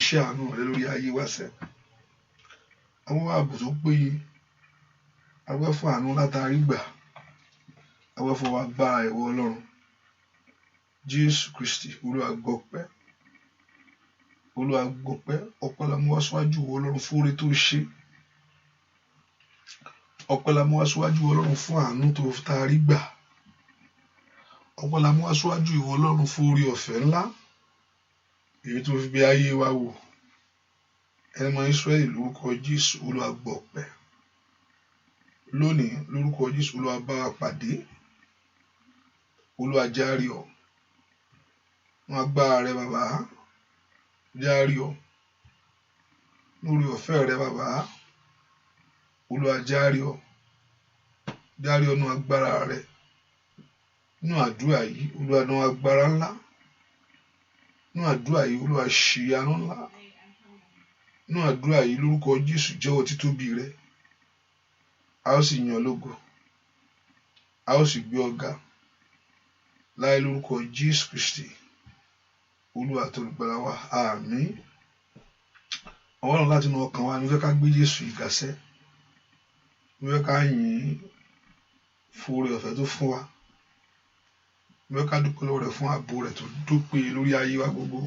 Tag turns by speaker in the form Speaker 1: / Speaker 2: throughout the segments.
Speaker 1: iṣẹ́ àánú rẹ lórí ayé wa sẹ́. Àwọn ààbò tó péye, àgbẹ̀ fún àánú látàrí gbà, àgbẹ̀ fún wa bá ìwọ Ọlọ́run Jésù Kristi. Olúwa gbọpẹ́, Olúwa gbọpẹ́. Ọpẹ́ la mú wá síwájú ìwọ Ọlọ́run fún oore tó ṣe. Ọpẹ́ la mú wá síwájú ìwọ Ọlọ́run fún àánú tó tàrí gbà. Ọpẹ́ la mú wá síwájú ìwọ Ọlọ́run fún oore ọ̀fẹ́ ńlá èyí tó fi bí ayé wa wò. Ẹmọ Ísírẹ́lì lórúkọ Jésù, Olúwa gbọpẹ́. Lónìí lórúkọ Jésù, Olúwa bá wa pàdé. Olúwa járe ọ. Wọ́n agbára rẹ bàbá, járe ọ. Lórí ọ̀fẹ́ rẹ bàbá, Olúwa járe ọ. Járe ọ nínú agbára rẹ. Nínú àdúrà yìí, Olúwa nínú agbára ńlá. Nínú àdúrà yìí, Olúwa ṣe ìyanu ńlá. Nínú àdúrà yìí lórúkọ Jésù, jẹ́wọ́ títóbi rẹ. A ó sì yìn ọ́ lógo. A ó sì gbé ọ ga. Láì lórúkọ Jésù Kristi, Olúwa tó olùgbàlà wa. Àmín. Ọlọ́run láti inú ọkàn wa ni fẹ́ ká gbé Jésù yìí ga sẹ́. Mo fẹ́ ká yìn fún oore ọ̀fẹ́ tó fún wa. Mo fẹ́ ká dúpẹ́ lọ́wọ́ rẹ̀ fún ààbò rẹ̀ tó dópin lórí ayé wa gbogbo.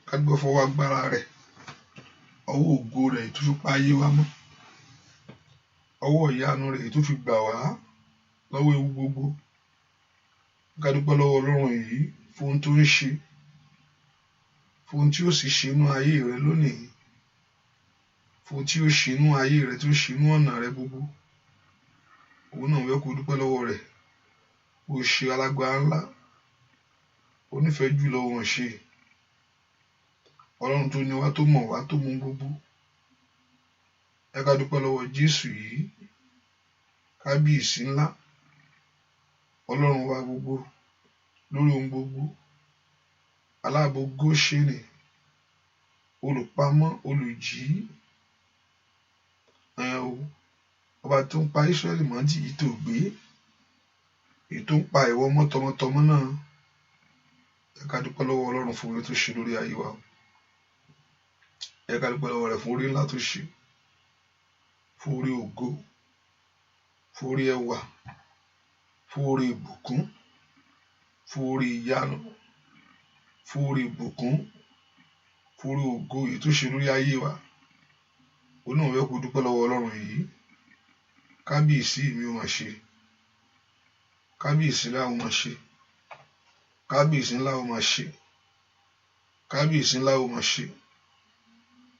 Speaker 1: Ká dúpẹ́ fọwọ́ agbára rẹ̀, ọwọ́ ògo rẹ̀ tó fi pa ayé wa mọ́, ọwọ́ ìyanu rẹ̀ tó fi gbà wá lọ́wọ́ ewu gbogbo. Ká dúpẹ́ lọ́wọ́ Ọlọ́run yìí fún ohun tó ń ṣe, fún ohun tí ó sì ṣe inú ayé rẹ lónìí, fún ohun tí ó ṣe inú ayé rẹ, tó ṣe inú ọ̀nà rẹ gbogbo. Òun náà wẹ́ kó dúpẹ́ lọ́wọ́ rẹ̀. Ó ṣe alágbára ńlá, onífẹ̀ẹ́ jùlọ wọ́n ṣe. Ọlọ́run tó ní wá, tó mọ̀ wá, tó mú gbogbo. Ẹ ká dúpẹ́ lọ́wọ́ Jésù yìí. Kábíyèsí ńlá, Ọlọ́run wa gbogbo, lórí ohun gbogbo. Aláàbò Góṣẹ́nì, olùpamọ́, olùjí. Ọba tó ń pa Ísírẹ́lì mọ́ tí yìí tó gbé, èyí tó ń pa ìwọ mọ́ tọmọtọmọ náà. Ẹ ká dúpẹ́ lọ́wọ́ Ọlọ́run fún oore tó ṣe lórí ayé wa. Ẹ ká dúpẹ́ lọ́wọ́ rẹ̀ fún oore ńlá tó ṣe, fún oore ògo, fún oore ẹwà, fún oore ìbùkún, fún oore ìyanu, fún oore ìbùkún, fún oore ògo èyí tó ṣe lórí ayé wa. Òun náà wẹ́ kó dúpẹ́ lọ́wọ́ Ọlọ́run yìí. Kábíyèsí mi ò máa ṣe. Kábíyèsí ńlá ò máa ṣe. Kábíyèsí ńlá ò máa ṣe. Kábíyèsí ńlá ò máa ṣe.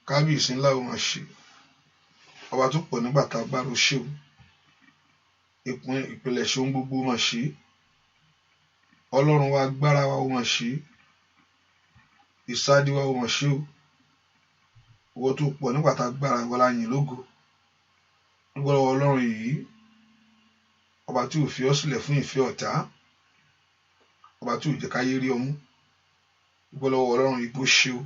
Speaker 1: Kábíyèsí ńlá ò máa ṣe. Ọba tó pọ̀ nígbà tá a bá ro ṣe o. Ìpìlẹ̀ṣẹ̀ ohun gbogbo máa ṣe. Ọlọ́run wa, agbára wa ó máa ṣe. Ìsádi wa ó máa ṣe o. Ìwọ tó pọ̀ nígbà tá a gbára wa la yìn lógo. Dúpẹ́ lọ́wọ́ Ọlọ́run yìí. Ọba tí ò fi ọ́ sílẹ̀ fún ìfẹ́ ọ̀tá. Ọba tí ò jẹ́ káyé rí ọ mú. Dúpẹ́ lọ́wọ́ Ọlọ́run yìí bó ṣe o.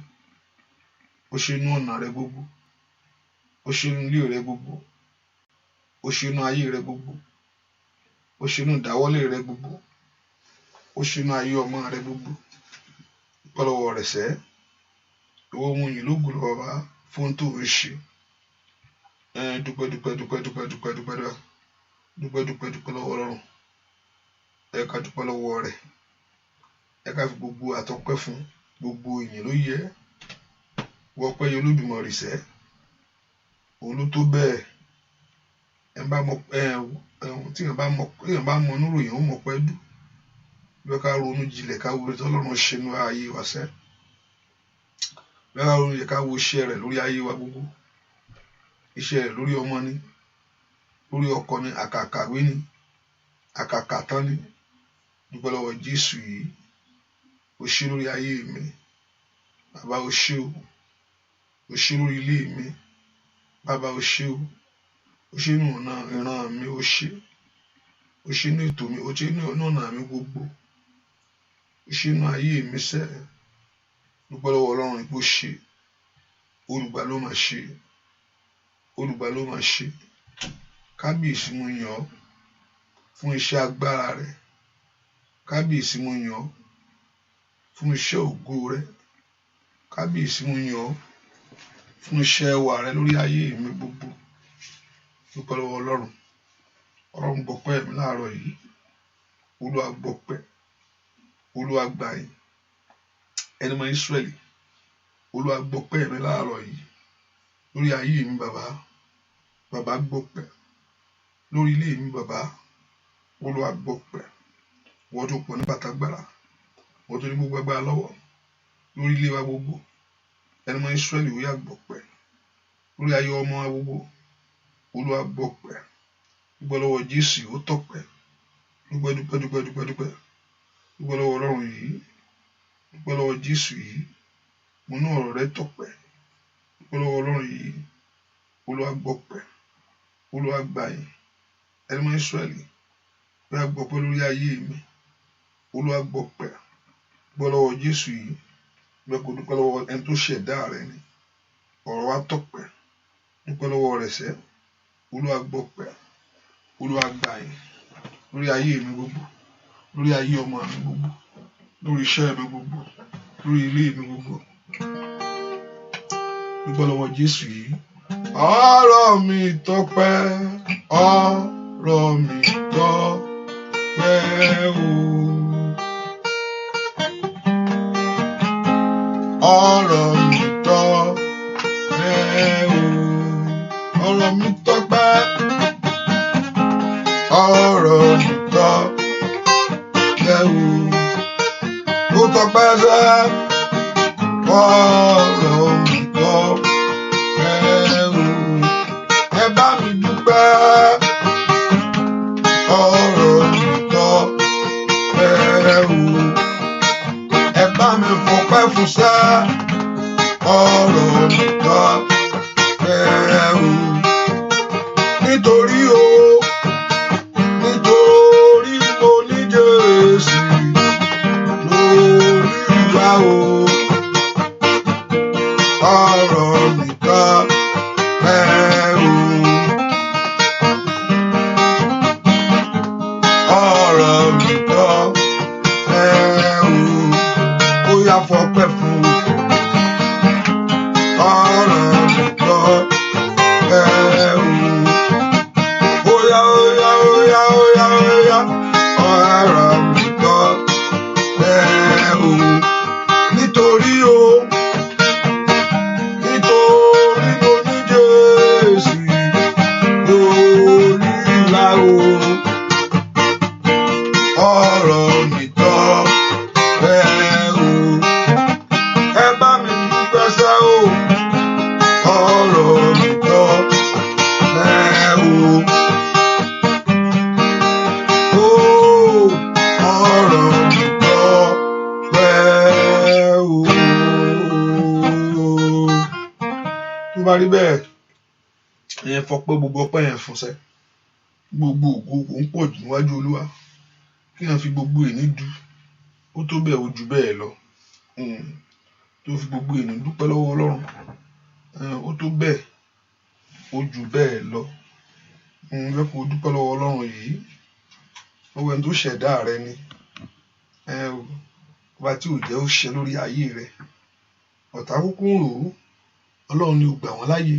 Speaker 1: Ó ṣe inú ọ̀nà rẹ gbogbo. Ó ṣe inú ilé rẹ gbogbo. Ó ṣe inú ayé rẹ gbogbo. Ó ṣe inú ìdáwọ́lé rẹ gbogbo. Ó ṣe inú ayé ọmọ rẹ gbogbo. Dúpẹ́ lọ́wọ́ rẹ̀ sẹ́. Ìwọ mú yìn lógo lọ́wọ́ wa fún tó ń ṣe. Dúpẹ́ dúpẹ́ dúpẹ́ dúpẹ́ dúpẹ́ dúpẹ́ dúpẹ́ dúpẹ́ dúpẹ́ lọ́wọ́ Ọlọ́run. Ẹ ká dúpẹ́ lọ́wọ́ rẹ̀. Ẹ ká fi gbogbo àtọ́pẹ́ fún, gbogbo ìyìn ló yẹ. Wọ́n pẹ́ yẹ Olódùmarè sẹ́. Òun ló tó bẹ́ẹ̀. Tí èèyàn bá mọ núrò yẹn ó mọ̀ pẹ́ dù. Bí ká ronú jinlẹ̀ ká wo tí Ọlọ́run ṣe nínú ayé wa sẹ́. Bí ká ronú jinlẹ̀ ká wo iṣẹ́ rẹ̀ lórí ayé wa gbogbo. Iṣẹ́ rẹ̀ lórí ọmọ ni, lórí ọkọ ni, àkàkàwé ni, àkàkàtán ni. Dúpẹ́ lọ́wọ́ Jésù yìí. Ó ṣe lórí ayé mi. Bàbá ó ṣe o. Ó ṣe lórí ilé mi. Bàbá ó ṣe o. Ó ṣe nínú ìran mi, ó ṣe. Ó ṣe nínú ètò mi, ó ṣe nínú ọ̀nà mi gbogbo. Ó ṣe nínú ayé mi sẹ́. Dúpẹ́ lọ́wọ́ Ọlọ́run bó ṣe. Olùgbà ló máa ṣe. Olùgbà ló máa ṣe. Kábíyèsí mo yìn ọ́ fún iṣẹ́ agbára rẹ̀. Kábíyèsí mo yìn ọ́ fún iṣẹ́ ògo rẹ̀. kábíyèsí mo yìn ọ́ fún iṣẹ́ wa rẹ lórí ayé mi gbogbo. Dúpẹ́ lọ́wọ́ Ọlọ́run gbọpẹ́ mi láàárọ̀ yìí. Olúwa gbọpẹ́, Olúwa gbà yìn. Ẹni mọ Ísírẹ́lì, Olúwa gbọpẹ́ mi láàárọ̀ yìí lórí ayé mi bàbá gbọpẹ́ lórí ilé mi bàbá. Olúwa gbọpẹ́, wọ́n tó pọ̀ ní pàtàgbára, wọ́n tó ní gbogbo agbára lọ́wọ́ lórí ilé wa gbogbo. Ẹni mọ Ísírẹ́lì, ó yá gbọpẹ́ lórí ayé ọmọ wa gbogbo. Olúwa gbọpẹ́. Dúpẹ́ lọ́wọ́ Jésù, ó tọ́pẹ́. Dúpẹ́ lọ́wọ́ Ọlọ́run yìí. Dúpẹ́ lọ́wọ́ Jésù yìí. Mo ní ọ̀rọ̀ rẹ tọ́pẹ́. Dúpẹ́ lọ́wọ́ Ọlọ́run yìí. Olúwa gbọpẹ́, Olúwa gbà yìn. Ẹni mọ Ísírẹ́lì, ó yá gbọpẹ́ lórí ayé mi. Olúwa gbọpẹ́. Dúpẹ́ lọ́wọ́ Jésù yìí. Bẹ́ẹ̀ kò dúpẹ́ lọ́wọ́ ẹni tó ṣẹ̀dá rẹ ni. Ọ̀rọ̀ wa tọ́pẹ́. Dúpẹ́ lọ́wọ́ rẹ̀ sẹ́. Olúwa gbọpẹ́, Olúwa gbà yìn lórí ayé mi gbogbo, lórí ayé ọmọ mi gbogbo, lórí iṣẹ́ mi gbogbo, lórí ilé mi gbogbo. Dúpẹ́ lọ́wọ́ Jésù yìí. Ọ̀rọ̀ mi tọ́pẹ́, ọ̀rọ̀ mi tọ́pẹ́ o. Ọ̀rọ̀ mi tọ́pẹ́ o. Ọ̀rọ̀ mi tọ́pẹ́, ọ̀rọ̀ mi tọ́pẹ́ o. Ó tọ́pẹ́ sẹ́, ọ̀rọ̀ mi tọ́pẹ́ o. Ẹ bá mi dúpẹ́, ọ̀rọ̀ mi tọ́pẹ́ o. Ẹ bá mi fọpẹ́ fún sẹ́, ọ̀rọ̀ mi tọ́pẹ́ o. Nítorí mo ní Jésù lórí ìgbà o. Ọ̀rọ̀ mi tọ́pẹ́ o. Ọ̀rọ̀ mi tọ́pẹ́ o. Ó yá fọpẹ́ fún ọ̀rọ̀ mi tọ́pẹ́ o. Oya, ọ̀rọ̀ mi tọ́pẹ́ o. Nítorí mo ní Jésù olùlà o. Ọ̀rọ̀ mi tọ́pẹ́ o. Ẹ bá mi dúpẹ́ sẹ́ o. Ọ̀rọ̀ mi tọ́pẹ́ o. Tó bá rí bẹ́ẹ̀, ẹ̀yẹn fọpẹ́ gbogbo ọpẹ́ yẹn fún sẹ́. Gbogbo ògo ń pọ̀ jù níwájú Olúwa. Kí wọ́n fi gbogbo ìní dù. Ó tó bẹ́ẹ̀, ó jù bẹ́ẹ̀ lọ. Tó fi gbogbo ìní dúpẹ́ lọ́wọ́ Ọlọ́run. Ó tó bẹ́ẹ̀, ó jù bẹ́ẹ̀ lọ. Fẹ́ kó dúpẹ́ lọ́wọ́ Ọlọ́run yìí. Ọwọ́ ẹni tó ṣẹ̀dá rẹ ni. Ọba tí ò jẹ́ ó ṣe lórí ayé rẹ. Ọ̀tá kúkú ń rò ó. Ọlọ́run ni ò gbà wọ́n láyé.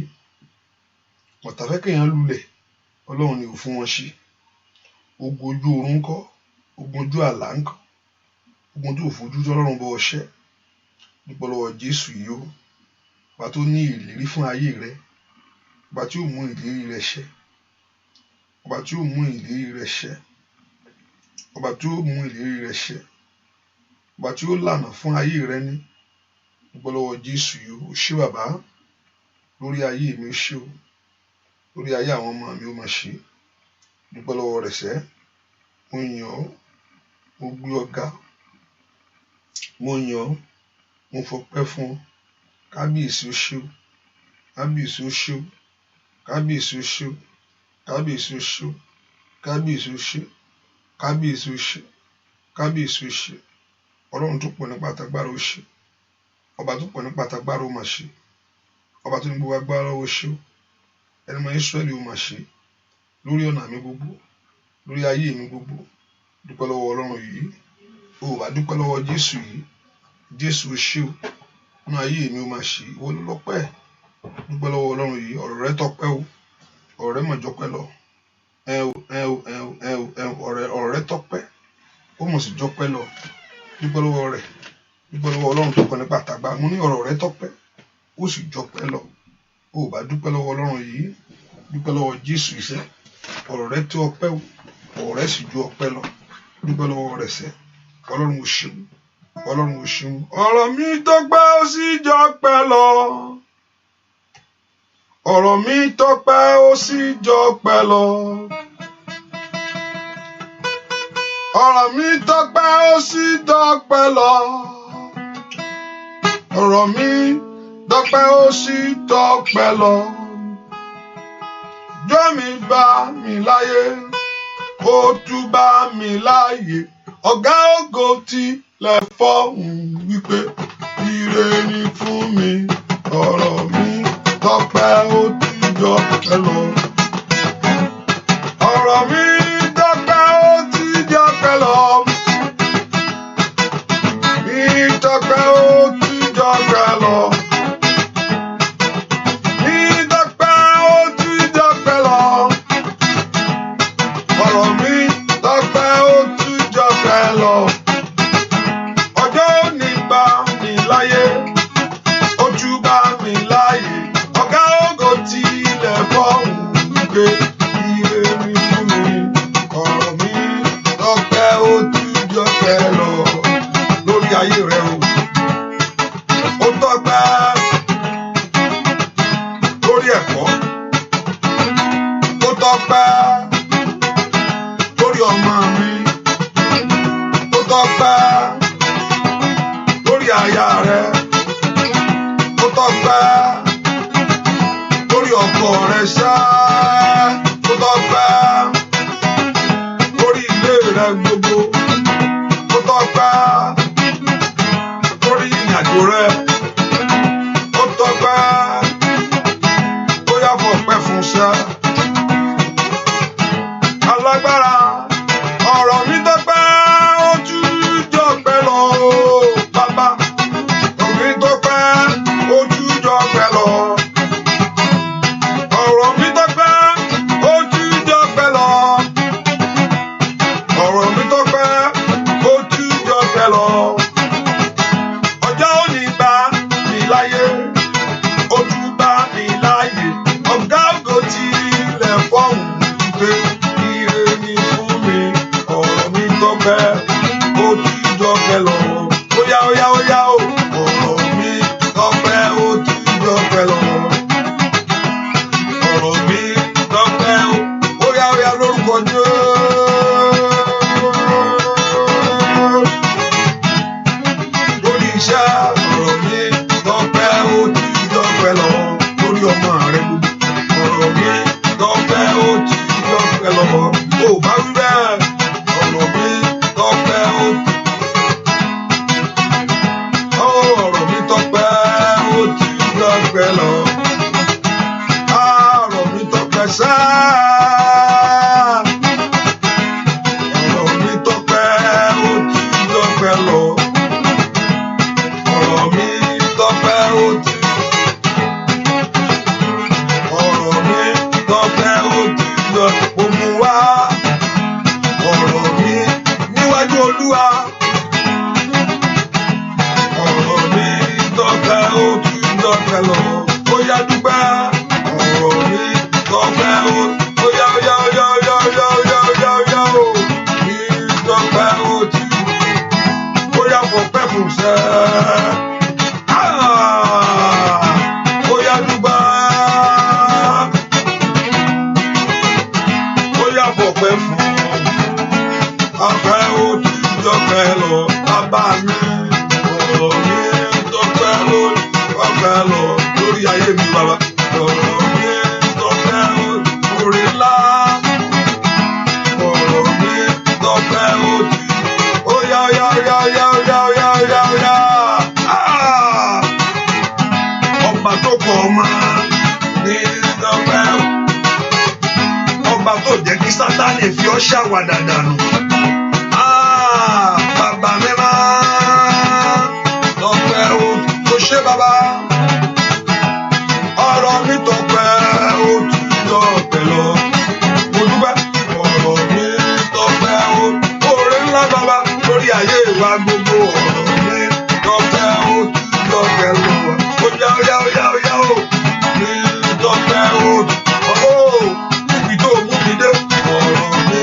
Speaker 1: Ọ̀tá fẹ́ kéèyàn lulẹ̀. Ọlọ́run ni ò fún wọn ṣe. Ogun ojú oorun ńkọ́, ogun ojú àlá ńkọ́, ogun tó fojú tó Ọlọ́run bọ́ ọṣẹ́. Dúpẹ́ lọ́wọ́ Jésù yìí o. Ọba tó ní ìlérí fún ayé rẹ. Ọba tí ó mú ìlérí rẹ ṣẹ. Ọba tí ó mú ìlérí rẹ ṣẹ. Ọba tí ó mú ìlérí rẹ ṣẹ. Ọba tí ó lànà fún ayé rẹ ní. Dúpẹ́ lọ́wọ́ Jésù yìí o. Ṣé bàbá lórí ayé mi ó ṣe o. Lórí ayé àwọn ọmọ mi ó máa ṣe. Dúpẹ́ lọ́wọ́ rẹ̀ sẹ́. Mo yìn ọ́, mo gbé ọ ga. Mo yìn ọ́, mo fọpẹ́ fún ọ. Kábíyèsí ó ṣe o. Kábíyèsí ó ṣe o. Kábíyèsí ó ṣe o. Kábíyèsí ó ṣe o. Kábíyèsí ó ṣe. Kábíyèsí ó ṣe. Kábíyèsí ó ṣe. Ọlọ́run tó pọ̀ nípa àtàgbára ó ṣe. Ọba tó pọ̀ nípa àtàgbára ó máa ṣe. Ọba tó ní gbogbo agbára ó ṣe o. Ẹni mọ Ísírẹ́lì ó máa ṣe. Lórí ọ̀nà mi gbogbo, lórí ayé mi gbogbo. Dúpẹ́ lọ́wọ́ Ọlọ́run yìí. O bá dúpẹ́ lọ́wọ́ Jésù yìí. Jésù ó ṣe o. nínú ayé mi ó máa ṣe ìwọ ló lọ́pẹ́. Dúpẹ́ lọ́wọ́ Ọlọ́run yìí, ọ̀rọ̀ rẹ tọ́pẹ́ o, ọ̀rọ̀ rẹ mọ̀ jọpẹ́ lọ. Ọ̀rọ̀ rẹ tọ́pẹ́, ó mọ̀ sí jọpẹ́ lọ. Dúpẹ́ lọ́wọ́ rẹ̀, dúpẹ́ lọ́wọ́ Ọlọ́run tó kọ́ nípa àtàgbà. Mo ní ọ̀rọ̀ rẹ tọ́pẹ́, ó sì jọpẹ́ lọ. Ó bá dúpẹ́ lọ́wọ́ Ọlọ́run yìí, dúpẹ́ lọ́wọ́ Jésù iṣẹ́. Ọ̀rọ̀ rẹ tó ọpẹ́ o, ọ̀rọ̀ rẹ sì ju ọpẹ́ lọ. Dúpẹ́ lọ́wọ́ rẹ̀ sẹ́. Ọlọ́run ò ṣeun, Ọlọ́run ò ṣeun. Ọ̀rọ̀ mi tọ́pẹ́ ó sì jọpẹ́ lọ. Ọ̀rọ̀ mi tọ́pẹ́ ó sì jọpẹ́ lọ. Ọ̀rọ̀ mi tọ́pẹ́ ó sì jọpẹ́ lọ. Ọ̀rọ̀ mi tọ́pẹ́ ó sì jọpẹ́ lọ. Jọ́ mi bá mi láyé, ó tún bá mi láyé. Ọ̀gá ògo tilẹ̀ fọ́hùn wípé ire ni fún mi. Ọ̀rọ̀ mi tọ́pẹ́ ó ti jọpẹ́ lọ. Ọ̀rọ̀ mi tọ́pẹ́ ó ti jọpẹ́ lọ. Mi tọ́pẹ́ ó ti jọpẹ́ lọ. Mi tọ́pẹ́ ó ti jọpẹ́ lọ. Ọ̀rọ̀ mi tọ́pẹ́ ó ti jọpẹ́ lọ. Ọjọ́ òní bá mi láyé, ó tún bá mi láyé. Ọ̀gá ògo tilẹ̀ fọ́hùn wípé ire ni fún mi. Ọ̀rọ̀ mi tọ́pẹ́ ó ti jọpẹ́ lọ. Lórí ayé rẹ o, ó tọ́pẹ́ lórí ẹ̀kọ́, ó tọ́pẹ́ lórí ọmọ mi, ó tọ́pẹ́ lórí aya rẹ, ó tọ́pẹ́ lórí ọkọ rẹ ṣá, ó tọ́pẹ́ lórí ilé rẹ gbogbo, ó tọ́pẹ́ lórí ìrìnàjò rẹ, ó tọ́pẹ́ bóyá fọpẹ́ fún ṣá. Alágbára, ọ̀rọ̀ mi tọ́pẹ́ ó tún jọpẹ́ lọ. Bàbá, ọ̀rọ̀ mi tọ́pẹ́ ó tún jọpẹ́ lọ. Ọ̀rọ̀ mi tọ́pẹ́ ó tún jọpẹ́ lọ. Ọ̀rọ̀ mi tọ́pẹ́ ó tún jọpẹ́ lọ. Ọjọ́ òní bá mi láyé, ó tún bá mi láyé. Ọ̀gá ògo tilẹ̀ fọ́hùn wípé ire ni fún mi. Ọ̀rọ̀ mi tọ́pẹ́ ó tún jọpẹ́ lọ. Óyá óyá óyá o, ọ̀rọ̀ mi tọ́pẹ́ ó tún jọpẹ́ lọ. Ọ̀rọ̀ mi tọ́pẹ́ ó, óyá óyá lórúkọ Jésù. Lórí iṣẹ́, ọ̀rọ̀ mi tọ́pẹ́ ó tún jọpẹ́ lọ. Lórí ọmọ rẹ gbogbo, ọ̀rọ̀ mi tọ́pẹ́ ó tún jọpẹ́ lọ. Ó bá wí bẹ́ẹ̀, ọ̀rọ̀ mi tọ́pẹ́ ó tún. Ọ̀rọ̀ mi tọ́pẹ́ ó tún jọpẹ́ lọ. Ọ̀rọ̀ mi tọ́pẹ́ sá. Ọ̀rọ̀ mi tọ́pẹ́ ó tún jọpẹ́ lọ. Ọ̀rọ̀ mi tọ́pẹ́ ó tún. Ọ̀rọ̀ mi tọ́pẹ́ ó tún jọ. Mo mú wá ọ̀rọ̀ mi níwájú Olúwa. Ọ̀rọ̀ mi tọ́pẹ́ ó tún jọpẹ́ lọ. Ó yá dúpẹ́. Ọ̀rọ̀ mi tọ́pẹ́ ó. Ó yá ó yá ó yá ó yá ó yá ó yá ó yá ó yá o. Mi tọ́pẹ́ ó tún. Ó yá fọpẹ́ fún ṣẹ́. Ó yá dúpẹ́. Ó yá fọpẹ́ fún. Ọpẹ́ ó tún jọpẹ́ lọ. Bàbá mi, ọ̀rọ̀ mi tọ́pẹ́ ó jọpẹ́ lọ. Lórí ayé mi bàbá, ọ̀rọ̀ mi tọ́pẹ́ ó orí ńlá. Ọ̀rọ̀ mi tọ́pẹ́ ó tún. Ó yá ó yá ó yá ó yá ó yá ó yá ó yá ó yá. Ọba tó pọ̀ ọmọ ní tọ́pẹ́ ó. Ọba tó jẹ́ kí Sátánì fi ọ́ ṣàwàdà dànù. Bàbá mi máa tọ́pẹ́ ó tó ṣe bàbá. mi tọpẹ́ ó ti tọpẹ́ lọ. Mo dúpẹ́ ọ̀rọ̀ mi tọpẹ́ ó oore ńlá bàbá lórí ayé wa gbogbo. Ọ̀rọ̀ mi tọpẹ́ ó ti tọpẹ́ lọ. Ó yá ó mi tọpẹ́ ó níbi tó mú mi dé. Ọ̀rọ̀ mi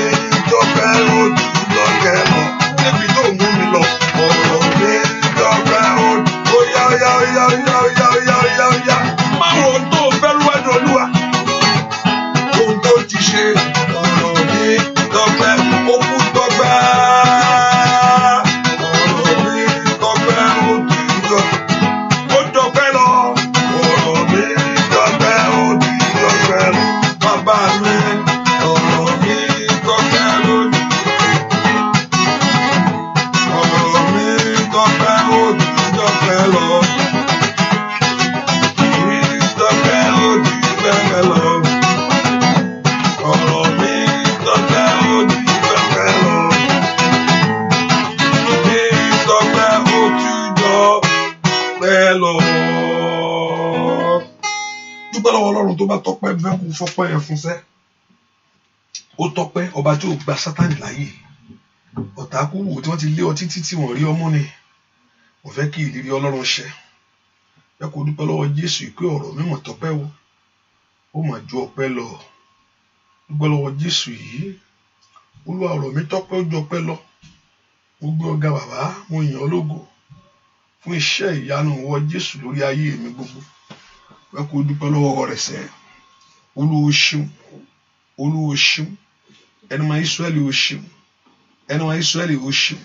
Speaker 1: tọpẹ́ ó ti tọpẹ́ lọ. Níbi tó mú mi lọ. Ọ̀rọ̀ mi tọpẹ́ ó yá. Máa wo ohun tó fẹ́ lúwájú Olúwa. Ohun tó ti ṣe. Ọ̀rọ̀ mi tọpẹ́ ó kú tọpẹ́. Ọ̀rọ̀ mi tọpẹ́ ó ti tọpẹ́ lọ. Ọ̀rọ̀ mi tọpẹ́ ó ti tọpẹ́ lọ. Bàbá mi ọ̀rọ̀ mi tọpẹ́ lónìí. Ọ̀rọ̀ mi tọpẹ́ ó ti tọpẹ́ lọ. Mi tọpẹ́ ó ti tọpẹ́ lọ. Ọ̀rọ̀ mi tọpẹ́ ó ti tọpẹ́ lọ. Mi tọpẹ́ ó ti tọpẹ́ lọ. Dúpẹ́ lọ́wọ́ Ọlọ́run tó bá tọpẹ́ bẹ́ẹ̀ kú fọ́pẹ́ yẹn fún sẹ́. Ó tọpẹ́ ọba tí ò gba Sátánì láyè. Ọ̀tá kú wò tí wọ́n ti lé ọ títí tí wọ́n rí ọmú ni. Mo fẹ́ kí ìlérí Ọlọ́run ṣẹ. Ẹ kò dúpẹ́ lọ́wọ́ Jésù pé ọ̀rọ̀ mi mọ̀ tọpẹ́ o. Ó mà ju ọpẹ́ lọ. Dúpẹ́ lọ́wọ́ Jésù yìí. Olúwa ọ̀rọ̀ mi tọpẹ́ ó ju ọpẹ́ lọ. Mo gbé ọ̀gá bàbá, mo yìn ọ́ lógo fún iṣẹ́ ìyanu wọ Jésù lórí ayé mi gbogbo. Ẹ kò dúpẹ́ lọ́wọ́ rẹ̀ sẹ́. Olúwa ṣeun. Olúwa ṣeun. Ẹni máa Ísírẹ́lì ó ṣeun. Ẹni máa Ísírẹ́lì ó ṣeun.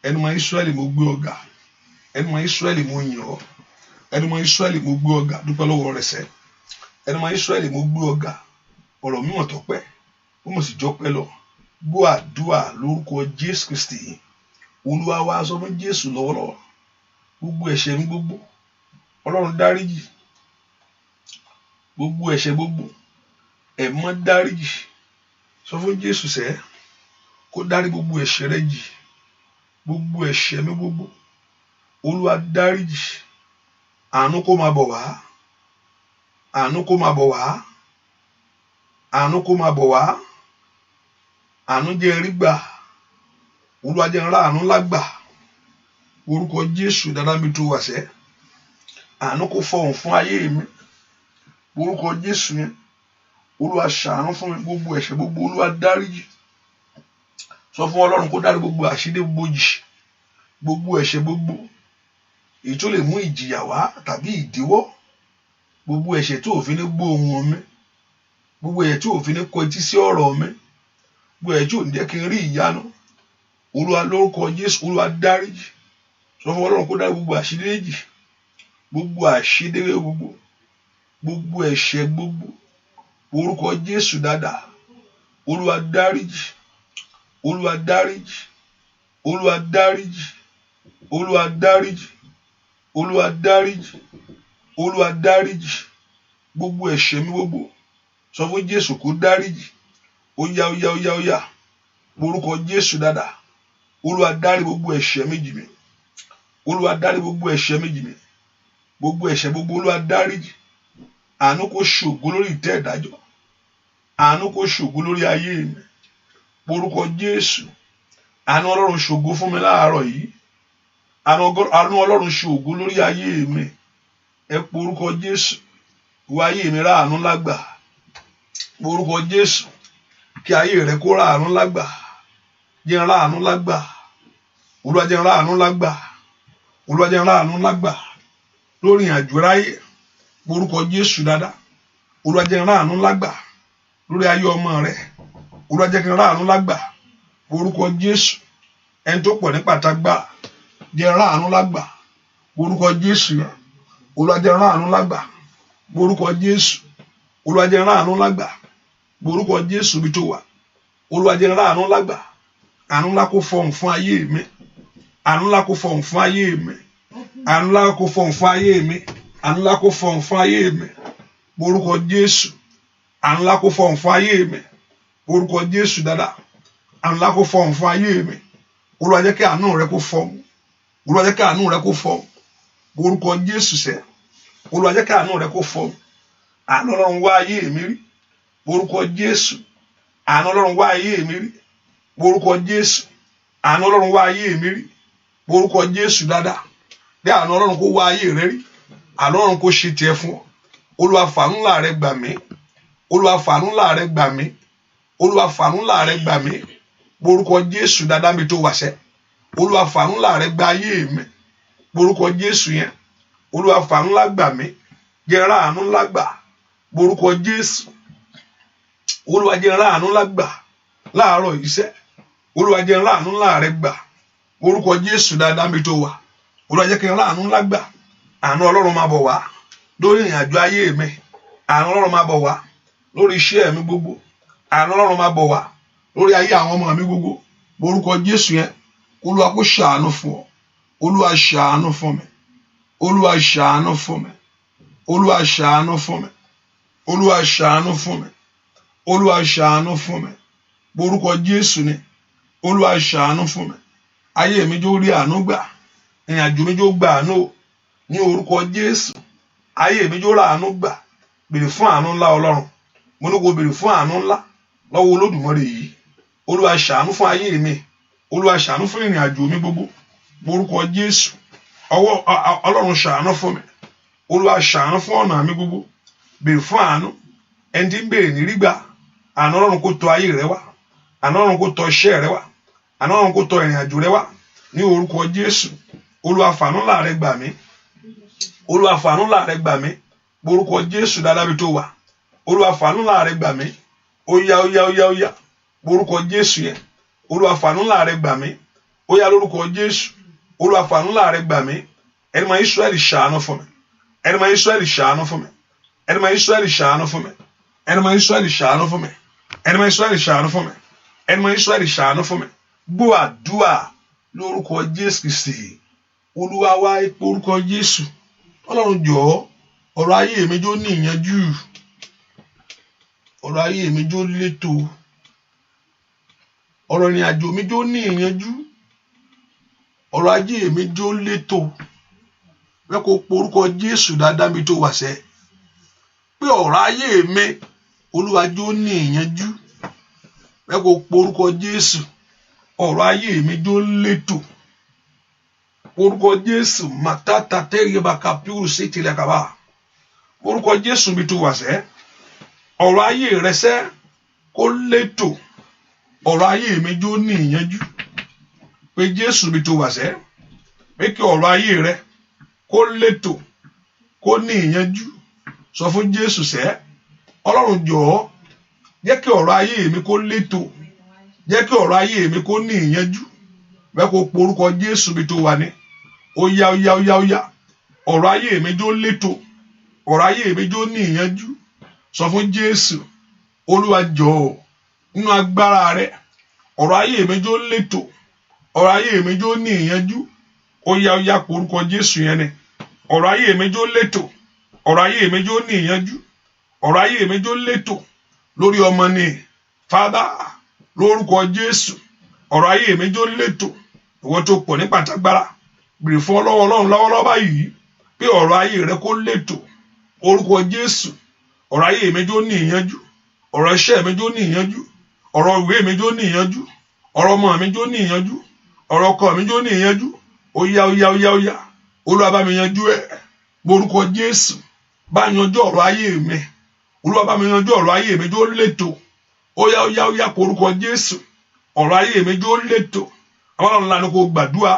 Speaker 1: Ẹni máa Ísírẹ́lì mo gbé ọ̀gá. Ẹni máa Ísírẹ́lì mo yìn ọ́. Ẹni máa Ísírẹ́lì mo gbé ọ̀gá. Dúpẹ́ lọ́wọ́ rẹ̀ sẹ́. Ẹni máa Ísírẹ́lì mo gbé ọ̀gá. Ọ̀rọ̀ mi mọ̀ tọpẹ́. Ó mọ̀ sí jọpẹ́ lọ. Gbọ́ àdúrà lórúkọ Jésù Kristi. Olúwa wa sọ fún Jésù lọ́wọ́lọ́wọ́. Gbogbo ẹ̀ṣẹ̀ mi gbogbo. Ọlọ́run dáríjì. Gbogbo ẹ̀ṣẹ̀ gbogbo. Ẹ̀mọ́ dáríjì. Sọ fún Jésù sẹ́. Kó dárí gbogbo ẹ̀ṣẹ̀ rẹ jì. Gbogbo ẹ̀ṣẹ̀ mi gbogbo. Olúwa dáríjì. Àánú kó máa bọ̀ wá. Àánú kó máa bọ̀ wá. Àánú kó máa bọ̀ wá. Àánú jẹ́ rí gbà. Olúwa jẹ́ ńlá àánú lágbà. Orúkọ Jésù dáadáa mi tó wà sẹ́. Àánú kó fọhùn fún ayé mi. Orúkọ Jésù yẹn. Olúwa ṣàánú fún mi. Gbogbo ẹ̀ṣẹ̀ gbogbo Olúwa dáríjì. Sọ fún Ọlọ́run kó dárí gbogbo àṣírí gbogbo jì. Gbogbo ẹ̀ṣẹ̀ gbogbo. Èyí tó lè mú ìjìyà wá tàbí ìdíwọ́. Gbogbo ẹ̀ṣẹ̀ tí òfin ní gbọ́ ohùn mi. Gbogbo ẹ̀ṣẹ̀ tí òfin ní kọ etí sí ọ̀rọ̀ mi. Gbogbo ẹ̀ṣẹ̀ tí ò ní jẹ́ kí n rí ìyanu. Olúwa lórúkọ Jésù Olúwa dáríjì. Sọ fún Ọlọ́run kó dárí gbogbo àṣírí jì. Gbogbo àṣírí gbogbo. Gbogbo ẹ̀ṣẹ̀ gbogbo. Orúkọ Jésù dáadáa. Olúwa dáríjì. Olúwa dáríjì. Olúwa dáríjì. Olúwa dáríjì. Olúwa dáríjì. Olúwa dáríjì. Gbogbo ẹ̀ṣẹ̀ mi gbogbo. Sọ fún Jésù kó dáríjì. Ó yá. Orúkọ Jésù dáadáa. Olúwa dárí gbogbo ẹ̀ṣẹ̀ mi jì mí. Olúwa dárí gbogbo ẹ̀ṣẹ̀ mi jì mí. Gbogbo ẹ̀ṣẹ̀ gbogbo Olúwa dáríjì. Àánú kó ṣògo lórí ìtẹ́ ìdájọ́. Àánú kó ṣògo lórí ayé mi. Orúkọ Jésù. Àánú Ọlọ́run ṣògo fún mi láàárọ̀ yìí. Àánú Ọlọ́run ṣògo lórí ayé mi. Ẹ po orúkọ Jésù. Wo ayé mi ráàánú lágbà. Orúkọ Jésù. Kí ayé rẹ kó ráàánú lágbà. Jẹ́ ráàánú lágbà. Olúwa jẹ́ ráàánú lágbà. Olúwa jẹ́ ráàánú lágbà. Lórí ìrìnàjò ráyè. Orúkọ Jésù dáadáa. Olúwa jẹ́ ráàánú lágbà. Lórí ayé ọmọ rẹ. Olúwa jẹ́ kí n ráàánú lágbà. Orúkọ Jésù. Ẹni tó pọ̀ ní pàtàgbà. Jẹ́ ráàánú lágbà. Orúkọ Jésù yẹn. Olúwa jẹ́ ráàánú lágbà. Orúkọ Jésù. Olúwa jẹ́ ráàánú lágbà. Orúkọ Jésù bí tó wà. Olúwa jẹ́ ráàánú lágbà. Àánú ńlá kó fọhùn fún ayé mi. Àánú ńlá kó fọhùn fún ayé mi. Àánú ńlá kó fọhùn fún ayé mi. Àánú ńlá kó fọhùn fún ayé mi. Orúkọ Jésù. Àánú ńlá kó fọhùn fún ayé mi. Orúkọ Jésù dáadáa. Àánú ńlá kó fọhùn fún ayé mi. Olúwa jẹ́ kí àánú rẹ kó fọhùn. Olúwa jẹ́ kí àánú rẹ kó fọhùn. Orúkọ Jésù sẹ́. Olúwa jẹ́ kí àánú rẹ kó fọhùn. àánú Ọlọ́run wá ayé mi rí orúkọ Jésù. Àánú Ọlọ́run wá ayé mi rí orúkọ Jésù. Àánú Ọlọ́run wá ayé mi rí orúkọ Jésù dáadáa. Bí àánú Ọlọ́run kó wá ayé rẹ rí, àánú Ọlọ́run kó ṣe tiẹ̀ fún ọ. Olúwa fàánú ńlá rẹ gbà mí. Olúwa fàánú ńlá rẹ gbà mí. Olúwa fàánú ńlá rẹ gbà mí orúkọ Jésù dáadáa mi tó wàṣẹ. Olúwa fàánú ńlá rẹ gba ayé mi orúkọ Jésù yẹn. Olúwa fàánú ńlá gbà mí, jẹ́ ra àánú ńlá gbà orúkọ Jésù. Olúwa jẹ́ ra àánú ńlá gbà láàárọ̀ iṣẹ́. Olúwa jẹ́ ra àánú ńlá rẹ gbà orúkọ Jésù dáadáa mi tó wà. Olúwa jẹ́ kí n ra àánú ńlá gbà. Àánú Ọlọ́run máa bọ̀ wá lórí ìrìn àjò ayé mi. Àánú Ọlọ́run máa bọ̀ wá lórí iṣẹ́ mi gbogbo. Àánú Ọlọ́run máa bọ̀ wá lórí ayé àwọn ọmọ mi gbogbo orúkọ Jésù yẹn. Olúwa kó ṣàánú fún ọ. Olúwa ṣàánú fún mi. Olúwa ṣàánú fún mi. Olúwa ṣàánú fún mi. Olúwa ṣàánú fún mi. Olúwa ṣàánú fún mi orúkọ Jésù ni. Olúwa ṣàánú fún mi. Ayé mi jó rí àánú gbà. Ìrìn àjò mi jó gbà àánú ní orúkọ Jésù. Ayé mi jó rà àánú gbà. Béèrè fún àánú ńlá Ọlọ́run. Mo ní kó béèrè fún àánú ńlá lọ́wọ́ Olódùmarè yìí. Olúwa ṣàánú fún ayé mi. Olúwa ṣàánú fún ìrìn àjò mi gbogbo orúkọ Jésù. Ọlọ́run ṣàánú fún mi. Olúwa ṣàánú fún ọ̀nà mi gbogbo. Béèrè fún àánú. Ẹni tí ń béèrè ní rí gbà. Àánú Ọlọ́run kó tọ̀ ayé rẹ wá. Àánú Ọlọ́run kó tọ̀ iṣẹ́ rẹ wá. Àánú Ọlọ́run kó tọ̀ ìrìn àjò rẹ wá ní orúkọ Jésù. Olúwa fàánú ńlá rẹ gbà mí. Olúwa fàánú ńlá rẹ gbà mí orúkọ Jésù dáadáa bí tó wà. Olúwa fàánú ńlá rẹ gbà mí. Ó yá orúkọ Jésù yẹn. Olúwa fàánú ńlá rẹ gbà mí. Ó yá lórúkọ Jésù. Olúwa fàánú ńlá rẹ gbà mí. Ẹni máa Ísírẹ́lì ṣàánú fún mi. Ẹni máa Ísírẹ́lì ṣàánú fún mi. Ẹni máa Ísírẹ́lì ṣàánú fún mi. Ẹni máa Ísírẹ́lì ṣàánú fún mi. Ẹni máa Ísírẹ́lì ṣàánú fún mi. Ẹni máa Ísírẹ́lì ṣàánú fún mi. Gbọ́ àdúrà lórúkọ Jésù Kristi. Olúwa wá ipò orúkọ Jésù. Ọlọ́run jọ̀ọ́ ọ̀rọ̀ ayé mi jó ní ìyanjú. Ọ̀rọ̀ ayé mi jó létò. Ọ̀rọ̀ ìrìn àjò mi jó ní ìyanjú. Ọ̀rọ̀ ayé mi jó létò. Bẹ́ẹ̀ kó porúkọ Jésù dáadáa mi tó wàṣẹ. Pé ọ̀rọ̀ ayé mi Olúwa jó ní ìyanjú. Bẹ́ẹ̀ kó porúkọ Jésù. Ọ̀rọ̀ ayé mi jó létò. Orúkọ Jésù màtátà tẹ́rìbà kàpíù sí tilẹ̀ kàbá. Orúkọ Jésù mi tó wàṣẹ. Ọ̀rọ̀ ayé rẹ sẹ́ kó létò. Ọ̀rọ̀ ayé mi jó ní ìyanjú. Pé Jésù mi tó wàṣẹ. Pé kí ọ̀rọ̀ ayé rẹ kó létò kó ní ìyanjú. Sọ fún Jésù sẹ́. Ọlọ́run jọ̀ọ́ jẹ́ kí ọ̀rọ̀ ayé mi kó létò. Jẹ́ kí ọ̀rọ̀ ayé mi kó ní ìyanjú. Bẹ́ẹ̀ kó porúkọ Jésù mi tó wà ní. Ó yá. Ọ̀rọ̀ ayé mi jó létò. Ọ̀rọ̀ ayé mi jó ní ìyanjú. Sọ fún Jésù. Olúwa jọ̀ọ́ nínú agbára rẹ. Ọ̀rọ̀ ayé mi jó létò. Ọ̀rọ̀ ayé mi jó ní ìyanjú. Ó yá porúkọ Jésù yẹn ni. Ọ̀rọ̀ ayé mi jó létò. Ọ̀rọ̀ ayé mi jó ní ìyanjú. Ọ̀rọ̀ ayé mi jó létò lórí ọmọ ni. Fádà lórúkọ Jésù. Ọ̀rọ̀ ayé mi jó létò. Ìwọ tó pọ̀ ní pàtàgbára. Bèrè fún Ọlọ́run lọ́wọ́lọ́wọ́ báyìí pé ọ̀rọ̀ ayé rẹ kó létò. Orúkọ Jésù. Ọ̀rọ̀ ayé mi jó ní ìyanjú. Ọ̀rọ̀ iṣẹ́ mi jó ní ìyanjú. Ọ̀rọ̀ ìwé mi jó ní ìyanjú. Ọ̀rọ̀ ọmọ mi jó ní ìyanjú. Ọ̀rọ̀ ọkọ mi jó ní ìyanjú. Ó yá. Olúwa bá mi yanjú ẹ̀. Orúkọ Jésù. Bá yanjú ọ̀rọ̀ ayé mi. Olúwa bá mi yanjú ọ̀rọ̀ ayé mi jó létò. Ó yá orúkọ Jésù. Ọ̀rọ̀ ayé mi jó létò. Àwọn Ọlọ́run lánàá kó gbàdúrà.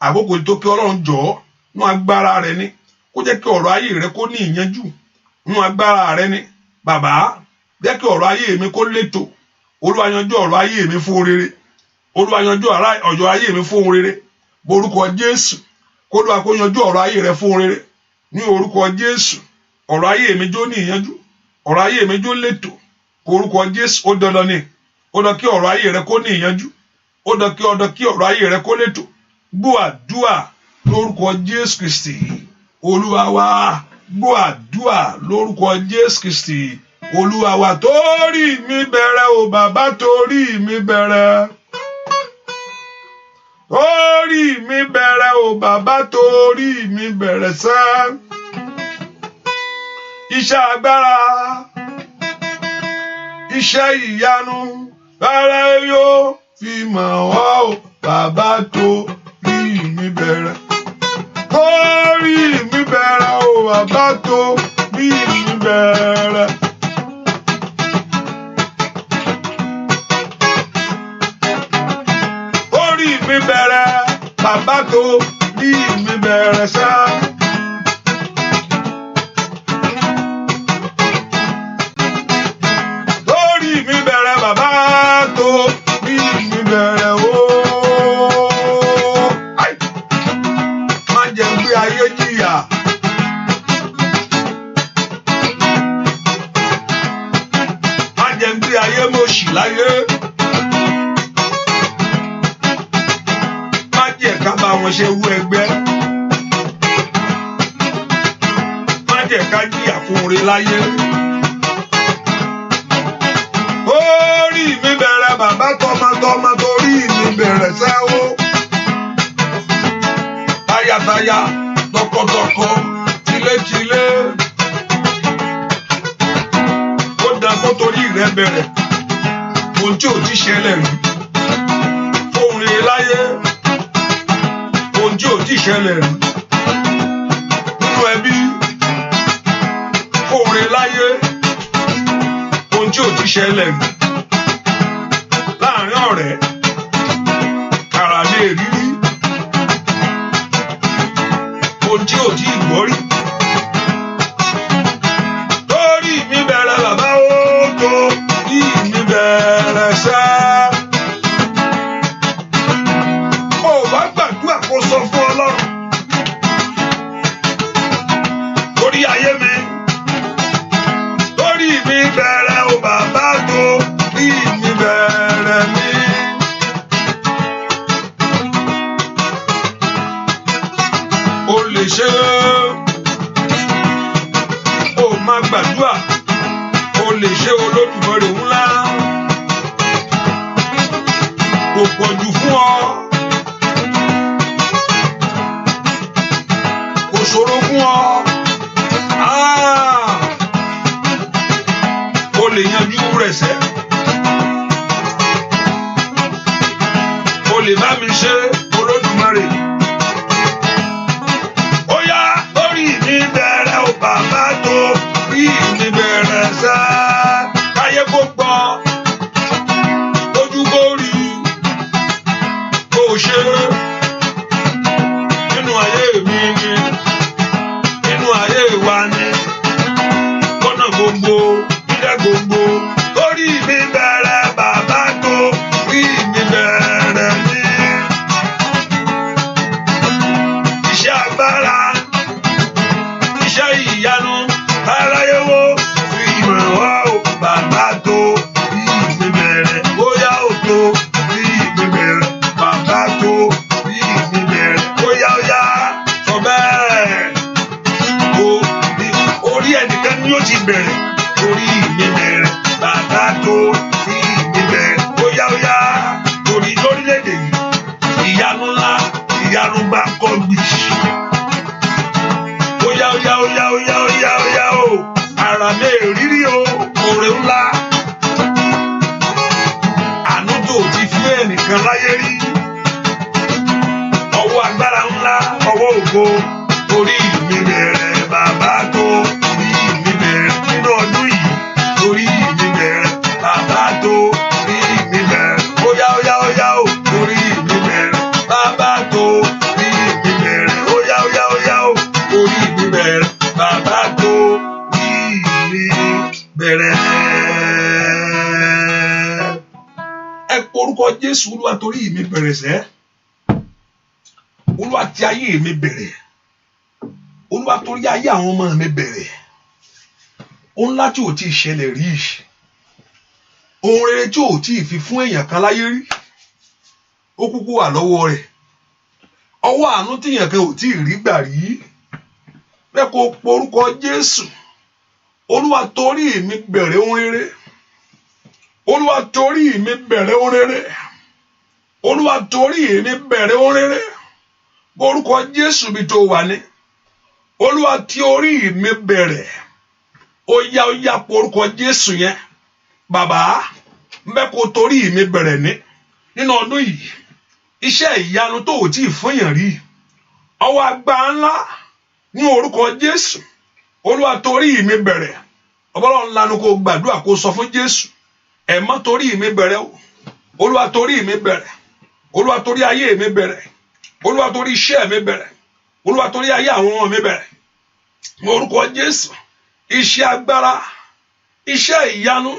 Speaker 1: Àkókò tó kí Ọlọ́run jọ̀ọ́ nú agbára rẹ ni. Kó jẹ́ kí ọ̀rọ̀ ayé rẹ kó ní ìyanjú. Nú agbára rẹ ni. Bàbá jẹ́ kí ọ̀rọ̀ ayé mi kó létò. Olúwa yanjú ọ̀rọ̀ ayé mi fún rere. Olúwa yanjú ọ̀rọ̀ ayé mi fún rere. Orúkọ Jésù. Kó Olúwa kó yanjú ọ̀rọ̀ ayé rẹ fún rere. Ní orúkọ Jésù. Ọ̀rọ̀ ayé mi jó ní ìyanjú. Ọ̀rọ̀ ayé mi jó létò. Orúkọ Jésù. Ó dandan ni. Ó dán kí ọ̀rọ̀ ayé rẹ kó ní ìyanjú. Ó dán kí ọ̀rọ̀ ayé rẹ kó létò. Gbọ́ àdúà lórúkọ Jésù Kristi. Olúwa wa. Gbọ́ àdúà lórúkọ Jésù Kristi. Olúwa wa. Torí mi bẹ̀rẹ̀ o bàbá, torí mi bẹ̀rẹ̀. Torí mi bẹ̀rẹ̀ o bàbá, torí mi bẹ̀rẹ̀ sẹ́. iṣẹ́ agbára, iṣẹ́ ìyanu, rárá yóò fi mọ̀ wá o, bàbá tó rí mi bẹ̀rẹ̀. Tó rí mi bẹ̀rẹ̀ o, bàbá tó rí mi bẹ̀rẹ̀. Tó rí mi bẹ̀rẹ̀, bàbá tó rí mi bẹ̀rẹ̀ sá. Bàbá tó bí mi bẹ̀rẹ̀ o. Má jẹ́ ń gbé ayé jìyà. Má jẹ́ ń gbé ayé mọ̀ṣì láyé. Má jẹ́ ká bá wọn ṣe wú ẹgbẹ́. Má jẹ́ ká jìyà fún oore láyé. Orí mi bẹ̀rẹ̀ bàbá tọmọtọmọ torí mi bẹ̀rẹ̀ sẹ́wó. Tayataya, tọkọtọkọ, tilétilé. Ó dá kó torí rẹ bẹ̀rẹ̀. Ohun tí ò ti ṣẹlẹ̀ rí. Ohun rere láyé. Ohun tí ò ti ṣẹlẹ̀ rí. Nínú ẹbí. Ohun rere láyé. Ohun tí ò ti ṣẹlẹ̀ rí. Láàárín ọ̀rẹ́, kàrà lè rírí. Ohun tí ò tí ì gbọ́ rí. Torí mi bẹ̀rẹ̀ bàbá ó tó bí mi bẹ̀rẹ̀ sá. Ó wá gbàdúrà kó sọ fún Ọlọ́run. Torí ayé mi. Torí mi bẹ̀rẹ̀ o bàbá tó bí mi bẹ̀rẹ̀ mi. O lè ṣe o máa gbàdúrà, o lè ṣe Olódùmarè ńlá. Kò pọ̀jù fún ọ, kò ṣòro fún ọ. O lè yanjú rẹ̀ sẹ́. O lè bá mi ṣe Olódùmarè. Ó yá orí mi bẹ̀rẹ̀ o bàbá tó rí mi bẹ̀rẹ̀ sá. Káyé kó gbọ́, ojú kó rí, kó ṣe nínú ayé mi ni, nínú ayé wa ni, lọ́nà gbogbo. Gbogbo orí mi bẹ̀rẹ̀ bàbá tó rí mi bẹ̀rẹ̀ ní. Iṣẹ́ agbára, iṣẹ́ ìyanu, aráyé wo fi mọ̀ wá o bàbá tó rí mi bẹ̀rẹ̀. Bóyá o tó rí mi bẹ̀rẹ̀, bàbá tó rí mi bẹ̀rẹ̀. Bóyá ó yá sọ bẹ́ẹ̀. Orí ẹnìkan ni ó ti bẹ̀rẹ̀. Orí mi bẹ̀rẹ̀ bàbá tó rí mi bẹ̀rẹ̀. Óyá óyá torí lórílẹ̀‐èdè yìí ìyanu ńlá, ìyanu bá kọ́ gbì. Óyá óyá óyá óyá óyá óyá o ara lè rírí o oore ńlá. Àánú tó ti fi ẹnìkan láyé rí. Ọwọ́ agbára ńlá, ọwọ́ ògo. Orí mi bẹ̀rẹ̀ bàbá tó rí mi bẹ̀rẹ̀ nínú ọdún yìí. Orí mi bẹ̀rẹ̀ bàbá tó rí mi bẹ̀rẹ̀. Óyá óyá óyá o orí mi bẹ̀rẹ̀ bàbá tó rí mi bẹ̀rẹ̀. Óyá óyá óyá o orí mi bẹ̀rẹ̀ bàbá tó rí mi bẹ̀rẹ̀. Ẹ porúkọ Jésù. Olúwa torí mi bẹ̀rẹ̀ sẹ́. Olúwa tí ayé mi bẹ̀rẹ̀. Olúwa torí ayé àwọn ọmọ mi bẹ̀rẹ̀. Ohun ńlá tí ò tí ì ṣẹlẹ̀ rí. Ohun rere tí ò tí ì fi fún èèyàn kan láyé rí. Ó kúkú wà lọ́wọ́ rẹ̀. Ọwọ́ àánú tí èèyàn kan ò tí ì rí gbà rí. Bẹ́ẹ̀ kó porúkọ Jésù. Olúwa torí mi bẹ̀rẹ̀ ohun rere. Olúwa torí mi bẹ̀rẹ̀ ohun rere. Olúwa torí mi bẹ̀rẹ̀ ohun rere. Porúkọ Jésù bí tó wà ní. Olúwa tí orí mi bẹ̀rẹ̀. ó yá porúkọ Jésù yẹn bàbá mbẹ́ kó torí mi bẹ̀rẹ̀ nínú ọdún yìí iṣẹ́ ìyanu tó ò tí ì fún yàn rí ọwọ́ agbára ńlá ní orúkọ Jésù Olúwa torí mi bẹ̀rẹ̀ Ọlọ́run lanu kó gbàdúrà kó sọ fún Jésù ẹ má torí mi bẹ̀rẹ̀ o Olúwa torí mi bẹ̀rẹ̀ Olúwa torí ayé mi bẹ̀rẹ̀ Olúwa torí iṣẹ́ mi bẹ̀rẹ̀ Olúwa torí ayé àwọn ọmọ mi bẹ̀rẹ̀ ní orúkọ Jésù iṣẹ́ agbára iṣẹ́ ìyanu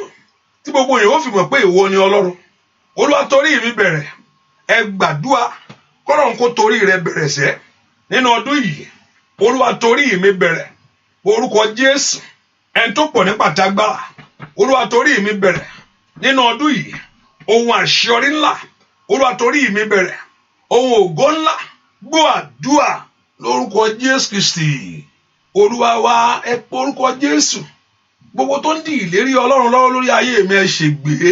Speaker 1: tí gbogbo èèyàn ó fi mọ̀ pé ìwọ ni Ọlọ́run Olúwa torí mi bẹ̀rẹ̀ ẹ gbàdúrà kọ́lọ́run kó torí rẹ bẹ̀rẹ̀ sẹ́ nínú ọdún yìí Olúwa torí mi bẹ̀rẹ̀ orúkọ Jésù ẹni tó pọ̀ ní pàtàgbára Olúwa torí mi bẹ̀rẹ̀ nínú ọdún yìí ohun àṣeyọrí ńlá Olúwa torí mi bẹ̀rẹ̀ ohun ògo ńlá gbọ́ àdúà lórúkọ Jésù Kristi Olúwa wa ẹ pé orúkọ Jésù gbogbo tó ń di ìlérí Ọlọ́run lọ́wọ́ lórí ayé mi ẹ ṣègbé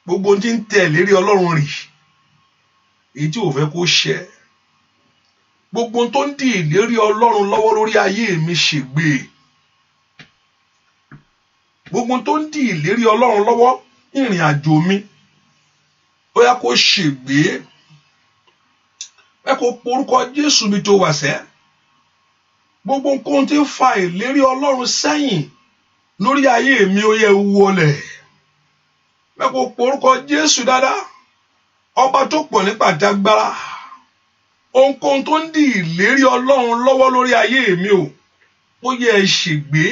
Speaker 1: gbogbo tí ń tẹ ìlérí Ọlọ́run rì èyí tí ò fẹ́ kó ṣẹ gbogbo tó ń di ìlérí Ọlọ́run lọ́wọ́ lórí ayé mi ṣègbé gbogbo tó ń di ìlérí Ọlọ́run lọ́wọ́ ìrìn àjò mi ó yá kó ṣègbé ẹ kó porúkọ Jésù mi tó wà sẹ́ gbogbo nǹkan tí ń fa ìlérí Ọlọ́run sẹ́yìn lórí ayé mi ó yẹ wọlẹ̀ ẹ kó porúkọ Jésù dáadáa ọba tó pọ̀ ní pàtàgbára ohunkóhun tó ń di ìlérí Ọlọ́run lọ́wọ́ lórí ayé mi ó yẹ ṣègbé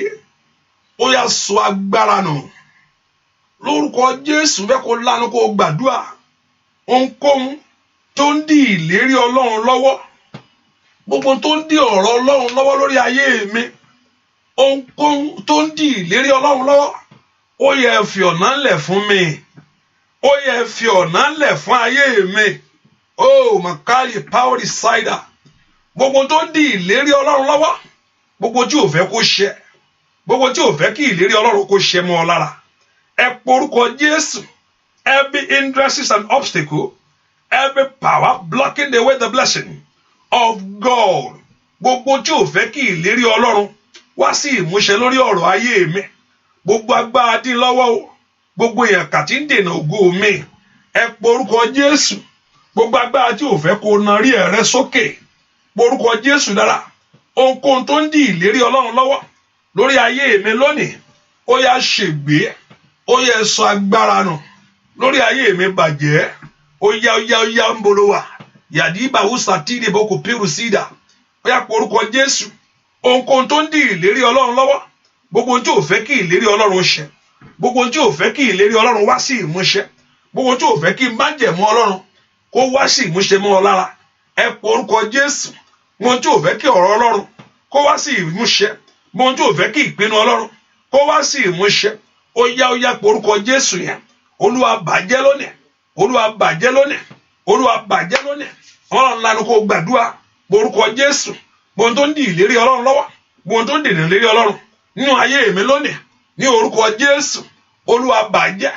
Speaker 1: ó yá sọ agbára nù lórúkọ Jésù fẹ́ kó lanu kó gbàdúrà ohunkóhun tó ń di ìlérí Ọlọ́run lọ́wọ́ gbogbo tó ń di ọ̀rọ̀ Ọlọ́run lọ́wọ́ lórí ayé mi ohunkóhun tó ń di ìlérí Ọlọ́run lọ́wọ́ ó yẹ fi ọ̀nà ńlẹ̀ fún mi ó yẹ fi ọ̀nà ńlẹ̀ fún ayé mi makali power cider gbogbo tó ń di ìlérí Ọlọ́run lọ́wọ́ gbogbo tí ò fẹ́ kó ṣẹ gbogbo tí ò fẹ́ kí ìlérí Ọlọ́run kó ṣẹ mọ́ ọ lára ẹ porúkọ Jésù every hindrance and obstacle every power blocking the way the blessing of God gbogbo tí ò fẹ́ kí ìlérí Ọlọ́run wá sí ìmúṣẹ lórí ọ̀rọ̀ ayé mi gbogbo agbára dín lọ́wọ́ o gbogbo èèyàn kàtí ń dènà ògo mi ẹ porúkọ Jésù gbogbo agbára tí ò fẹ́ kó na rí ẹ̀rẹ́ sókè porúkọ Jésù dára ohunkóhun tó ń di ìlérí Ọlọ́run lọ́wọ́ lórí ayé mi lónìí ó yá ṣègbé ó yẹ sọ agbára nù lórí ayé mi bàjẹ́ ó yá ń bolo wà yàdí ìbàwù sàtìdì boko pírù sídà ó yá porúkọ Jésù ohunkóhun tó ń di ìlérí Ọlọ́run lọ́wọ́ gbogbo tí ò fẹ́ kí ìlérí Ọlọ́run ṣẹ gbogbo tí ò fẹ́ kí ìlérí Ọlọ́run wá sí ìmúṣẹ gbogbo tí ò fẹ́ kí májẹ̀mú Ọlọ́run kó wá sí ìmúṣẹ mọ́ ọ lára ẹ porúkọ Jésù gbogbo tí ò fẹ́ kí ọ̀rọ̀ Ọlọ́run kó wá sí ìmúṣẹ gbogbo tí ò fẹ́ kí ìpinnu Ọlọ́run kó wá sí ìmúṣẹ ó yá porúkọ Jésù yẹn Olúwa bàjẹ́ lónìí Olúwa bàjẹ́ lónìí Olúwa bàjẹ́ lónìí Ọlọ́run lanu kó gbàdúrà porúkọ Jésù gbogbo tó ń di ìlérí Ọlọ́run lọ́wọ́ gbogbo tó ń dènà ìlérí Ọlọ́run nínú ayé mi lónìí ní orúkọ Jésù Olúwa bàjẹ́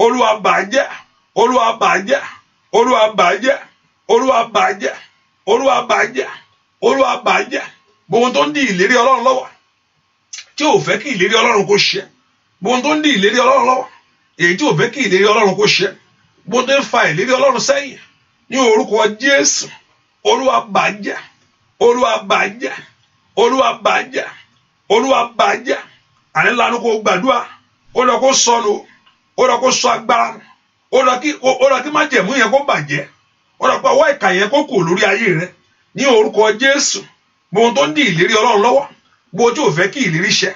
Speaker 1: Olúwa bàjẹ́ Olúwa bàjẹ́ Olúwa bàjẹ́ Olúwa bàjẹ́ Olúwa bàjẹ́ Olúwa bàjẹ́ gbogbo tó ń di ìlérí Ọlọ́run lọ́wọ́ tí ò fẹ́ kí ìlérí Ọlọ́run kó ṣẹ gbogbo tó ń di ìlérí Ọlọ́run lọ́wọ́ èyí tí ò fẹ́ kí ìlérí Ọlọ́run kó ṣẹ gbogbo tó ń fa ìlérí Ọlọ́run sẹ́yìn ní orúkọ Jésù Olúwa bàjẹ́ Olúwa bàjẹ́ Olúwa bàjẹ́ Olúwa bàjẹ́ àní lanu kó gbàdúrà ó lọ kó sọnù ó lọ kó sọ agbára ó lọ kí májẹ̀mú yẹn kó bàjẹ́ ó lọ pé ọwọ́ ìkà yẹn kó kò lórí ayé rẹ ní orúkọ Jésù gbogbo tó ń di ìlérí Ọlọ́run lọ́wọ́ gbogbo tí ò fẹ́ kí ìlérí ṣẹ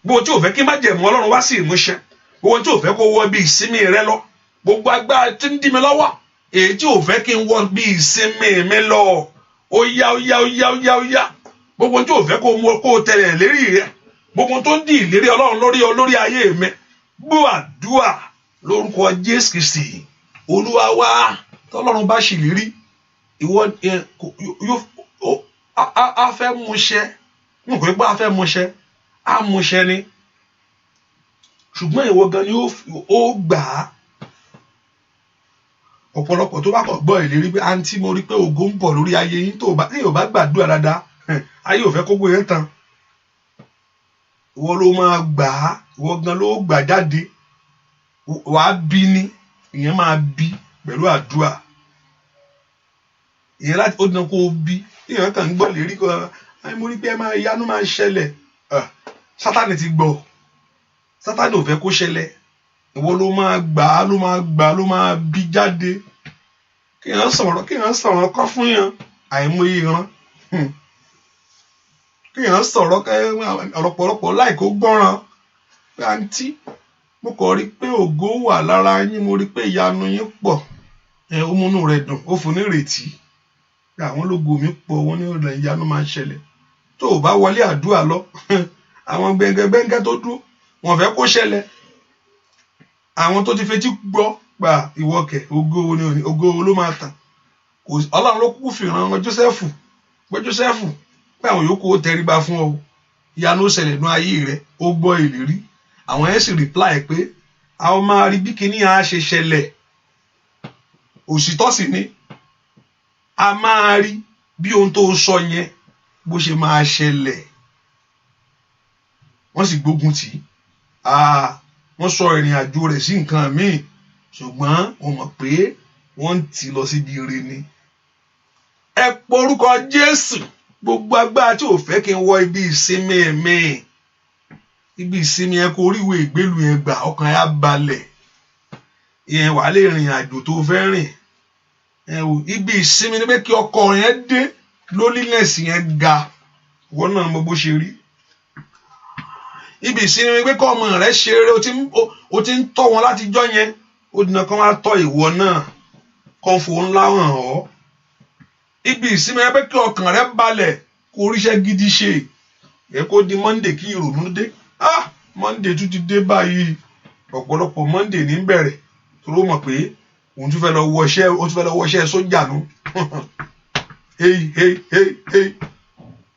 Speaker 1: gbogbo tí ò fẹ́ kí májẹ̀mú Ọlọ́run wá sí ìmúṣẹ gbogbo tí ò fẹ́ kó wọ bí ìsinmi rẹ lọ gbogbo agbára tí ń dí mi lọ́wọ́ èyí tí ò fẹ́ kí n wọ bí ìsinmi mi lọ ó yá gbogbo tí ò fẹ́ kó tẹ̀lé lérí rẹ gbogbo tó ń di ìlérí Ọlọ́run lórí ayé mi gbọ́ àdúà lórúkọ Jésù Kristi Olúwa wa tọ́lọ́run bá ṣèlérí ìwọ a fẹ́ múṣẹ n kò gbọ́ a fẹ́ múṣẹ a múṣẹ ni ṣùgbọ́n ìwọ gan ni ó gbà á ọ̀pọ̀lọpọ̀ tó bá kọ̀ gbọ́ ìlérí pé àǹtí mo rí pé ògo ń bọ̀ lórí ayé yín tí yóò bá gbàdúrà dáadáa ayé ò fẹ́ kó gbé yẹn tán ìwọ ló máa gbà á, ìwọ gan ló gbà jáde. Wàá bí ní, ìyẹn máa bí pẹ̀lú àdúrà. Ìyẹn láti ó dín kó bí, ìyẹn kàn ń gbọ́ lérí kó mo rí pé ìyanu máa ṣẹlẹ̀. Sátánì ti gbọ́, Sátánì ò fẹ́ kó ṣẹlẹ̀. Ìwọ ló máa gbà á, ló máa bí jáde. Kí èèyàn sọ̀rọ̀ kọ́ fún yàn, àìmọye ìran. Kí èèyàn sọ̀rọ̀ ọ̀pọ̀lọpọ̀ láì kó gbọ́ràn. Pé àǹtí, mo kàn rí pé ògo wà lára yín, mo rí pé ìyanu yín pọ̀. Ó múnú rẹ̀ dùn, ó fún ní ìrètí. Àwọn ológo mi pọ̀, wọ́n ní ọ̀rẹ́ ìyanu máa ń ṣẹlẹ̀. Tó o bá wọlé àdúrà lọ, àwọn gbẹ̀ngẹ̀gbẹ̀ngẹ̀ tó dúró, wọ́n fẹ́ kó ṣẹlẹ̀. Àwọn tó ti fetí gbọ́ gbà ìwọ́kẹ̀, ògo ló máa tàn. Ọlọ́run ló kúkú fi ràn Jósẹ́fù, pé Jósẹ́fù pé àwọn yòókù ó tẹríba fún ọ. Ìyanu ó ṣẹlẹ̀ nú ayé rẹ̀, ó gbọ́ ìlérí. Àwọn ẹ̀ sì reply pé àwọn máa rí bí kíní á ṣe ṣẹlẹ̀. Òṣìtọ́ sì ni a máa rí bí ohun tó sọ yẹn bó ṣe máa ṣẹlẹ̀. Wọ́n sì gbógun tì í. Wọ́n sọ ìrìn àjò rẹ̀ sí nǹkan míì, ṣùgbọ́n wọ́n mọ̀ pé wọ́n ń tì lọ síbi ire ni. Ẹ porúkọ Jésù, gbogbo agbára tí ò fẹ́ kí n wọ ibi ìsinmi mi. Ibi ìsinmi yẹn kò rí ìwé ìgbélú yẹn gbà, ọkàn yẹn á balẹ̀. Ìyẹn wà lè rìn àjò tó fẹ́ rìn. Ibi ìsinmi ni pé kí ọkọ yẹn dé, loneliness yẹn ga. Wọ́n náà mọ bó ṣe rí. Ibi ìsinmi ni pé kọ́ ọmọ rẹ̀ ṣe eré, o ti ń tọ́ wọn látijọ́ yẹn. Ó dìnnà kan wá tọ́ ìwọ náà, kan fò ńlá hàn ọ́. Ibi ìsinmi ni pé kí ọkàn rẹ̀ balẹ̀, kó ríṣẹ́ gidi ṣe. Ẹ kó di Monday kí ìrònú dé. Monday tún ti dé báyìí. Ọ̀pọ̀lọpọ̀ Monday ní bẹ̀rẹ̀, torí ó mọ̀ pé òun tún fẹ́ lọ wọṣẹ́ sójà nù.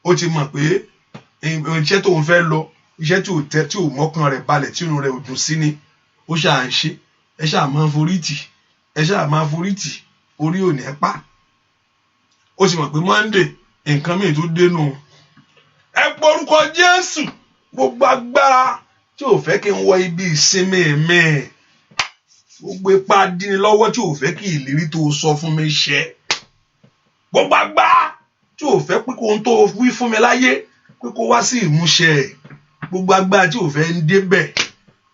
Speaker 1: Ó ti mọ̀ pé iṣẹ́ tóun fẹ́ lọ, iṣẹ́ tí ò mọ́kàn rẹ̀ balẹ̀, tí inú rẹ̀ ò dùn sí ni ó ṣáà ń ṣe. Ẹ ṣáà máa forí tì, orí ò ní pa. Ó sì mọ̀ pé Monday nǹkan mìíràn tó dénú. Ẹ porúkọ Jésù, gbogbo agbára tí ò fẹ́ kí n wọ ibi ìsinmi mi, gbogbo ipá dín lọ́wọ́ tí ò fẹ́ kí ìlérí tó sọ fún mi ṣẹ, gbogbo agbára tí ò fẹ́ pé kóhun tó wí fún mi láyé pé kó wá sí ìmúṣẹ, gbogbo agbára tí ò fẹ́ ń débẹ̀.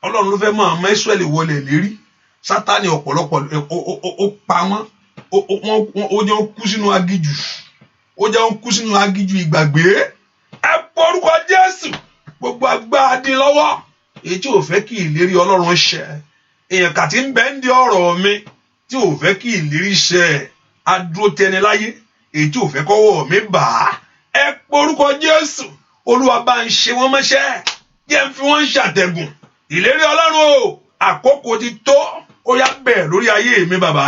Speaker 1: Ọlọ́run ló fẹ́ mọ àwọn Ísírẹ́lì wọlé lérí. Sátánì ọ̀pọ̀lọpọ̀ ó pa wọ́n, ó jẹ́ ń kú sínú agíjù ìgbàgbé. Ẹ porúkọ Jésù, gbogbo agbára dín lọ́wọ́ èyí tí ò fẹ́ kí ìlérí Ọlọ́run ṣẹ. Èèyàn kà tí ń bẹ ń di ọ̀rọ̀ mi tí ò fẹ́ kí ìlérí ṣẹ, adúró tẹni láyé, èyí tí ò fẹ́ kọ́wọ́ mi bà á. Ẹ porúkọ Jésù, Olúwa bá ń ṣe wọ́n mọ́ṣẹ́, jẹ́ ń fi wọ́n ń ṣàtẹ̀gùn. Ìlérí Ọlọ́run o, àkókò ti tó, ó yá bẹ̀rẹ̀ lórí ayé mi bàbá.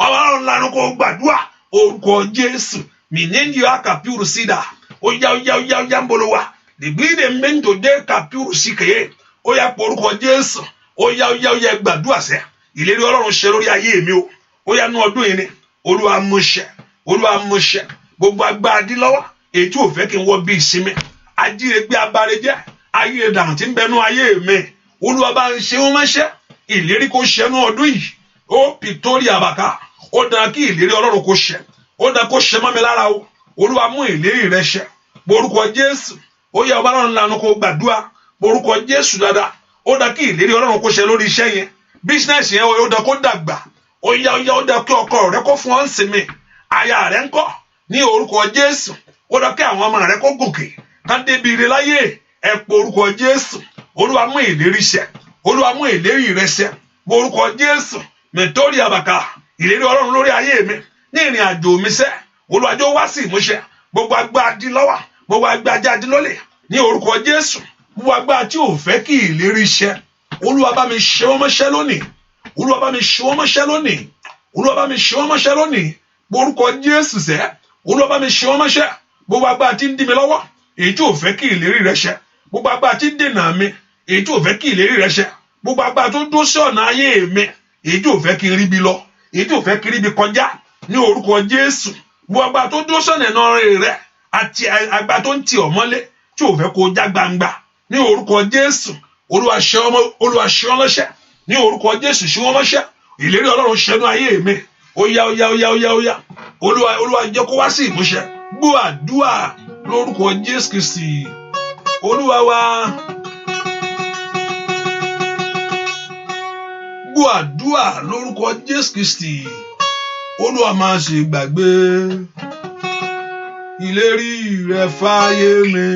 Speaker 1: Ọlọ́run lanu kó gbàdúrà orúkọ Jésù. Minendio akapiru sida, ó yá ń bolo wa. Dìgbìdè mẹ́ńtò dé kapiru síkèé, ó yá porúkọ Jésù. Ó yá gbàdúrà sẹ́. Ìlérí Ọlọ́run ṣẹ lórí ayé mi o. Ó yá nú ọdún yìí ni Olúwa mú ṣẹ. Gbogbo agbára dín lọ́wọ́ èyí tí ò fẹ́ kí n wọ bí ìsinmi, ajírégbé abarejẹ́, ayé ìdàrún tí ń bẹnu ayé mi, Olúwa bá ń ṣe wọ́n mọ́ṣẹ́. Ìlérí kó ṣẹ nú ọdún yìí. Ó pìtórí àbàká, ó dára kí ìlérí Ọlọ́run kó ṣẹ. Ó dára kó ṣẹ mọ́ mi lára o. Olúwa mú ìlérí rẹ ṣẹ. Porúkọ Jésù. Ó yá ọba Ọlọ́run lanu kó gbàdúrà. Porúkọ Jésù dáadáa. Ó dá kí ìlérí Ọlọ́run kó ṣẹ lórí iṣẹ́ yẹn, bísínẹ́sì yẹn ó dá kó dàgbà. Ó dá kí ọkọ rẹ kó fún ọ ń sinmi, aya rẹ ń kọ́ ní orúkọ Jésù. Ó dá kí àwọn ọmọ rẹ kó gòkè ká débi ire láyé. Ẹ porúkọ Jésù. Olúwa mú ìlérí ṣẹ. Olúwa mú ìlérí rẹ ṣẹ. Porúkọ Jésù. Mẹ̀tọ́rì àbàkà, ìlérí Ọlọ́run lórí ayé mi ní ìrìn àjò mi ṣẹ. Olúwa jọ̀ọ́ wá sí ìmúṣẹ. Gbogbo agbára dín lọ́wọ́, gbogbo agbára dín lólè ní orúkọ Jésù. Gbogbo agbára tí ò fẹ́ kí ìlérí ṣẹ, Olúwa bá mi ṣe wọ́n mọ́ṣẹ́ lónìí. Olúwa bá mi ṣe wọ́n mọ́ṣẹ́ lónìí. Olúwa bá mi ṣe wọ́n mọ́ṣẹ́ lónìí. Porúkọ Jésù sẹ́. Olúwa bá mi ṣe wọ́n mọ́ṣẹ́. Gbogbo agbára tí ń dí mi lọ́wọ́ èyí tí ò fẹ́ kí ìlérí rẹ ṣẹ. Gbogbo agbára tí ń dènà mi èyí tí ò fẹ́ kí ìlérí rẹ ṣẹ. Gbogbo agbára tó dó sí ọ̀nà ayé mi èyí tí ò fẹ́ kí n rí bi lọ, èyí tí ò fẹ́ kí n rí bi kọjá ní orúkọ Jésù. Gbogbo agbára tó dó sọ̀nà ẹ̀nà rẹ àti agbára tó ń tì ọ́ mọ́lé tí ò fẹ́ kó já gbangba ní orúkọ Jésù. Olúwa ṣe wọ́n lọ́ṣẹ́ ní orúkọ Jésù. Ṣe wọ́n lọ́ṣẹ́. Ìlérí Ọlọ́run ṣẹ́nu ayé mi. Ó yá. Olúwa jẹ́ kó wá sí ìmúṣẹ. Gbọ́ àdúrà lórúkọ Jésù Kristi Olúwa wa. Gbọ́ àdúrà lórúkọ Jésù Kristi Olúwa. Má ṣe gbàgbé ìlérí rẹ fáyé mi.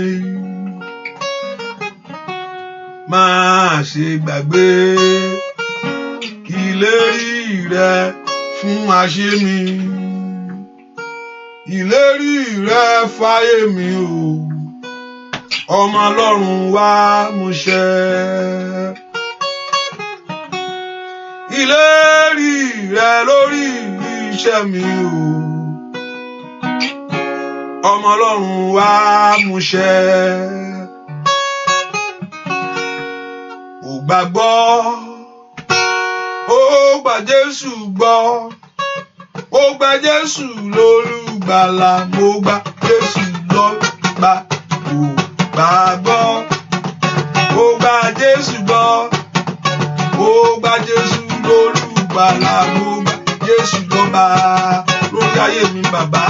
Speaker 1: Má ṣe gbàgbé ìlérí rẹ fún ayé mi. Ìlérí rẹ fáyé mi o, ọmọ Ọlọ́run wá múṣẹ. Ìlérí rẹ lórí iṣẹ́ mi o, ọmọ Ọlọ́run wá múṣẹ. Ó gbàgbọ́, ó gba Jésù gbọ́, ó gba Jésù lólùgbàlà. Mo gba Jésù lọ́gbà. Ó gbàgbọ́, ó gba Jésù gbọ́, ó gba Jésù lólùgbàlà. Mo gba Jésù lọ́gbà lórí ayé mi bàbá,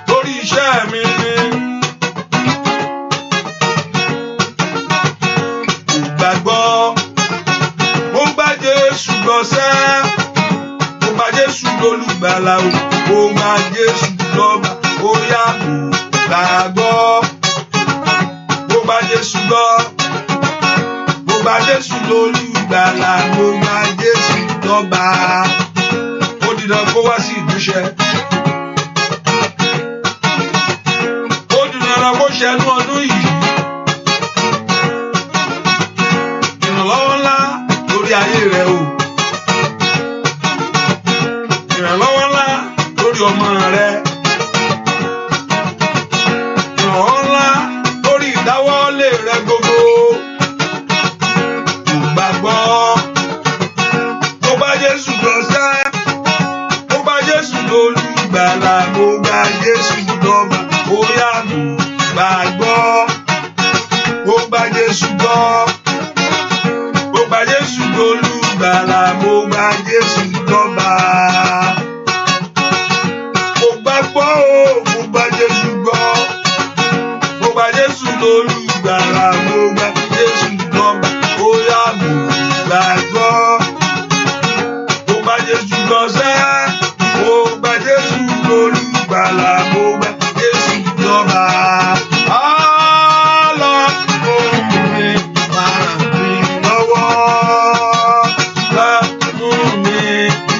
Speaker 1: lórí iṣẹ́ mi ni. Ó gbàgbọ́, ó gba Jésù gbọ́ sẹ́, ó gba Jésù lólùgbàlà o, ó gba Jésù lọ́gbà. Ó yá ó gbàgbọ́, ó gba Jésù gbọ́, ó gba Jésù lólùgbàlà. Ó gba Jésù lọ́gbà. Ó di dandan kó wá sí ìmúṣẹ. Ó di dandan kó ṣẹnu ọdún yìí. Ìrànlọ́wọ́ ńlá lórí ayé rẹ o. Ìrànlọ́wọ́ ńlá lórí ọmọ rẹ. Ìrànlọ́wọ́ ńlá lórí ìdáwọ́lé rẹ gbogbo. Ó gbàgbọ́, ó gba Jésù gbọ́ sẹ́, ó gba Jésù lólùgbàlà. Mo gba Jésù lọ́gbà. Ó yá mo gbàgbọ́, ó gba Jésù gbọ́, ó gba Jésù lólùgbàlà. Mo gba Jésù lọ́gbà. Mo gbàgbọ́, mo gba Jésù gbọ́, mo gba Jésù lólùgbàlà. Mo gba Jésù lọ́gbà. Ó yá mo gbàgbọ́, mo gba Jésù gbọ́ sẹ́, mo gba Jésù lólùgbàlà. Mo gba Jésù lọ́gbà. Ọlọ́run mi máa ràn mí lọ́wọ́. Ọlọ́run mi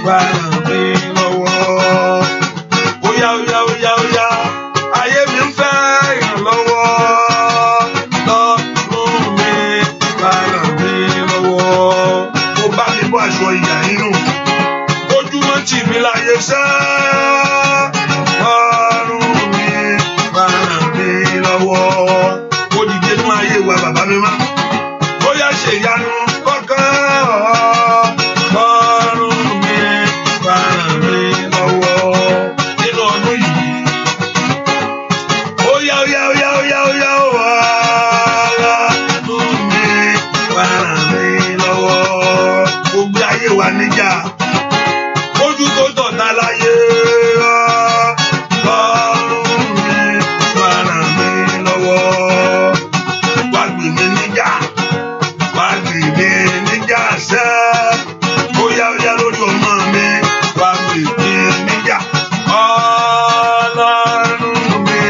Speaker 1: máa ràn mí lọ́wọ́. Ó yá. Ayé mi ń fẹ́ ìrànlọ́wọ́. Ọlọ́run mi máa ràn mí lọ́wọ́. Ó bá mi bọ́ aṣọ ìyà nínú. Ojúmọ́ tì mí láyé sẹ́. Ọlọ́run mi máa ràn mí lọ́wọ́. Ó dìde nínú ayé wa bàbá mi má. Ó yá ṣe ìyanu kọ́kàn. Ọlọ́run mi máa ràn mí lọ́wọ́ nínú ọdún yìí. Ó yá. Ọlọ́run mi máa ràn mí lọ́wọ́. Ó gbé ayé wa níjà. Ojú tó tọ̀tá láyé. Ọlọ́run mi máa ràn mí lọ́wọ́. Wá gbè mí níjà, wá gbè mí níjà sẹ́. Ó yá lórí ọmọ mi. Wá gbè mí níjà. Ọlọ́run mi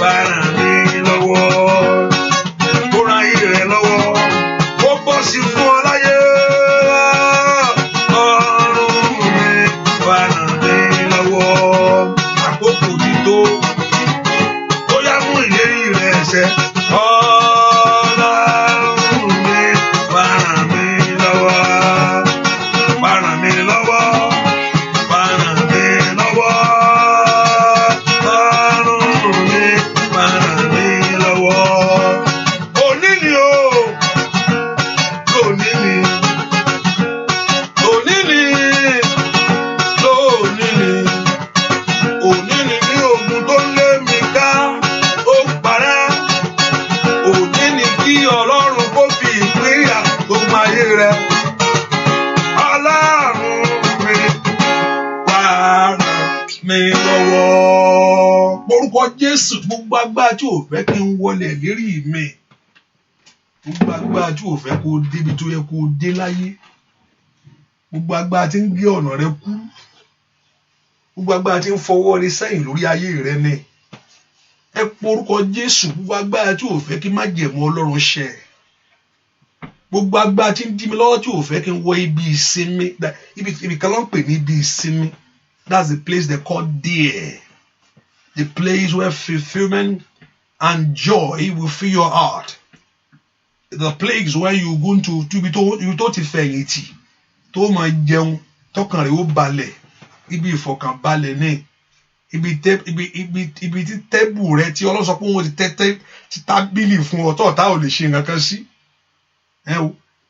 Speaker 1: máa ràn mí lọ́wọ́. Ó ran ayé rẹ lọ́wọ́. Ó bọ́ sí fún ọ láyé. Ọlọ́run mi máa ràn mí lọ́wọ́. Àkókò ti tó. Ó yá mú ìlérí rẹ ṣẹ. Ọlọ́run mi máa ràn mí lọ́wọ́. Máa ràn mí lọ́wọ́. Máa ràn mí lọ́wọ́. Ọlọ́run mi máa ràn mí lọ́wọ́. Òní ni o. Lónìí ni. Òní ni. Lónìí ni. Òní ni ní ogun tó lé mi ká. Ó orúkọ Jésù gbogbo agbára tí ò fẹ́ kí n wọlé lérí mi, gbogbo agbára tí ò fẹ́ kó débi tó yẹ kó dé láyé, gbogbo agbára tí ń gé ọ̀nà rẹ kú, gbogbo agbára tí ń fọwọ́ rẹ sẹ́yìn lórí ayé rẹ ni ẹ porúkọ Jésù. Gbogbo agbára tí ò fẹ́ kí májẹ̀mú Ọlọ́run ṣẹ, gbogbo agbára tí ń dí mi lọ́wọ́ tí ò fẹ́ kí n wọ ibi ìsinmi, ibi kan ló ń pè ní ibi ìsinmi. That's the place they call there, the place where fulfillment and joy will fill your heart, the place where you going to ibi tó ti fẹ̀yìntì tó máa jẹun tọkàn rẹ̀ ó balẹ̀, ibi ìfọ̀kànbalẹ̀ ní ibi tí tẹ́bù rẹ tí Ọlọ́run sọ pé wọ́n ti tábìlì fún ọ tọ́ọ̀tá ò lè ṣe nǹkan kan sí.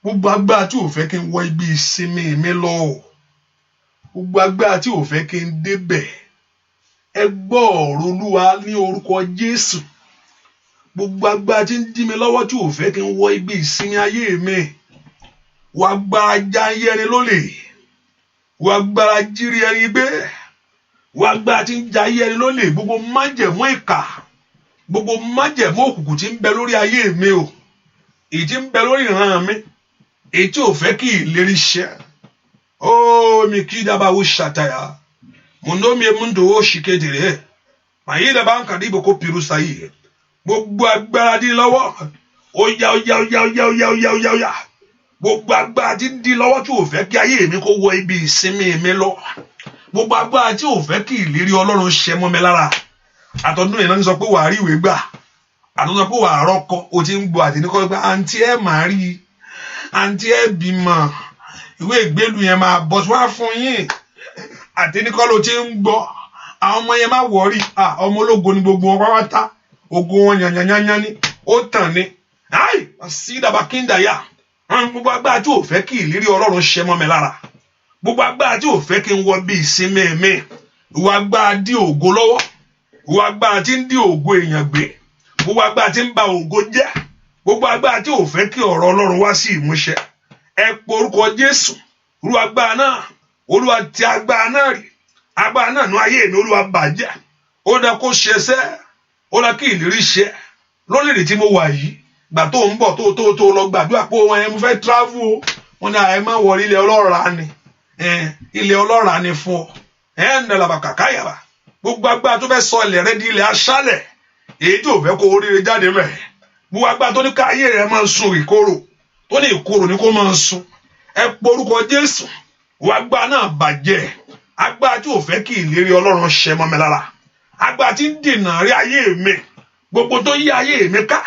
Speaker 1: Gbogbo agbára tí ò fẹ́ kí n wọ ibi ìsinmi mi lọ, gbogbo agbára tí ò fẹ́ kí n débẹ̀, ẹ gbọ́ ọ̀rọ̀ Olúwa ní orúkọ Jésù. Gbogbo agbára tí ń dí mi lọ́wọ́ tí ò fẹ́ kí n wọ ibi ìsinmi ayé mi, wà agbára já yẹni lólè, wà agbára jírí ẹni gbé, wà agbára tí ń já yẹni lólè, gbogbo májẹ̀mú ìkà, gbogbo májẹ̀mú òkùnkùn tí ń bẹ lórí ayé mi o, èyí tí ń bẹ lórí ìran mi, èyí tí ò fẹ́ kí ìlérí ṣẹ. Mi kí dábàá ó ṣàtàyà mọ̀nàmí ẹ̀múndò ó ṣìkédèrè màyí dábàá ń kàdé ìbòkó pìrú sáyé. Gbogbo agbára dín lọ́wọ́ ó yá. Gbogbo agbára tí ń dín lọ́wọ́ tí ò fẹ́ kí ayé mi kó wọ ibi ìsinmi mi lọ, gbogbo agbára tí ò fẹ́ kí ìlérí Ọlọ́run ṣẹ mọ́ mi lára. Àtọ̀dún yẹn náà ń sọ pé wàá rí ìwé gbà, àtọ̀dún sọ pé wàá rọ́kọ, o ti ń gbọ́ àti níkọ́ pé àǹtí ẹ̀ máa rí, àǹtí ẹ̀ bímọ, ìwé ìgbélú yẹn máa bọ́ sí wá fún yín, àti níkọ́ ló ti ń gbọ́. Àwọn ọmọ yẹn má wọ̀rí, ọmọ ológo ni gbogbo wọn pátá, ògo wọn yànyànyànyà ni, ó tàn ni. Sí dàbà kí ń dàyà. Gbogbo agbára tí ò fẹ́ kí ìlérí Ọlọ́run ṣẹ mọ́ mi lára, gbogbo agbára tí ò fẹ́ kí n wọ bí ìsinmi mi, ìwà agbára dí ògo lọ́wọ́, ìwà agbára tí ń dí ògo èèyàn gbé, gbogbo agbára tí ń ba ògo jẹ́, gbogbo agbára tí ò fẹ́ kí ọ̀rọ̀ Ọlọ́run wá sí ìmúṣẹ, ẹ porúkọ Jésù. Irú agbára náà, Olúwa ti agbára náà rí, agbára náà nú ayé mi Olúwa bàjẹ́, ó dá kó ṣẹṣẹ́, ó dá kí ìlérí ṣẹ lórílẹ̀-èdè tí mo wà yìí. Gbà tó ń bọ̀ tó lọ gbàdúrà pé mo fẹ́ travel o, wọn ní àyè máa wọ ilẹ̀ ọlọ́ra ni, ilẹ̀ ọlọ́ra ni fún ọ, ǹdàlàbà kàkáyàbà. Gbogbo agbára tó fẹ́ sọ ilẹ̀ rẹ di ilẹ̀ aṣálẹ̀, èyí tí ò fẹ́ kó oríire jáde mẹ́, gbogbo agbára tó ní ká ayé rẹ máa sun ìkorò, tó ní ìkorò ní kó máa sun, ẹ porúkọ Jésù. Wọ́n agbára náà bàjẹ́, agbára tí ò fẹ́ kí ìlérí Ọlọ́run ṣẹ mọ́ mi lára, agbára tí ń dènà rí ayé mi, gbogbo tó yí ayé mi ká,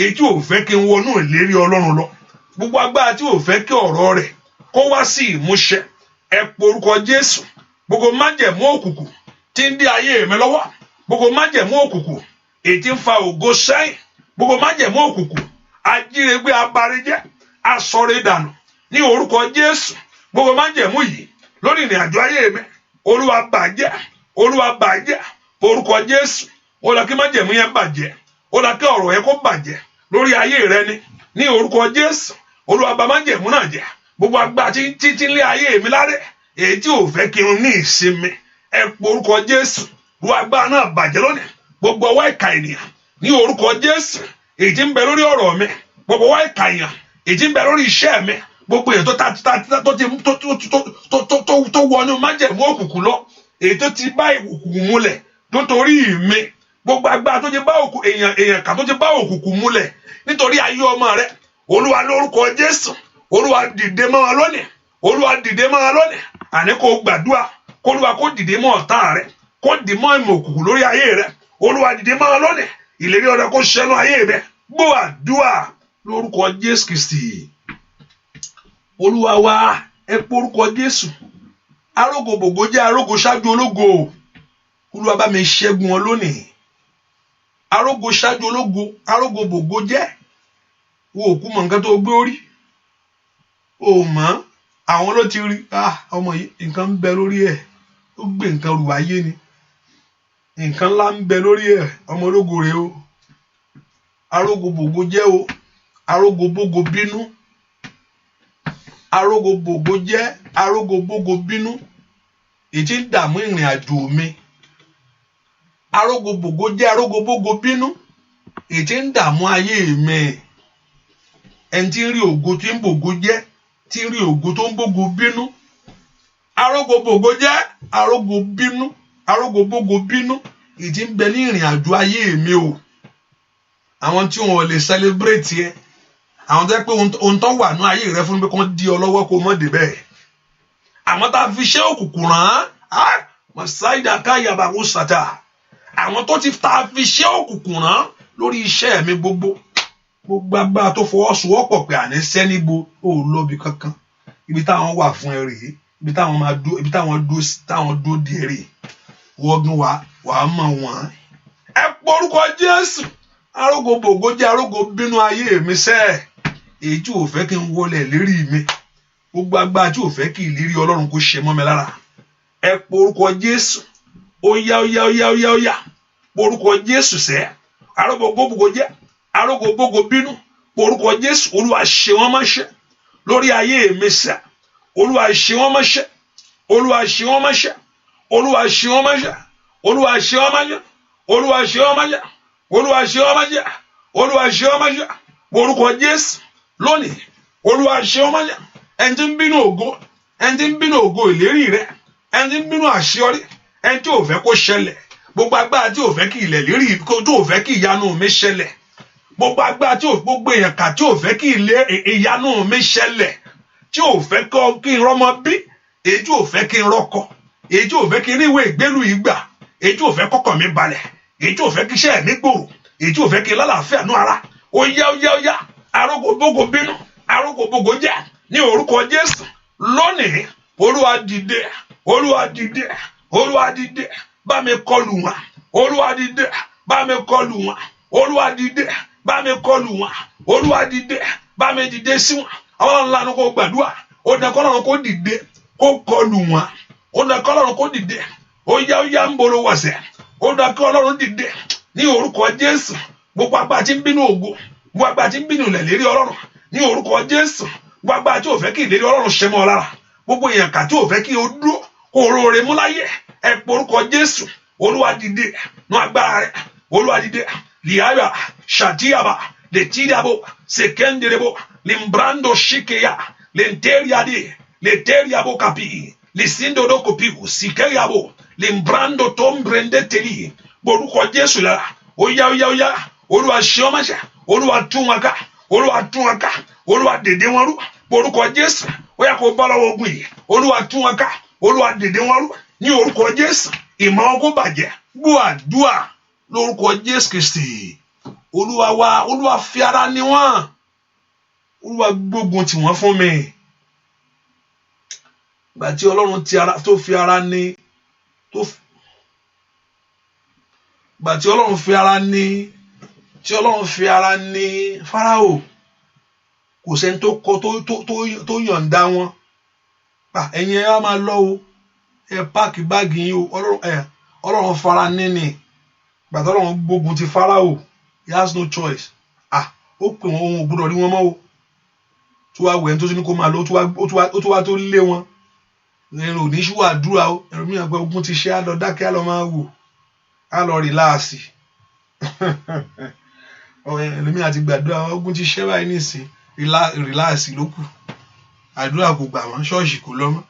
Speaker 1: èyí tí ò fẹ́ kí n wọnú ìlérí Ọlọ́run lọ, gbogbo agbára tí ò fẹ́ kí ọ̀rọ̀ rẹ̀ kó wá sí ìmúṣẹ, ẹ porúkọ Jésù. Gbogbo májẹ̀mú òkùnkùn tí ń dí ayé mi lọ́wọ́, gbogbo májẹ̀mú òkùnkùn èyí tí ń fa ògo sẹ́yìn, gbogbo májẹ̀mú òkùnkùn ajírégbé abarijẹ́ asọ̀rẹ́ dànù ní orúkọ Jésù. Gbogbo májẹ̀mú yìí lórí ìrìn àjò ayé mi, Olúwa bàjẹ́, Olúwa bàjẹ́ orúkọ Jésù. Ó lọ kí májẹ̀mú yẹn bàjẹ́, ó lọ kí ọ̀rọ̀ yẹn kó bàjẹ́ lórí ayé rẹ ní orúkọ Jésù. Olúwa bà májẹ̀mú náà jẹ́. Gbogbo agbára tí ń lé ayé mi láré, èyí tí ò fẹ́ kí n ní ìsinmi, ẹ porúkọ Jésù. Gbogbo agbára náà bàjẹ́ lónìí. Gbogbo ọwọ́ ìkà ènìyàn ní orúkọ Jésù èyí tí ń bẹ lórí ọ̀rọ̀ mi, gbogbo ọwọ́ ìkà ènìyàn èyí tí ń bẹ lórí iṣẹ́ mi, gbogbo èyí tó wọnú májẹ̀mú òkùnkùn lọ, èyí tó ti bá òkùnkùn múlẹ̀ nítorí mi, gbogbo agbára tó ti bá èèyàn kà tó ti bá òkùnkùn múlẹ̀ nítorí ayé ọmọ rẹ, Olúwa lórúkọ Jésù, Olúwa dìde mọ́ wọn lónìí, Olúwa dìde mọ́ wọn lónìí. Àní kò gbàdúrà kó Olúwa kó dìde mọ́ ọ̀tá rẹ, kó dì mọ́ ìmọ̀ òkùnkùn lórí ayé rẹ. Olúwa dìde mọ́ wọn lónìí, ìlérí ọ̀rẹ́ kó ṣẹnu ayé rẹ. Gbọ́ àdúrà lórúkọ Jésù Kristi Olúwa wa, ẹ porúkọ Jésù. Arógo bògo jẹ́ arógo ṣáájú ológo, Olúwa bá mi ṣẹ́gun wọn lónìí. Arógo ṣáájú ológo, arógo bògo jẹ́, wo òkú mọ̀ nǹkan tó gbé orí, o mọ̀ àwọn ló ti rí, ọmọ yìí nǹkan ń bẹ lórí ẹ̀, ó gbé nǹkan rù ayé ni, nǹkan ńlá ń bẹ lórí ẹ̀, ọmọ ológo rẹ̀ o. Arógo bògo jẹ́ o, arógo bògo bínú, arógo bògo jẹ́, arógo bògo bínú, èyí tí ń dààmú ìrìn àjò mi, arógbogbògo jẹ́ arógbógbògo bínú èyí tí ń dààmú ayé mi ẹni tí ń rí ògo tí ń bògo jẹ́ tí ń rí ògo tó ń bògo bínú arógbógbògo jẹ́ arógbógbògo bínú èyí tí ń bẹ ní ìrìn àjò ayé mi o àwọn tí wọn ò lè celebrate yẹ àwọn tó yẹ pé ohun tó wà ní ayé rẹ fún mi pé kàn di ọ lọ́wọ́ kó mọ̀ débẹ̀ àwọn tá a fi ṣe òkùnkùn rán masaida káyàbá wò sàtà àwọn tó ti tá a fi ṣe òkùnkùn rán lórí iṣẹ́ mi gbogbo agbára tó fọwọ́sowọ́pọ̀ pé àní sẹ́nibo ò lọ́bi kankan ibi táwọn wà fún ẹ rèé ibi táwọn máa dó ibi táwọn dó di ẹ rèé wọ́gbìn wàá mọ̀ wọ́n ẹ porúkọ Jésù arógbógbògo jẹ́ arógbó bínú ayé mi sẹ́ èyí tí ò fẹ́ kí n wọlé lérí mi gbogbo agbára tí ò fẹ́ kí ìlérí Ọlọ́run kó ṣe mọ́ mi lára ẹ porúkọ Jésù ó yá porúkọ Jésù sẹ́ arógbógbògo jẹ́ arógbógbògo bínú porúkọ Jésù Olúwa ṣe wọ́n mọ́ṣẹ́ lórí ayé mi sẹ́ Olúwa ṣe wọ́n mọ́ṣẹ́ Olúwa ṣe wọ́n mọ́ṣẹ́ Olúwa ṣe wọ́n mọ́ṣẹ́ Olúwa ṣe wọ́n mọ́ṣẹ́ Olúwa ṣe wọ́n mọ́ṣẹ́ Olúwa ṣe wọ́n mọ́ṣẹ́ Olúwa ṣe wọ́n mọ́ṣẹ́ porúkọ Jésù lónìí Olúwa ṣe wọ́n mọ́ṣẹ́ ẹni tí ń bínú ògo ẹni tí ń bínú ògo ìlérí rẹ ẹni tí ń bínú àṣeyọrí ẹni tí ò fẹ́ kó ṣẹlẹ̀ gbogbo agbára tí ò fẹ́ kí ilẹ̀ lérí tó ò fẹ́ kí ìyanu mi ṣẹlẹ̀ gbogbo agbára tí ò gbogbo èèyàn kà tí ò fẹ́ kí ìyanu mi ṣẹlẹ̀ tí ò fẹ́ kí n rọ́mọ bí èyí tí ò fẹ́ kí n rọ́kọ èyí tí ò fẹ́ kí n ríwèé ìgbélú ìgbà èyí tí ò fẹ́ kọ́kàn mi balẹ̀ èyí tí ò fẹ́ kí iṣẹ́ mi gbòòrò èyí tí ò fẹ́ kí n lálàáfíà nú ara ó yá arógbógbògo bínú arógbógbògo jẹ́ ní orúkọ Jésù lónìí Olúwa dìde Olúwa dìde Olúwa dìde bá mi kọlù wọn Olúwa dìde bá mi kọlù wọn Olúwa dìde bá mi kọlù wọn Olúwa dìde bá mi dìde sí wọn Ọlọ́run lánàá kó gbàdúrà ó dẹ kọ́lọ́run kó dìde kó kọlù wọn ó dẹ kọ́lọ́run kó dìde ó yá ń bolo wọ̀sẹ̀ ó dẹ kọ́lọ́run dìde ní orúkọ Jésù gbogbo agbára tí ń bínú ògo gbogbo agbára tí ń bínú ilẹ̀ lérí Ọlọ́run ní orúkọ Jésù gbogbo agbára tí ò fẹ́ kí ìlérí Ọlọ́run ṣẹ mọ́ ọ lára gbogbo èèyàn kà tí ò fẹ́ kí o dúró kó o róore mú láyé ẹ porúkọ Jésù Olúwa dìde nú agbára rẹ Olúwa dìde liaya shatiaba letiriabo sekenderebo limbrando shikeya lenteriade leteriabo kapi lisindo do kopiu sikeyabo limbrando tombrende teli porúkọ Jésù lára ó yá Olúwa ṣe ọ́ máṣe Olúwa tún wọn ká Olúwa tún wọn ká Olúwa dèdè wọn rú porúkọ Jésù ó yá kó bá lọ́wọ́ ogun yìí Olúwa tún wọn ká Olúwa dèdè wọn rú ní orúkọ Jésù ìmọ̀ wọn kó bàjẹ́ gbọ́ àdúrà lórúkọ Jésù Kristi Olúwa wa Olúwa fi ara ní wọn Olúwa gbógun tì wọ́n fún mi gbà tí Ọlọ́run tó fi ara ní gbà tí Ọlọ́run fi ara ní tí Ọlọ́run fi ara ní Fáráò kò sẹ́ni tó yọ̀ǹda wọn ẹ̀yin ẹ máa lọ o ẹ páàkì báàgì yín o Ọlọ́run fara níní gbàtà Ọlọ́run gbógun ti Fáráò he has no choice ó pè wọn ohun ògbúdọ̀ rí wọn mọ́ o tó wá wẹ̀ tó ní kó máa lọ ó tó wá tó lé wọn ẹ̀rọ ní ṣúwà àdúrà o ẹ̀rọ mìíràn pé ogun ti ṣe á lọ dákẹ́ á lọ máa wò á lọ rìláàsì ẹlòmíràn ti gbàdúrà ogun ti ṣe báyìí nísìn rìláàsì ló kù àdúrà kò gbà wọ́n ṣọ́ọ̀ṣì kò lọ mọ́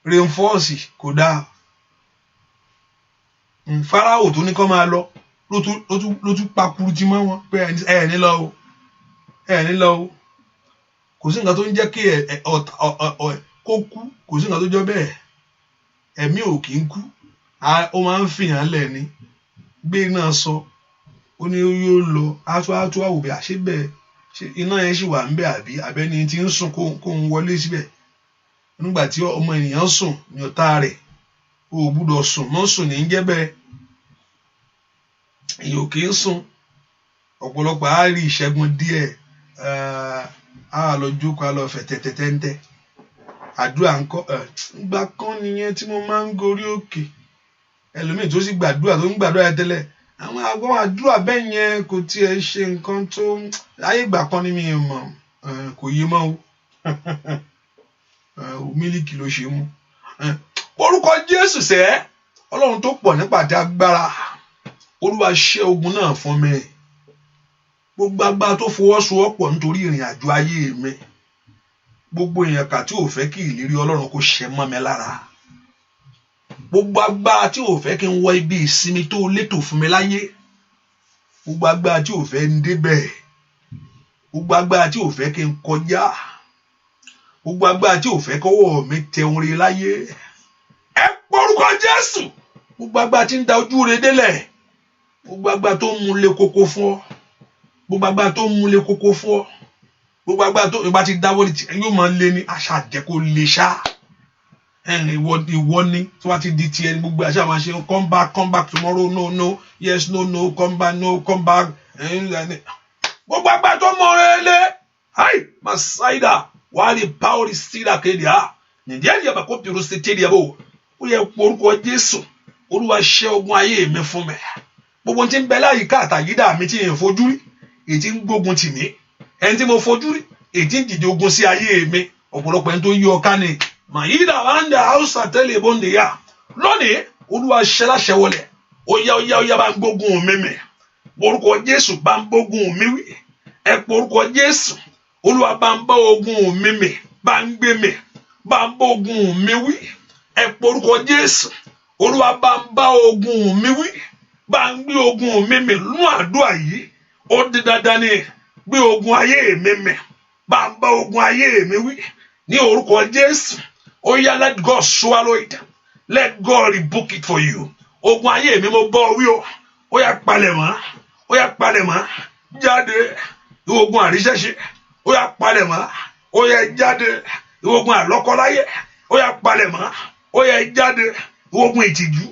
Speaker 1: reinforce kò dáa Fáráò tó ní kó máa lọ ló tún pakuru ti mọ́ wọn pé ẹ̀ ní lọ o kò sí nǹkan tó ń jẹ́ kí kó kú kò sí nǹkan tó jọ bẹ́ẹ̀ ẹ̀mí ò kì í kú ó máa ń fìyàn lẹ̀ ni gbé náà sọ ó ní yóò lọ átú àwòbẹ̀ àṣebẹ̀ iná yẹn sì wà ń bẹ àbí abẹ́ni tí ń sùn kó ń wọlé síbẹ̀ nígbà tí ọmọ ènìyàn sùn ní ọ̀tá rẹ̀ o gbúdọ̀ sùn mọ́ sùn ní jẹ́ bẹ́ẹ̀ èyàn ò kì í sùn ọ̀pọ̀lọpọ̀ á rí ìṣẹ́gun díẹ̀ á lọ jókòó á lọ fẹ̀ tẹ́tẹ́tẹ́ńtẹ́ àdúrà ńkọ́ ìgbà kan nìyẹn tí mo máa ń gorí òkè ẹlòmíì tó sì gbàdúrà tó ń gbàdúrà tẹ́lẹ̀ àwọn àdúrà bẹ́ẹ̀ yẹn kò tiẹ̀ ṣe nǹkan tó ayé ìgbà kan ní mi mọ̀ kò yé mọ́ o mílíkì ló ṣe mú orúkọ Jésù sẹ́ Ọlọ́run tó pọ̀ nípa àti agbára, Olúwa ṣẹ́ ogun náà fún mi. Gbogbo agbára tó fọwọ́sowọ́pọ̀ nítorí ìrìn àjò ayé mi, gbogbo èèyàn kà tí ò fẹ́ kí ìlérí Ọlọ́run kó ṣẹ mọ́ mi lára, gbogbo agbára tí ò fẹ́ kí n wọ ibi ìsinmi tó létò fún mi láyé, gbogbo agbára tí ò fẹ́ ń débẹ̀, gbogbo agbára tí ò fẹ́ kí n kọjá, gbogbo agbára tí ò fẹ́ kọ́wọ́ mi tẹ orin láyé, ẹ porúkọ Jésù. Gbogbo agbára tí ń da ojú rẹ délẹ̀, gbogbo agbára tó ń múlé kókó fún ọ, gbogbo agbára tó ń múlé kókó fún ọ, gbogbo agbára tó ìbá ti dáwọ́ ní yóò máa lé ní àṣà jẹ́ kó lè ṣá. Ìwọ ni tí wọ́n ti di tiẹ̀ ní gbogbo àṣà máa ṣe come back tomorrow, no, yes, no, come back. Gbogbo agbára tó mọ rẹ lé, Masaida, wàá rí power síra kéde ha. Nìjẹ́ ìyá bàkó pèrò sí tẹ́lẹ̀ yà bò. Ó yẹ orúkọ Jésù, Olúwa ṣẹ́ ogun ayé mi fún mi. Gbogbo tí ń bẹ láyìíká àtàyídà mi tí ń fojú rí, èyí tí ń gbógun tì mí, ẹni tí mo fojú rí, èyí tí ń dìde ogun sí ayé mi, ọ̀pọ̀lọpọ̀ ẹni tó yí ọká ni. Màyídà wàndà Hausa tẹ́lẹ̀ bóńdè yá. Lónìí, Olúwa ṣẹ́ láṣẹ wọlé. Ó yá bá ń gbógun mi mì. Orúkọ Jésù bá ń gbógun mi wí. Ẹ pé orúkọ Jésù, Olúwa bá ń bá ogun mi mì, bá ń gbé mi, bá ń bá ogun mi wí. Ẹ pé orúkọ Jésù, Olúwa bá ń bá ogun mi wí, bá ń gbé ogun mi mì. Nú àdúrà yìí, ó di dandan ni gbé ogun ayé mi mì, bá ń bá ogun ayé mi wí. Ní orúkọ Jésù, ó yá, let God swallow it, let God rebuke it for you. Ogun ayé mi mo bọ́ wí o, ó yá palẹ̀ mọ́, jáde. Ogun àríṣẹ́ṣe, ó yá palẹ̀ mọ́, ó yá jáde. Ogun àlọ́kọláyé, ó yá palẹ̀ mọ́, ó yá jáde. Ogun ìtìjú,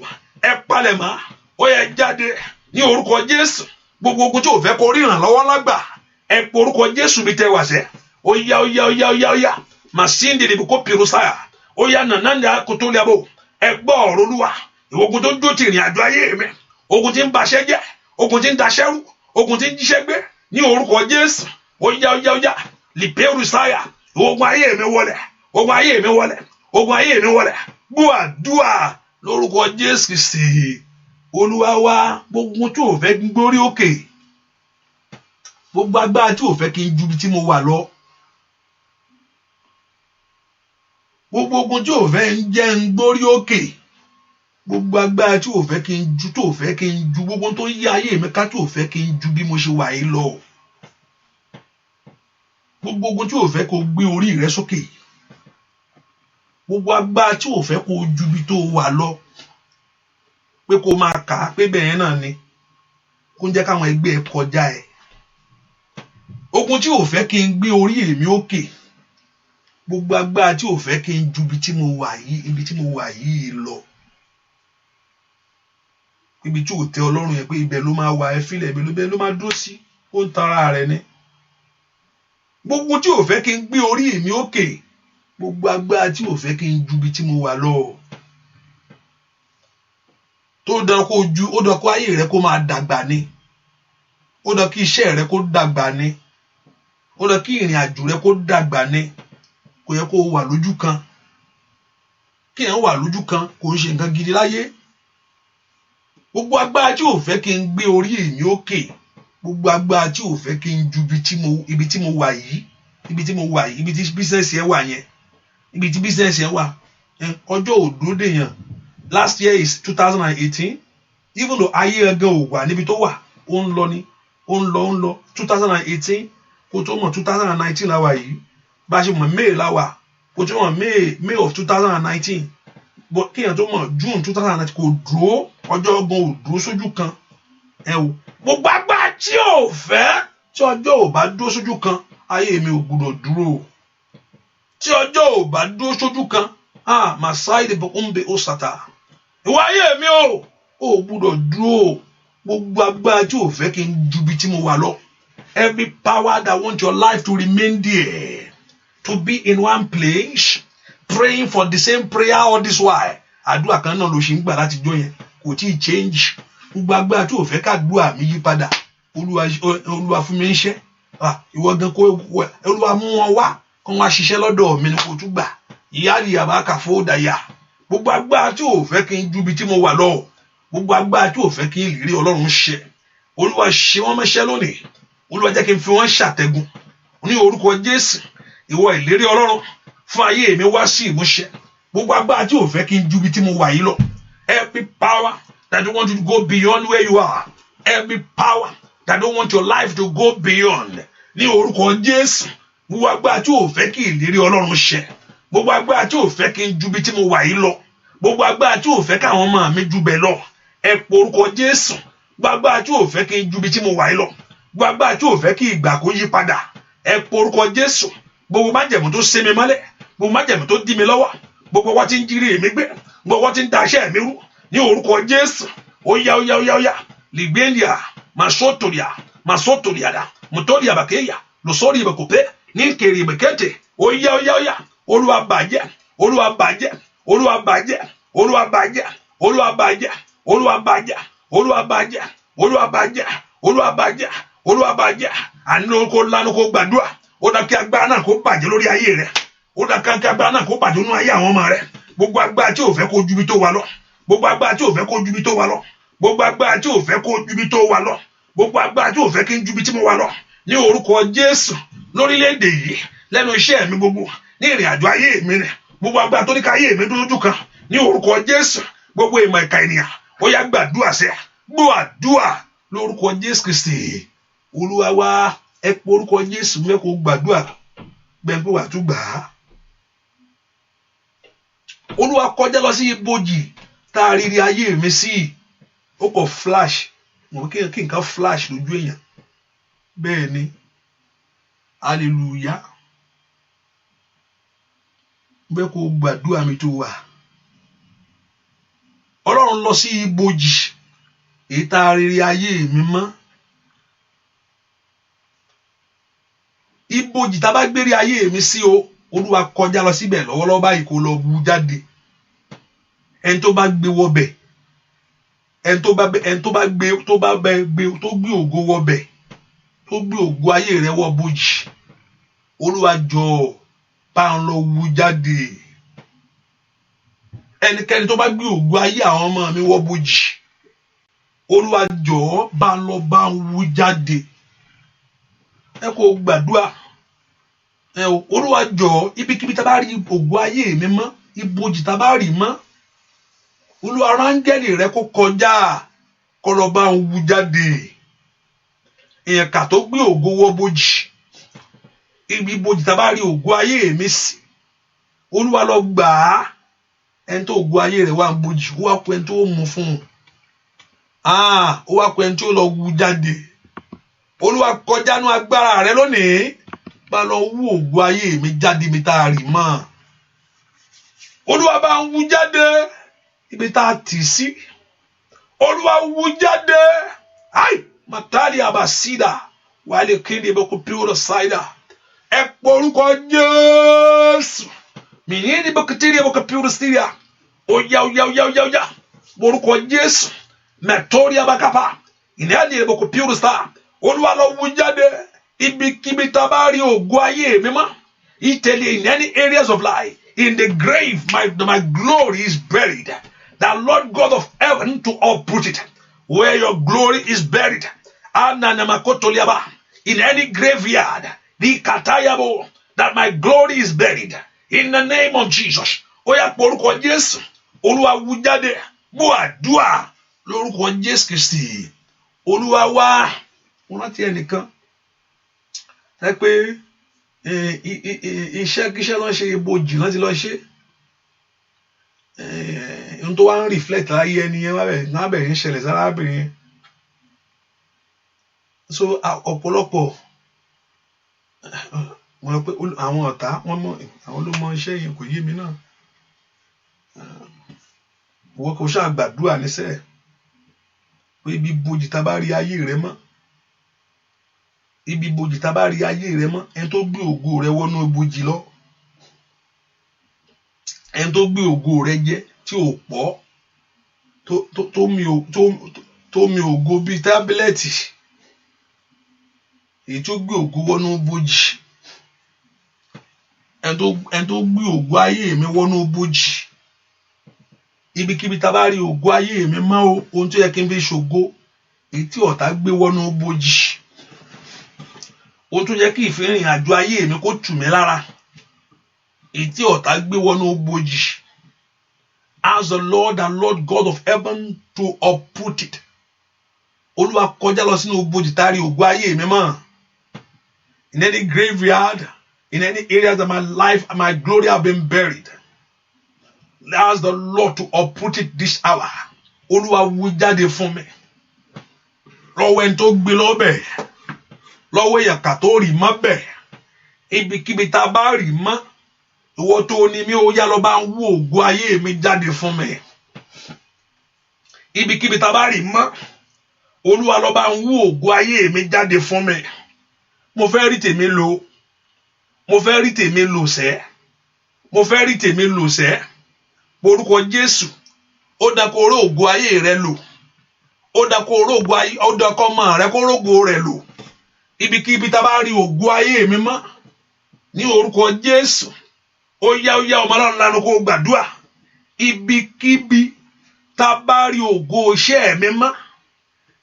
Speaker 1: ẹ palẹ̀ mọ́, ó yá jáde. Ní orúkọ Jésù, gbogbo ogun tí ò fẹ́ kó rí ìrànlọ́wọ́ lágbà, ẹ pe orúkọ Jésù mi tẹ wàṣẹ. Ó yá. Màsíndì lè kó pirusaya. Ó yá nànánà kótó lẹ́bọ̀. Ẹ gbọ́ ọ̀rọ̀ Olúwa. Ogun tó dó ti ìrìn àjò ayé mi, ogun tí ń baṣẹ́ jẹ́, ogun tí ń daṣẹ́ rú, ogun tí ń jíṣẹ́ gbé. Ní orúkọ Jésù, ó yá. Lìpérusaya. Ogun ayé mi wọlẹ̀, ogun ayé mi wọlẹ̀, ogun ayé mi wọlẹ̀. Gbọ́ àdúrà lórúkọ Jésù Kristi Olúwa wa. Gbogbo tí ò fẹ́ gbórí òkè, gbogbo agbára tí ò fẹ́ kí n ju bí tí mo wà lọ, gbogbo ogun tí ò fẹ́ ń jẹ́ ń gbórí òkè, gbogbo agbára tí ò fẹ́ kí n ju, tó fẹ́ kí n ju, gbogbo tó yí ayé mi ká, tó fẹ́ kí n ju bí mo ṣe wà yìí lọ, gbogbo ogun tí ò fẹ́ kó gbé orí rẹ sókè, gbogbo agbára tí ò fẹ́ kó ju bí tó wà lọ, pé kó máa kà á pé bẹ́ẹ̀ náà ni, kó ń jẹ́ káwọn ẹgbẹ́ ẹ kọjá ẹ̀. Ogun tí ò fẹ́ kí n gbé orí èmi òkè, gbogbo agbára tí ò fẹ́ kí n ju ibi tí mo wà yìí lọ, ibi tí ò tẹ́ Ọlọ́run yẹn pé ibẹ̀ ló máa wà, ẹ fílẹ̀ ibẹ̀ ló máa dúró sí, ó ń tara rẹ̀ ni. Gbogbo tí ò fẹ́ kí n gbé orí èmi òkè, gbogbo agbára tí ò fẹ́ kí n ju ibi tí mo wà lọ, tó dán kó ayé rẹ kó máa dàgbà ni, ó dán kí iṣẹ́ rẹ kó dàgbà ni, ó dán kí ìrìn àjò rẹ kó dàgbà ni. Kò yẹ kó wà lójú kan, kí èèyàn wà lójú kan kò ń ṣe nǹkan gidi láyé. Gbogbo agbára tí ò fẹ́ kí n gbé orí èmi òkè, gbogbo agbára tí ò fẹ́ kí n ju ibi tí mo wà yìí, ibi tí bísíǹsì ẹ wà yẹn, ibi tí bísíǹsì ẹ wà, ọjọ́ òdúró dèèyàn. Last year is 2018, even though ayé ẹgan ò wà níbi tó wà, ó ń lọ 2018 kó tó mọ̀ 2019 la wà yìí. Bá ṣe mọ̀ May la wà, kó tó mọ̀ May of 2019, but kíyàn tó mọ̀ June 2019 kò dúró, ọjọ́ ọgbọ̀n ò dúró sójú kan. Gbogbo agbára tí ò fẹ́ tí ọjọ́ ò bá dúró sójú kan, ayé mi ò gbọdọ̀ dúró. Tí ọjọ́ ò bá dúró sójú kan, Masai de Bokumbe Osata. Ìwọ ayé mi ò gbọdọ̀ dúró. Gbogbo agbára tí ò fẹ́ kí n ju bí tí mo wà lọ. Every power that wants your life to remain there, to be in one place, praying for the same prayer all this while. Àdúrà kan náà ló ṣe ń gbà láti jọ yẹn, kò tí ì change. Gbogbo agbára tí ò fẹ́ ká àdúrà mi yí padà. Olúwa fún mi ń ṣẹ́. Ìwọ gan kó Olúwa mú wọn wá, kó wá ṣiṣẹ́ lọ́dọ̀ mi ni kò tún gbà. Ìyá rí àbá kàfó dàyà. gbogbo agbára tí ò fẹ́ kí n ju ibi tí mo wà lọ, gbogbo agbára tí ò fẹ́ kí n ìlérí Ọlọ́run ṣẹ, Olúwa ṣe wọ́n mọ́ṣẹ́ lónìí. Olúwa jẹ́ kí n fi wọ́n ṣàtẹ̀gùn ní orúkọ Jésù. Ìwọ ìlérí Ọlọ́run fún ayé mi wá sí ìmúṣẹ. Gbogbo agbára tí ò fẹ́ kí n ju ibi tí mo wà yìí lọ, every power that don't want you to go beyond where you are, every power that don't want your life to go beyond, ní orúkọ Jésù. Gbogbo agbára tí ò fẹ́ kí ìlérí Ọlọ́run ṣẹ, gbogbo agbára tí ò fẹ́ kí n ju ibi tí mo wà yìí lọ, gbogbo agbára tí ò fẹ́ káwọn ọmọ mi ju bẹ́ẹ̀ lọ, ẹ po orúkọ Jésù. Gbogbo agbára tí ò fẹ́ kí n ju ibi tí mo wà yìí lọ, gbogbo agbára tí ò fẹ́ kí ìgbà kó yí padà, ẹ po orúkọ Jésù. Gbogbo májẹ̀mú tó sé mi mọ́lẹ̀, gbogbo májẹ̀mú tó dí mi lọ́wọ́, gbogbo ọwọ́ tí ń jírí èmi gbé, gbogbo ọwọ́ tí ń daṣẹ́ mi rú, ní orúkọ Jésù. Ó yá lìgbéǹdìà màsótòríàdà mùtòríà bàkéyà lòsórí ìbẹ̀kọ̀pẹ́ ní kèrè ìbẹ̀kẹ́tẹ̀. Ó yá Olúwa bàjẹ́, Olúwa bàjẹ́, Olúwa bàjẹ́, Olúwa bàjẹ́, Olúwa bàjẹ́, Olúwa bàjẹ́, Olúwa bàjẹ́, Olúwa bàjẹ́, Olúwa bàjẹ́, Olúwa bàjẹ́. Àní kó lánàá kó gbàdúrà. Ó dá kí agbára náà kó bàjẹ́ lórí ayé rẹ̀. Ó dá kí agbára náà kó bàjẹ́ nínú ayé àwọn ọmọ rẹ̀. Gbogbo agbára tí ò fẹ́ kó ju ibi tó wà lọ, gbogbo agbára tí ò fẹ́ kó ju ibi tó wà lọ, gbogbo agbára tí ò fẹ́ kó ju ibi tó wà lọ, gbogbo agbára tí ò fẹ́ kí n ju ibi tí mo wà lọ, ní orúkọ Jésù. Lórílẹ̀-èdè yìí, lẹ́nu iṣẹ́ mi gbogbo, ní ìrìn àjò ayé mi rẹ̀, gbogbo agbára tó ní ká ayé mi dúdú kan, ní orúkọ Jésù. Gbogbo ìmọ̀ ìka ènìyàn, ó yá gbàdúrà sẹ́, gbọ́ àdúrà lórúkọ Jésù Kristi Olúwa wa. Ẹ po orúkọ Jésù mẹ́kọ̀ọ́ gbàdúrà bẹ́ẹ̀ pé wà tún gbà á. Olúwa kọjá lọ sí ibojì tá a rírí ayé mi sí. Ó kọ flash, mo kí nǹkan flash lójú èèyàn. Bẹ́ẹ̀ ni, hallelujah. Bẹ́ẹ̀ kó gbàdúrà mi tó wà. Ọlọ́run lọ sí ibojì èyí tá a rírí ayé mi mọ́. Ibojì tá a bá gbérí ayé mi sí o, Olúwa kọjá lọ síbẹ̀ lọ́wọ́lọ́wọ́ báyìí kó lọ wú jáde. Ẹni tó bá gbé wọbẹ̀, ẹni tó gbé ògo wọbẹ̀, tó gbé ògo ayé rẹ̀ wọ bojì, Olúwa jọ̀ọ́ bá ń lọ wú jáde. Ẹnikẹ́ni tó bá gbé ògo ayé àwọn ọmọ mi wọ bojì, Olúwa jọ̀ọ́ bá ń lọ bá ń wú jáde. Ẹ kó gbàdúrà. Olúwa jọ̀ọ́ ibikíbi tá bá rí ògo ayé mi mọ́, ibojì tá bá rí mọ́, Olúwa rángẹ́lì rẹ̀ kó kọjá kó lọ bá ń wú jáde. Ìyẹ̀kà tó gbé ògo wọ bojì, ibi ibojì tá bá rí ògo ayé mi sí, Olúwa lọ gbà á. Ẹni tó ògo ayé rẹ̀ wà ń bojì, ó wá kó ẹni tó mú fún un. Ó wá kó ẹni tó lọ wú jáde. Olúwa kọjá nú agbára rẹ̀ lónìí, bá lọ wú ògo ayé mi jáde mi tá a rí mọ́. Olúwa bá ń wú jáde ibi tá a tì sí. Olúwa wú jáde. Matali abasida wale kindi boko pure cider. Ẹ po orúkọ Jésù. Minini bokitiri boko pure cider. Oya. Orúkọ Jésù. Metoria bakapa. Inadi boko pure cider. Olúwa lọ wú jáde ibikíbi tá bá rí ògo ayé mi mọ́. Italy, in any areas of life, in the grave, my glory is buried. The Lord God of heaven to uproot it. Where your glory is buried, in any graveyard, that my glory is buried. In the name of Jesus. Oya porúkọ Jésù. Olúwa wú jáde. Mo àdúà lórúkọ Jésù Kristi. Olúwa wá. Mo rántí ẹnìkan. Ẹ pé iṣẹ́ kíṣẹ́ lọ ṣe ibojì láti lọ ṣe. Ohun tó wá ń reflect láyé ẹni yẹn wá bẹ̀rẹ̀ ń ṣẹlẹ̀ sárábìnrin yẹn. So ọ̀pọ̀lọpọ̀ mo rò pé àwọn ọ̀tá àwọn ló mọ iṣẹ́ yẹn, kò yé mi náà. Wọ́n kò ṣáà gbàdúrà níṣẹ́ pé ibi ibojì tá bá rí ayé rẹ mọ́, ibi ibojì tá bá rí ayé rẹ mọ́, ẹni tó gbé ògo rẹ wọnú ibojì lọ, ẹni tó gbé ògo rẹ jẹ tí ò pọ̀, tó mi ògo bíi tábìlẹ̀tì, èyí tó gbé ògo wọnú ibojì, ẹni tó gbé ògo ayé mi wọnú ibojì, ibikíbi tá bá rí ògo ayé mi mọ́ o, ohun tó yẹ kí n fi ṣògo èyí tí ọ̀tá gbé wọnú bòjì, ohun tó yẹ kí ìfìrìn àjò ayé mi kó tù mí lára èyí tí ọ̀tá gbé wọnú bòjì. Ask the Lord and Lord God of heaven to uproot it. Olúwa kọjá lọ sínú bòjì tá rí ògo ayé mi mọ́. In any graveyard, in any area that my life and my glory have been buried, ask the Lord to uproot it this hour. Olúwa wú jáde fún mi. Lọ́wọ́ ẹni tó gbé lọ́bẹ̀, lọ́wọ́ ìyàkà tó rì mọ́ bẹ̀, ibikíbi tá bá rì mọ́, ìwọ tó ní mi ó yá lọ bá ń wú ògo ayé mi jáde fún mi. Ibikíbi tá bá rì mọ́, Olúwa lọ bá ń wú ògo ayé mi jáde fún mi. Mo fẹ́ rí tèmi lò, mo fẹ́ rí tèmi lò sẹ́, mo fẹ́ rí tèmi lò sẹ́. Orúkọ Jésù, ó dá kó ró ògo ayé rẹ lò, ó dá kó ró ògo ayé, ó dá kó mọ̀ rẹ kó rógo rẹ lò. Ibikíbi tá bá rí ògo ayé mi mọ́, ní orúkọ Jésù, ó yá ọmọ Ọlọ́run lanu kó gbàdúrà. Ibikíbi tá bá rí ògo iṣẹ́ mi mọ́,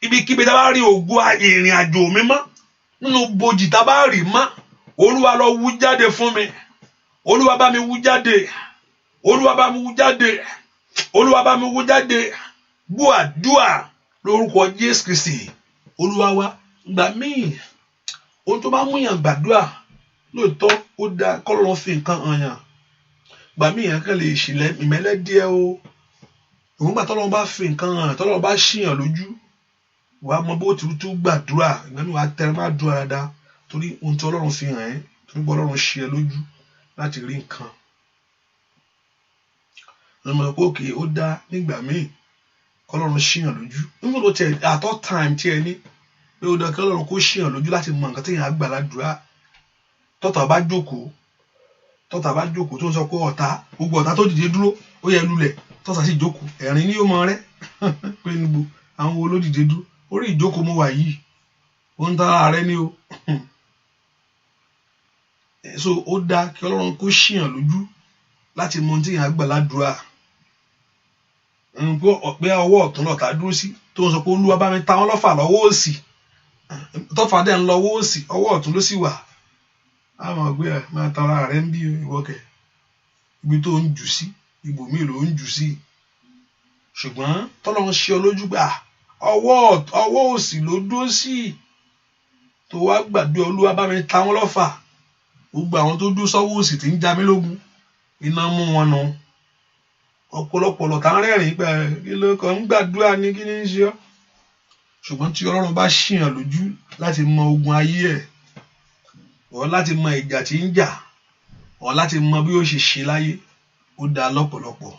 Speaker 1: ibikíbi tá bá rí ògo ìrìn àjò mi mọ́, nínú bòjì tá bá rí mọ́, Olúwa lọ wú jáde fún mi. Olúwa bá mi wú jáde. Olúwa bá mi wú jáde. Olúwa bá mi wú jáde. Gbọ́ àdúà lórúkọ Jésù Kristi. Olúwa wa gbà mí. Ohun tó bá mú yàn gbàdúà lóòótọ́ ó dá kọ́lọ́run fi nǹkan hàn yàn. Gbà mí yàn kàn lè ṣìlẹ̀ ìmẹ́lẹ́ díẹ̀ o. Òun gbà tọ́lọ́run bá fi nǹkan hàn, tọ́lọ́run bá ṣìyàn lójú, wàá mọ bó ti tú gbàdúrà. Ìgbà mi wàá tẹ̀rẹ̀ má dúà dáadáa torí ohun tí Ọlọ́run fi hàn ẹ́, torí pé Ọlọ́run ṣe ẹ́ lójú láti rí nǹkan. Ọmọ pé òkè ó dá nígbà míì kọ́lọ́run ṣìyàn lójú. Nígbà tó tẹ̀ at all time tí ẹ ní pé ó dá kọ́lọ́run kó ṣìyàn lójú láti mọ nǹkan tí èèyàn á gbà ládùúrà. Tọ́tà bá jókòó tó ń sọ pé ọ̀tá, gbogbo ọ̀tá tó dìde dúró ó yẹ lulẹ̀, tọ́tà sì jókòó, ẹ̀rín ni ó mọ rẹ́ pé níbo àwọn wo ló dìde dúró, orí ìjókòó mo wà yìí, ó ń tara rẹ ní o. So ó dá kí Ọlọ́run kó ṣìyàn lójú láti mọ tí èèyàn á gbà ládùúrà. Pé ọwọ́ ọ̀tún lọ̀tá dúró sí tó ń sọ pé Olúwa bá mi ta wọ́n lọ́fà lọ́wọ́ òsì, tọ́fà dẹ̀ ń lọ́wọ́ òsì, ọwọ́ ọ̀tún ló sì wà. Àwọn ọ̀gbẹ́ ẹ̀ máa tara rẹ̀ ń bí ìwọ́kẹ̀, ibi tó ń jù sí ibòmíì ló ń jù sí. Ṣùgbọ́n tọ́lọ́run ṣe ọ lójú pé ọwọ́ òsì ló dúró sí, tó wá gbàdúrà Olúwa bá mi ta wọ́n lọ́fà. Gbogbo àwọn tó dúró sọ́wọ́ òsì tí ń já mi lógun, iná mú wọn nù. Ọ̀pọ̀lọpọ̀ lọ̀tá ń rẹ́rìn-ín pé kí ló kàn ń gbàdúrà ní kí ní í ṣe ọ́. Ṣùgbọ́n tí Ọlọ́run bá ṣìyàn lójú láti mọ ogun ayé ẹ̀, ọ̀ láti mọ ìjà tí ń jà, ọ̀ láti mọ bí ó ṣe ṣe láyé, ó dá lọ́pọ̀lọpọ̀.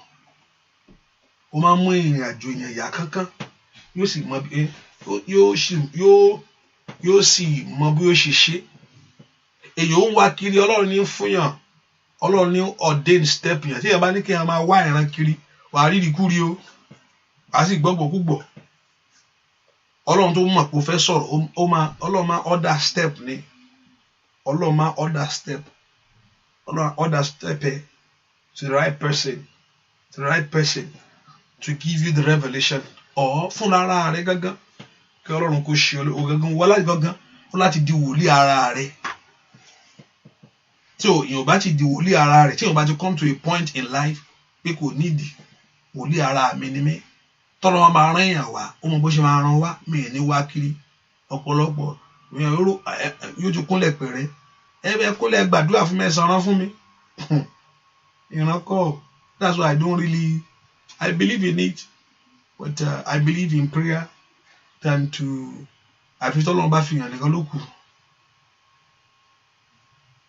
Speaker 1: Ó máa ń mú ìrìn àjò yẹn yá kánkán, yóò sì mọ bí ó ṣe ṣe. Èyí ó ń wá kiri, Ọlọ́run ní fúnyàn, Ọlọ́run ní ordain step yẹn. Tí èèyàn bá ní kí èèyàn máa wá ìran kiri, wàá rí ìkúri o, wàá sì gbọ́gbọ́ púpọ̀. Ọlọ́run tó mọ̀ pé ó fẹ́ sọ̀rọ̀, Ọlọ́run máa order step ni. Ọlọ́run máa order step. Ọlọ́run order step ẹ to the right person to give you the revelation. Or fún ara rẹ gángan kí Ọlọ́run kó ṣe ọgángan wọlá gángan ó láti di wòlíì ara rẹ. Tí èèyàn bá ti di wòlíì ara rẹ, tí èèyàn bá ti come to a point in life pé kò nídìí wòlíì ara mi ni mí, tọ́lọ́ máa rán èèyàn wá, ó mọ bó ṣe máa rán wá, mi ò ní wá kiri. Ọ̀pọ̀lọpọ̀ yóò ti kúnlẹ̀ pẹ̀rẹ́, ẹ kúnlẹ̀ gbàdúrà fún mi, ẹ̀sán fún mi. Ìránkọ́, that's why I believe in it, but I believe in prayer than to àfi tọ́lọ́run bá fi hàn nìkan ló kù.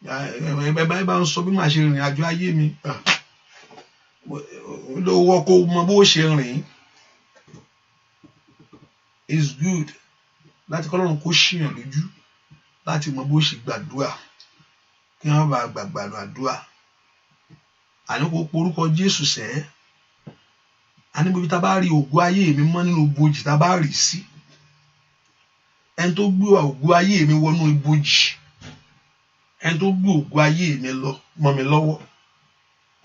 Speaker 1: Ẹ bá ń sọ bí màá ṣe rìn àjò ayé mi, lówó kó mọ bó ṣe rìn. It's good láti kọ́lọ́run kó ṣìyàn lójú láti mọ bó ṣe gbàdúrà kí wọ́n bá gbàgbàdo àdúrà. Àní kó porúkọ Jésù sẹ́, àní bóbi tá bá rí ògo ayé mi mọ́ nínú ibojì tá bá rí sí, ẹni tó gbé ògo ayé mi wọnú ibojì, ẹni tó gbé ògo ayé mi lọ mọ́ mi lọ́wọ́,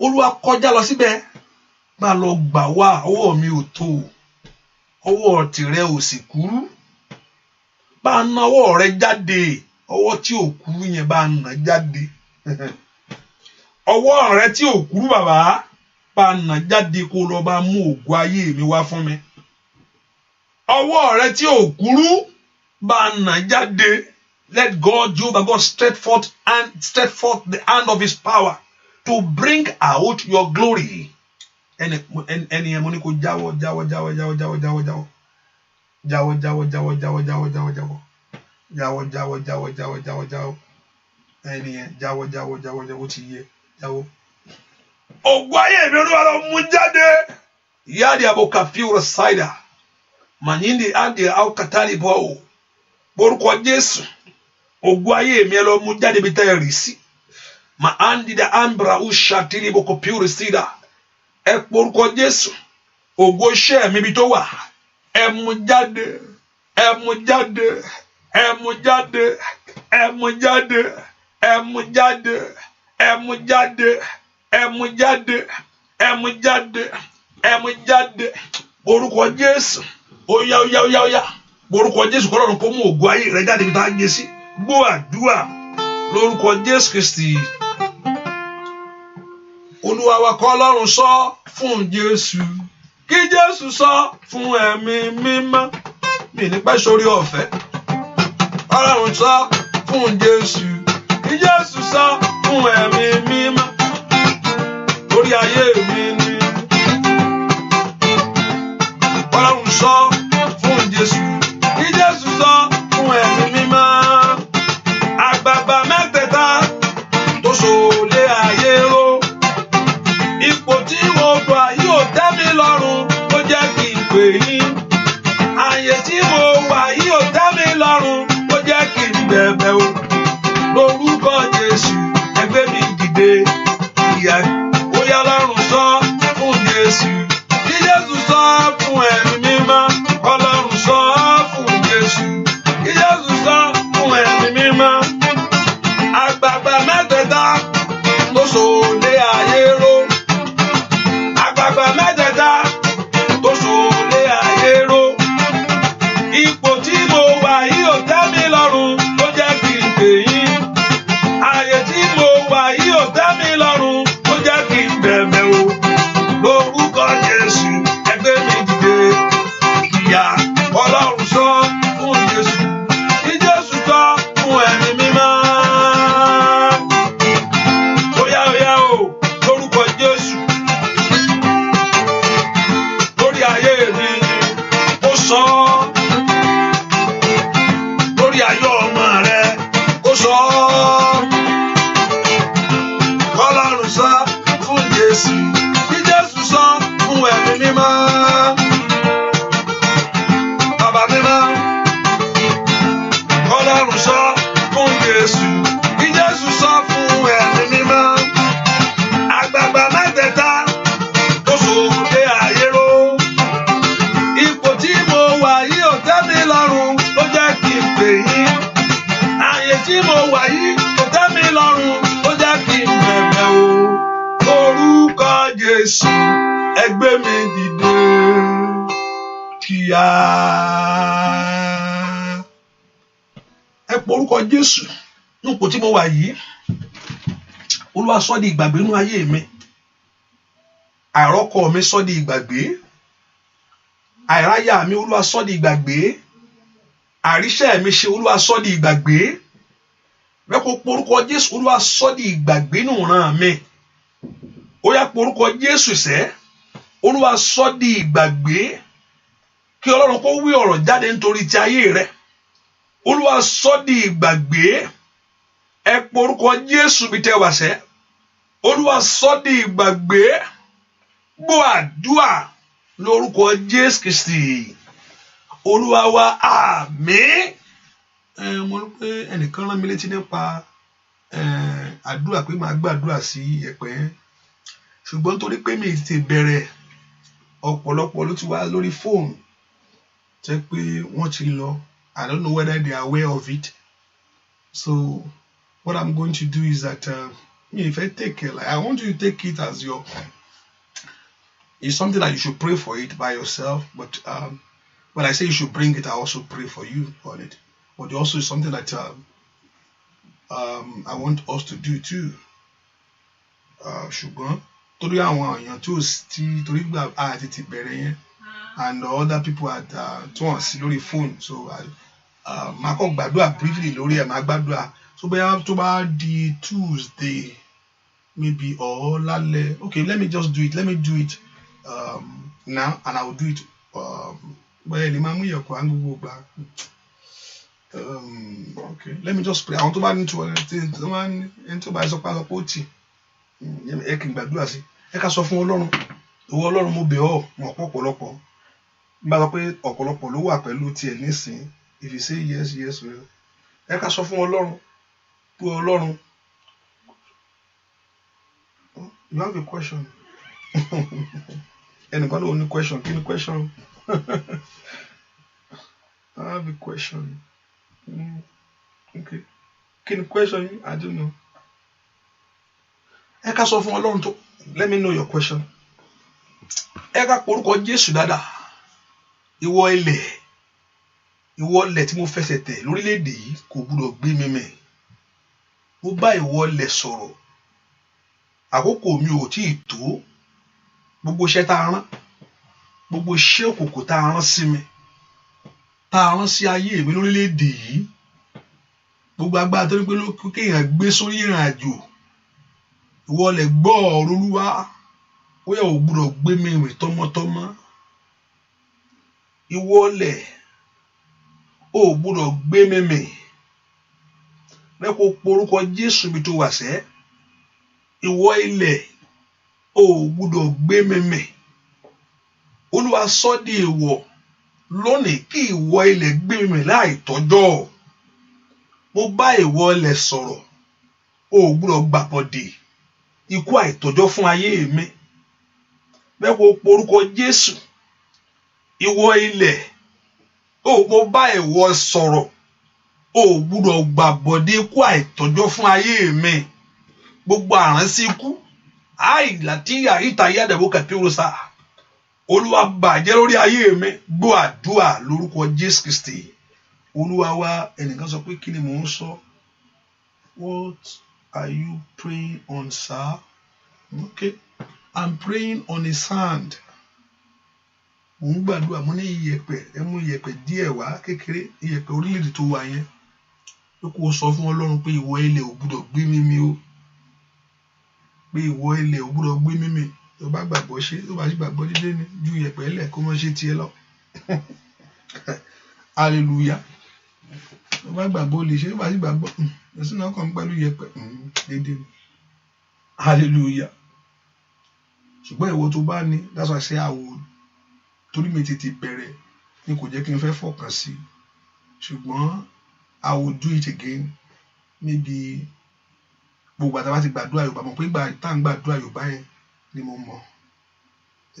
Speaker 1: Olúwa kọjá lọ síbẹ̀. bá lọ gbà wá, ọwọ́ mi ò tó, ọwọ́ tìrẹ ò sì kúrú, bá na ọwọ́ rẹ jáde, ọwọ́ tí ò kúrú yẹn bá nà jáde. Ọwọ́ rẹ tí ò kúrú bàbá, bá nà jáde kó lọ bá mú ògo ayé mi wá fún mi. Ọwọ́ rẹ tí ò kúrú, bá nà jáde. Let God, Jehovah God, stretch forth the hand of his power to bring out your glory. Ẹni ẹ̀ mo ní kó jáwọ́. Ẹni ẹ̀ jáwọ́ ti yẹ jáwọ́. Ògo ayé mi Olúwa lọ mú jáde. Yadi aboka fiura saida. Manyindi adi au katali bo. Borúkọ Jésù. Ògo ayé mi lọ mú jáde bí tẹ́ rí sí. Ma andi da ambra usha tili boko fiura sida. Ẹ porúkọ Jésù. Ògo iṣẹ́ mi bí tó wà. Ẹ mú jáde. Ẹ mú jáde. Ẹ mú jáde. Ẹ mú jáde. Ẹ mú jáde. Ẹ mú jáde. Ẹ mú jáde. Ẹ mú jáde. Ẹ mú jáde. Orúkọ Jésù. Óyá. Orúkọ Jésù kọ́ lọ́run kó mú ògo ayé rẹ jáde bí tá a gbé sí. Gbọ́ àdúrà lórúkọ Jésù Kristi. Olúwa wa kọ́ lọ́run sọ fún Jésù. Kí Jésù sọ fún ẹ̀mí mímọ́. Mi ní pẹ́ sórí ọ̀fẹ́. Ọlọ́run sọ fún Jésù. Kí Jésù sọ fún ẹ̀mí mímọ́. Lórí ayé mi ni. Ọlọ́run sọ fún Jésù. Kí Jésù sọ fún ẹ̀mí mímọ́. Àgbààgbà mẹ́tẹ̀ẹ̀ta tó ṣòlé ayé ró. Ipò tí mo gbà yóò tẹ́ mi lọ́rùn, ó jẹ́ kí n pè yín. Ààyè tí mo wà yóò tẹ́ mi lọ́rùn, ó jẹ́ kí n bẹ̀bẹ̀ o. Lórúkọ Jésù, ẹ gbé mi dìde. Ìyà bóyá lọ́run sọ fún Jésù. Kí Jésù sọ fún ẹ̀mí mímọ́. Ọlọ́run sọ fún Jésù. Kí Jésù sọ fún ẹ̀mí mímọ́. Àgbààgbà mẹ́tẹ̀ẹ̀ta tó ṣòlé ayé ró. Àgbààgbà mẹ́tẹ̀ẹ̀ta tó ṣòlé ayé ró. Ipò tí mo wà yìí ò tẹ́ mi lọ́rùn, ó jẹ́ kí n pè yín. Ààyè tí mo wà yìí ò tẹ́ mi lọ́rùn, ó jẹ́ kí n bẹ̀bẹ̀ o. Lórúkọ Jésù, ẹ gbé mi dìde. Ìyà Ọlọ́run sọ fún Jésù. Kí Jésù sọ fún ẹ̀mí mímọ́. Óyá o, lórúkọ Jésù. Lórí ayé mi ni ó sọ. Lórí ayé ọmọ rẹ ó sọ. Ọlọ́run sọ fún Jésù. Kí Jésù sọ fún ẹ̀mí mímọ́. Bàbá mímọ́. Ọlọ́run sọ fún Jésù. Kí Jésù sọ fún ẹ̀mí mímọ́. Àgbààgbà mẹ́tẹ̀ẹ̀ta tó ṣòlé ayé ró. Ipò tí mo wà yìí ò tẹ́ mi lọ́rùn, ló jẹ́ kí n pè yín. Ààyè tí mo wà yìí ò tẹ́ mi lọ́rùn, ló jẹ́ kí n bẹ̀bẹ̀ o. Orúkọ Jésù, ẹ gbé mi dìde. Kíá. Ẹ pọ orúkọ Jésù nípò tí mo wà yìí. Olúwa sọ di ìgbàgbé nínú ayé mi. Àìrọ́kọ mi sọ di ìgbàgbé. Àìráyà mi Olúwa sọ di ìgbàgbé. Àríṣẹ́ mi ṣe Olúwa sọ di ìgbàgbé. Bẹ́ẹ̀ kó porúkọ Jésù, Olúwa sọ di ìgbàgbé nínú ìran mi. Ó yá porúkọ Jésù sẹ́. Olúwa sọ di ìgbàgbé. Kí Ọlọ́run kó wí ọ̀rọ̀ jáde nítorí ti ayé rẹ. Olúwa sọ di ìgbàgbé. Ẹ porúkọ Jésù bí tẹ́ wá sẹ́. Olúwa sọ di ìgbàgbé. Gbọ́ àdúà lórúkọ Jésù Kristi. Olúwa wa, àmín. Mo rò pé ẹnìkan rán mi létí nípa àdúrà pé màá gbàdúrà sí ẹ̀pẹ́. Ṣùgbọ́n torí pé mi ti bẹ̀rẹ̀, ọ̀pọ̀lọpọ̀ ló ti wá lórí fóònù tẹ́ pé wọ́n ti lọ. I don't know whether they are aware of it. So what I'm going to do is that if I take it, like, I want you to take it as your It's something that you should pray for it by yourself, but when I say you should bring it, I also pray for you on it. But also is something that I want us to do too. Ṣùgbọ́n torí àwọn èèyàn tí torí gbà àti ti bẹ̀rẹ̀ yẹn, and other people had tí wọ́n sí lórí phone, so máa kọ́ gbàdúrà briefly lórí ẹ̀, máa gbàdúrà. So bóyá tó bá di Tuesday maybe or lálẹ́, okay, let me just do it. Let me do it now, and I will do it. Bóyá ẹni máa mú ìyẹ̀kọ́ àgbègbè gbà. Okay, let me just pray. Àwọn tó bá ní tiwọn ẹni tó bá sọ pé ó tì ẹ kì í gbàdúrà sí. Ẹ ká sọ fún Ọlọ́run, ìwọ Ọlọ́run mo bẹ̀ ọ́, mọ̀ ọ̀pọ̀lọpọ̀. Bá sọ pé ọ̀pọ̀lọpọ̀ ló wà pẹ̀lú tiẹ̀ nísìn. If you say yes, yes, well. Ẹ ká sọ fún Ọlọ́run, pé Ọlọ́run. You have a question. Anybody want a question? Kí ni question? I have a question. Okay. Kí ni question? I don't know. Ẹ ká sọ fún Ọlọ́run tó. Let me know your question. Ẹ ká porúkọ Jésù dáadáa. Ìwọ ilẹ̀ tí mo fẹsẹ̀ tẹ̀ lórílẹ̀-èdè yìí kò gbúdọ̀ gbé mi mì. Mo bá ìwọ ilẹ̀ sọ̀rọ̀. Àkókò mi ò tí ì tó. Gbogbo iṣẹ́ tá a rán, gbogbo iṣẹ́ òkùnkùn tá a rán sí mi, tá a rán sí ayé mi lórílẹ̀-èdè yìí, gbogbo agbára tó ní pé kéèyàn gbé sórí ìrìn àjò, ìwọ ilẹ̀ gbọ́ ọ̀rọ̀ Olúwa, ó yẹ ò gbúdọ̀ gbé mi rìn tọmọtọmọ. Ìwọ ilẹ̀ ò gbúdọ̀ gbé mi mì. Lẹ́kọ̀ọ́ porúkọ Jésù bí tó wà sẹ́. Ìwọ ilẹ̀ ò gbúdọ̀ gbé mi mì. Olúwa sọ di èèwọ̀ lónìí kí ìwọ ilẹ̀ gbé mi mì láì tọ́jọ́. Mo bá ìwọ ilẹ̀ sọ̀rọ̀, ò gbúdọ̀ gbàbọ̀dè ikú àìtọ́jọ́ fún ayé mi. Lẹ́kọ̀ọ́ porúkọ Jésù. Ìwọ ilẹ̀, mo bá ìwọ sọ̀rọ̀, ò gbúdọ̀ gbàbọ̀dè ikú àìtọ́jọ́ fún ayé mi. Gbogbo àránsí ikú, àìlàtíyà ìtàyà dẹ̀bọ̀ kẹpẹ́rọ́sà. Olúwa bàjẹ́ lórí ayé mi. Gbọ́ àdúrà lórúkọ Jésù Kristi. Olúwa wa, ẹnìkan sọ pé kí ni mò ń sọ? What are you praying on, sir? Okay, I'm praying on a sand. Mo ń gbàdúrà, mo ní iyẹ̀pẹ̀, ẹ mú iyẹ̀pẹ̀ díẹ̀ wá kékeré, iyẹ̀pẹ̀ orílẹ̀-èdè tó wà yẹn. Pé kó sọ fún Ọlọ́run pé ìwọ ilẹ̀ ò gbúdọ̀ gbé mi mì o. Pé ìwọ ilẹ̀ ò gbúdọ̀ gbé mi mì. Tó bá gbàgbọ́ ṣe, tó bá sì gbàgbọ́ dédé ni, ju iyẹ̀pẹ̀ lẹ̀ kó mọ́ ṣe tiẹ̀ lọ. Hallelujah. Tó bá gbàgbọ́ lè ṣe, tó bá sì gbàgbọ́ ẹ̀sìn náà kàn pẹ̀lú iyẹ̀pẹ̀ dédé ni. Hallelujah. Ṣùgbọ́n ìwọ tó bá ní, that's why I say I would. Torí mi tètè bẹ̀rẹ̀ ni kò jẹ́ kí n fẹ́ fọkàn sí. Ṣùgbọ́n I will do it again. Maybe gbogbo àtàwọn ti gbàdúrà Yorùbá, mọ̀ pé tá à ń gbàdúrà Yorùbá yẹn ni mo mọ̀.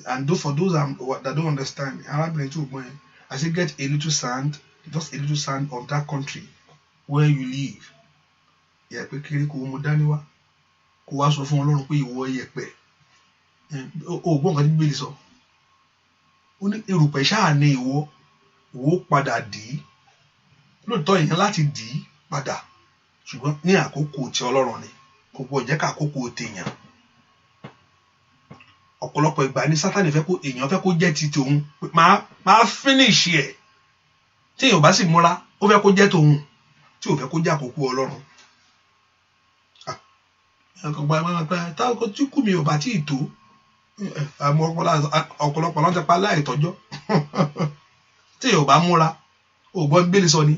Speaker 1: And for those that don't understand, arábìnrin tí ò gbọ́n yẹn, I say get a little sand, just a little sand of that country where you live. Iyẹ̀pẹ̀ kiri kò mú dání wá. Kò wá sọ fún Ọlọ́run pé ìwọ iyẹ̀pẹ̀. O gbọ́ nǹkan tí Bíbélì sọ. Ó ní erùpẹ̀ ṣáà ní ìwọ padà dì í. Lóòótọ́ èèyàn láti dì í padà, ṣùgbọ́n ní àkókò tí Ọlọ́run ni, kò gbọdọ̀ jẹ́ ká àkókò tèèyàn. Ọ̀pọ̀lọpọ̀ ìgbà ní Sátánì èèyàn fẹ́ kó jẹ́ ti tòun, máa finish ẹ̀. Tí èèyàn bá sì múra, ó fẹ́ kó jẹ́ tòun, tí ò fẹ́ kó jẹ́ àkókò Ọlọ́run. Táwọn tí kú mi ò bá tí ì tó, ọ̀pọ̀lọpọ̀ lọ́n ti pa láìtọ́jọ́. Tí èèyàn bá múra, ò gbọ́ Bíbélì sọ ni,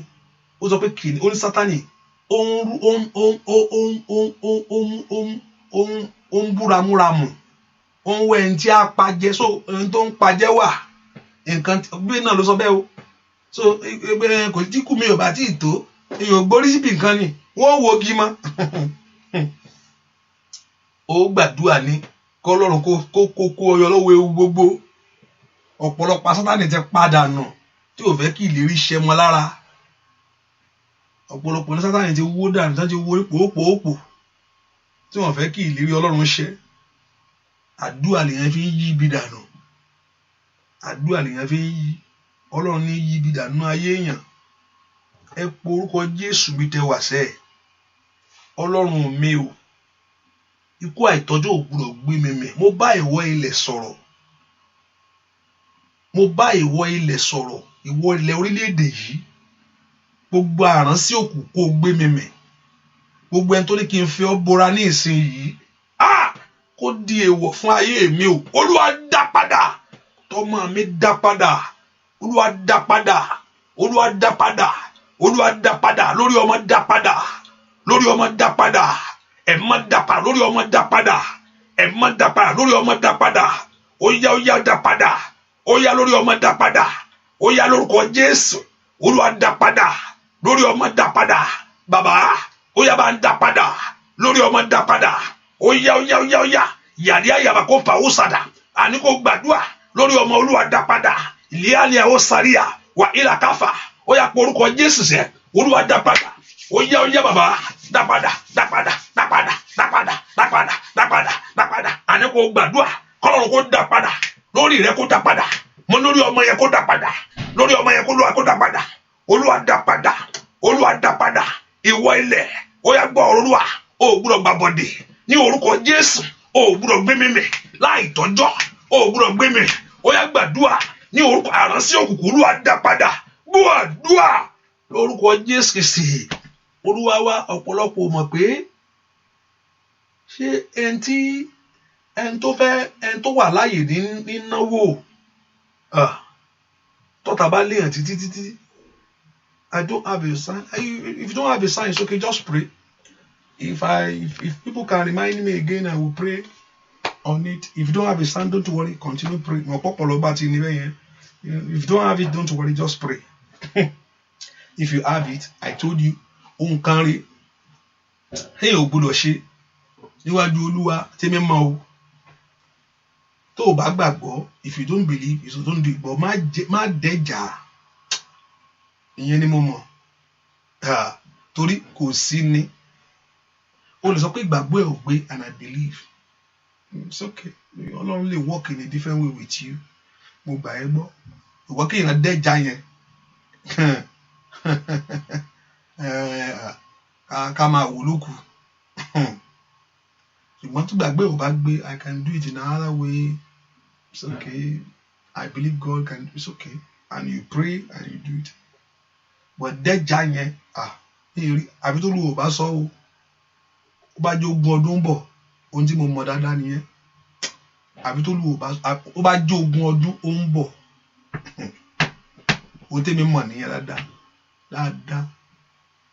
Speaker 1: ó sọ pé kìíní, ó ní Sátánì ó ń búramúramù, ó ń wẹ ẹni tí a pajẹ, so ẹni tó ń pajẹ wà nǹkan bí náà ló sọ bẹ́ẹ̀ o. So kò tí kú mi ò bá tí ì tó, èèyàn gbórí síbi nǹkan ni wọ́n wo igi mọ́. Ó gbàdúrà ní kọ́lọ́run kó ọyọ lọ́wọ́ ewu gbogbo. Ọ̀pọ̀lọpọ̀ Sátánì ti padà nù tí ò fẹ́ kí ìlérí ṣẹ mọ́ lára. Ọ̀pọ̀lọpọ̀ ní Sátánì ti wó dànù, tí wọ́n ti wó pòópòópò tí wọ́n fẹ́ kí ìlérí Ọlọ́run ṣẹ. Àdúrà lèyàn fi ń yí ibi dànù. àdúrà lèèyàn fi ń yí Ọlọ́run ní yí ibi dànù ayé èèyàn. Ẹ po orúkọ Jésù bí tẹ wà sẹ́ Ọlọ́run mi o, ikú àìtọ́jọ́ ò gbọdọ̀ gbé mi mì. Mo bá ìwọ ilẹ̀ sọ̀rọ̀, mo bá ìwọ ilẹ̀ sọ̀rọ̀, ìwọ ilẹ̀ orílẹ̀-èdè yìí, gbogbo àránsí òkú kó gbé mi mì. Gbogbo ẹni tó ní kí n fi ọ́ bora ní ìsìn yìí, kó di èèwọ̀ fún ayé mi o. Olúwa dá padà, tọmọ mi dá padà, Olúwa dá padà, Olúwa dá padà, Olúwa dá padà, lórí ọmọ dá padà, lórí ọmọ dá padà, ẹ̀mọ́ dá padà, lórí ọmọ dá padà, ẹ̀mọ́ dá padà, lórí ọmọ dá padà, ó yá dá padà, ó yá lórí ọmọ dá padà, ó yá lórúkọ Jésù, Olúwa dá padà, lórí ọmọ dá padà, bàbá ó yá bá ń dá padà, lórí ọmọ dá padà, ó yá yàrí àyàbá kó fà ó sàdà, àní kó gbàdúrà lórí ọmọ Olúwa dá padà, ìlíàlíà ó sàríà wà ìlà káfà, ó yá porúkọ Jésù sẹ́, Olúwa dá padà, ó yá bàbá dá padà, dá padà, dá padà, dá padà, dá padà, dá padà, dá padà, àní kó gbàdúrà kọ́lọ́run kó dá padà, lórí rẹ kó dá padà, mo lórí ọmọ yẹn kó dá padà, lórí ọmọ yẹn kó dá padà, Olúwa dá padà, Olúwa dá padà, ìwọ ilẹ̀ ó yá gbọ́ Olúwa, ó gbọ́dọ̀ gbàbọ̀dè ní orúkọ Jésù, ó gbọ́dọ̀ gbé mi mì láì tọ́jọ́, ó gbọ́dọ̀ gbé mi, ó yá gbàdúrà ní orúkọ àránsí òkùnkùn, Olúwa dá padà, gbọ́ àdúrà lórúkọ Jésù Kristi Olúwa wa. Ọ̀pọ̀lọpọ̀ mọ̀ pé ṣé ẹni tó wà láàyè ní náwó tọ́ta bá léèyàn títí. I don't have a sign. If you don't have a sign, it's okay. Just pray. If people can remind me again, I will pray on it. If you don't have a sign, don't worry. Continue praying. If you don't have it, don't worry. Just pray. If you have it, I told you, Unkanri, hey, Obudoshi, you are Olúwa, tèmi mọ̀ o. Tó o bá gbàgbọ́, if you don't believe, you don't do it. But má dẹ́jà. Ìyẹn ni mo mọ̀. Torí kò sí ni. O lè sọ pé ìgbàgbọ́ ẹ̀ ò gbé, and I believe. It's okay. Ọlọ́run lè work in a different way with you. Mo gbà ẹ́ gbọ́. Ìwọ kí èèyàn dẹ́jà yẹn. Ká máa wò lókù. Ṣùgbọ́n tó gbàgbé ò bá gbé, I can do it in another way. It's okay. I believe God can. It's okay. And you pray and you do it. But dẹ́jà yẹn, àbí tó lù ò bá sọ o. Ó bá jẹ́ ogún ọdún bọ̀, ohun tí mo mọ̀ dáadáa nìyẹn. Àbí tó lù ó bá jẹ́ ogún ọdún ó ń bọ̀. Ohun tí mi mọ̀ nìyẹn dáadáa.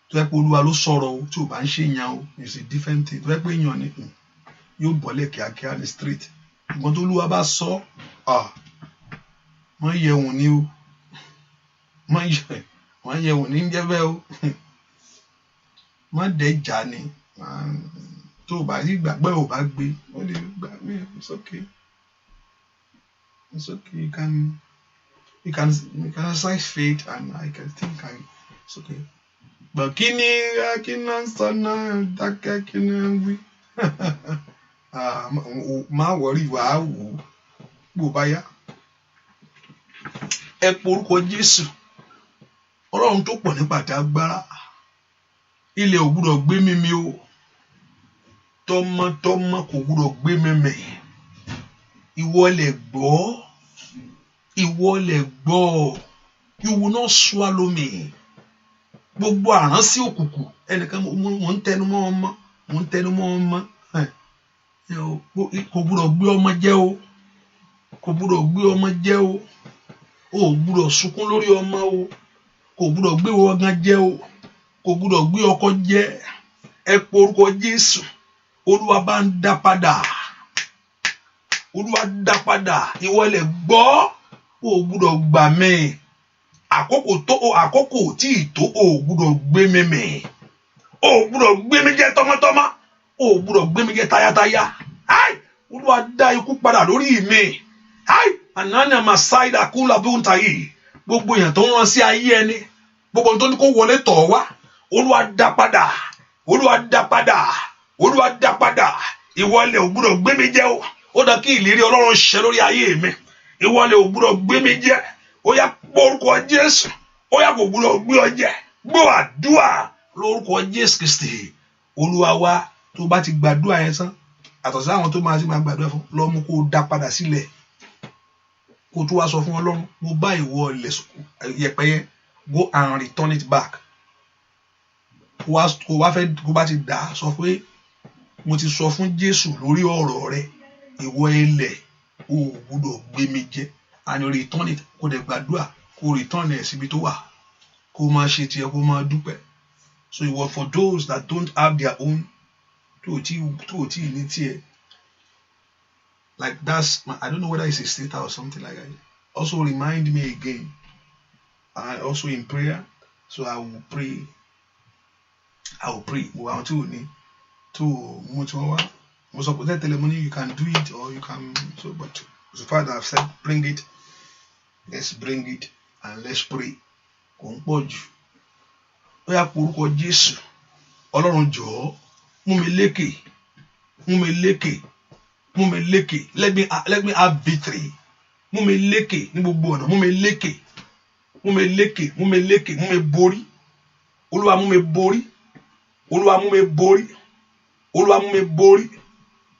Speaker 1: Tó yẹ pé Olúwa ló sọ̀rọ̀ o, tí ò bá ń ṣe èèyàn o, it's a different thing. Tó yẹ pé èèyàn ni yóò bọ́lẹ̀ kíákíá ní street. Ṣùgbọ́n tó Olúwa bá sọ, wọ́n yẹ òun ni o. Wọ́n yẹ òun ní jẹ́ bẹ́ẹ̀ o. Wọ́n dẹ́jà ni. Tó o bá rí gbàgbọ́ ò bá gbé, ó lè gbà mí. It's okay. It's okay. You can exercise faith, and I can think it's okay. But kini sana dákẹ́ kini wí. Má worry wá wò bó bá yá. Ẹ porúkọ Jésù. Ọlọ́run tó pọ̀ nípa àti agbára. Ilẹ̀ ò gbúdọ̀ gbé mi mì o. Tọmọtọmọ kò gbúdọ̀ gbé mi mì. Ìwọ lẹ gbọ́. You will not swallow me. Gbogbo àránsí òkùnkùn ẹnìkan mo ń tẹnu mọ́ ọmọ. Kò gbúdọ̀ gbé ọmọ jẹ́ o. Kò gbúdọ̀ gbé ọmọ jẹ́ o. O gbúdọ̀ sunkún lórí ọmọ o. Kò gbúdọ̀ gbé ọgán jẹ́ o. Kò gbúdọ̀ gbé ọkọ jẹ́. Ẹ porúkọ Jésù. Olúwa bá ń dá padà. Olúwa dá padà. Ìwọ lẹ gbọ́. O gbúdọ̀ gbà mí. Àkókò tí ìtó o gbúdọ̀ gbé mi mì. O gbúdọ̀ gbé mi jẹ́ tọmọtọmọ. O gbúdọ̀ gbé mi jẹ́ tayátayá. Olúwa dá ikú padà lórí mi. Ànánà màsáìdà kúlà bí ń ta yìí. Gbogbo èèyàn tó ń rán sí ayé ẹni. Gbogbo tó ní kó wọlé tọ̀ wá. Olúwa dá padà. Olúwa dá padà. Olúwa dá padà. Ìwọ ilẹ̀ ò gbúdọ̀ gbé mi jẹ́ o. Ó dá kí ìlérí Ọlọ́run ṣẹ lórí ayé mi. ìwọ lè ò gbúdọ̀ gbé mi jẹ ó yá orúkọ Jésù ó yá kò gbúdọ̀ gbé ọ jẹ gbọ́ àdúrà lórúkọ Jésù Kristi Olúwa wa. Tó bá ti gbàdúrà yẹn tán àtọ̀ sí àwọn tó máa gbàdúrà fún lọ mú kó dá padà sílẹ̀ kó tó wá sọ fún Ọlọ́run mo bá ìwọ ilẹ̀ yẹ̀pẹ̀ yẹn go and return it back. Kó bá ti dà sọ pé mo ti sọ fún Jésù lórí ọ̀rọ̀ rẹ ìwọ ilẹ̀ o gbọ́dọ̀ gbé mi jẹ and return it kó dẹ̀ gbàdúrà kó return ẹ̀ síbi tó wà kó máa ṣe tiẹ̀ kó máa dúpẹ́. So ìwọ for those that don't have their own tó tí ní tiẹ̀ like that's I don't know whether it's a state or something like that. Also remind me again and also in prayer so I will pray mo àwọn tí ò ní tó mo tí wọ́n wá mo sọ pé tẹ́lẹ̀ mo ní you can do it or you can so but so far that I've said bring it, let's bring it and let's pray. Kò ń pọ̀ jù ó yá porúkọ Jésù Ọlọ́run jọ̀ọ́ mú mi lékè let me have victory mú mi lékè ní gbogbo ọ̀nà mú mi lékè mú mi borí Olúwa mú mi borí Olúwa mú mi borí Olúwa mú mi borí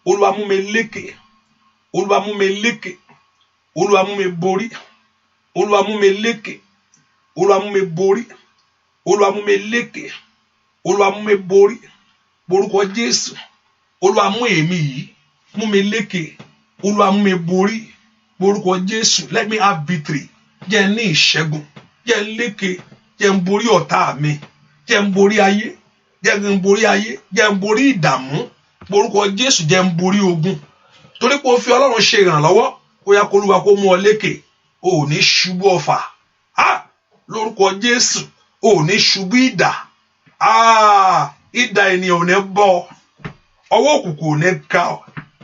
Speaker 1: Olúwa mú mi lékè Olúwa mú mi lékè Olúwa mú mi borí Olúwa mú mi lékè Olúwa mú mi borí Olúwa mú mi lékè Olúwa mú mi borí orúkọ Jésù Olúwa mú èmi yìí mú mi lékè Olúwa mú mi borí orúkọ Jésù let me have victory jẹ́ ní ìṣẹ́gun jẹ́ lékè jẹ́ ń borí ọ̀tá mi jẹ́ ń borí ayé jẹ́ ń borí ìdààmú orúkọ Jésù jẹ́ ń borí ogun torí pé ó fi Ọlọ́run ṣe ìrànlọ́wọ́ ó yá kó Olúwa kó mú ọ lékè ó ní ṣubú ọfà lórúkọ Jésù ó ní ṣubú idà idà ènìyàn ò ní bọ́ ọwọ́ òkùnkùn ò ní ká ọ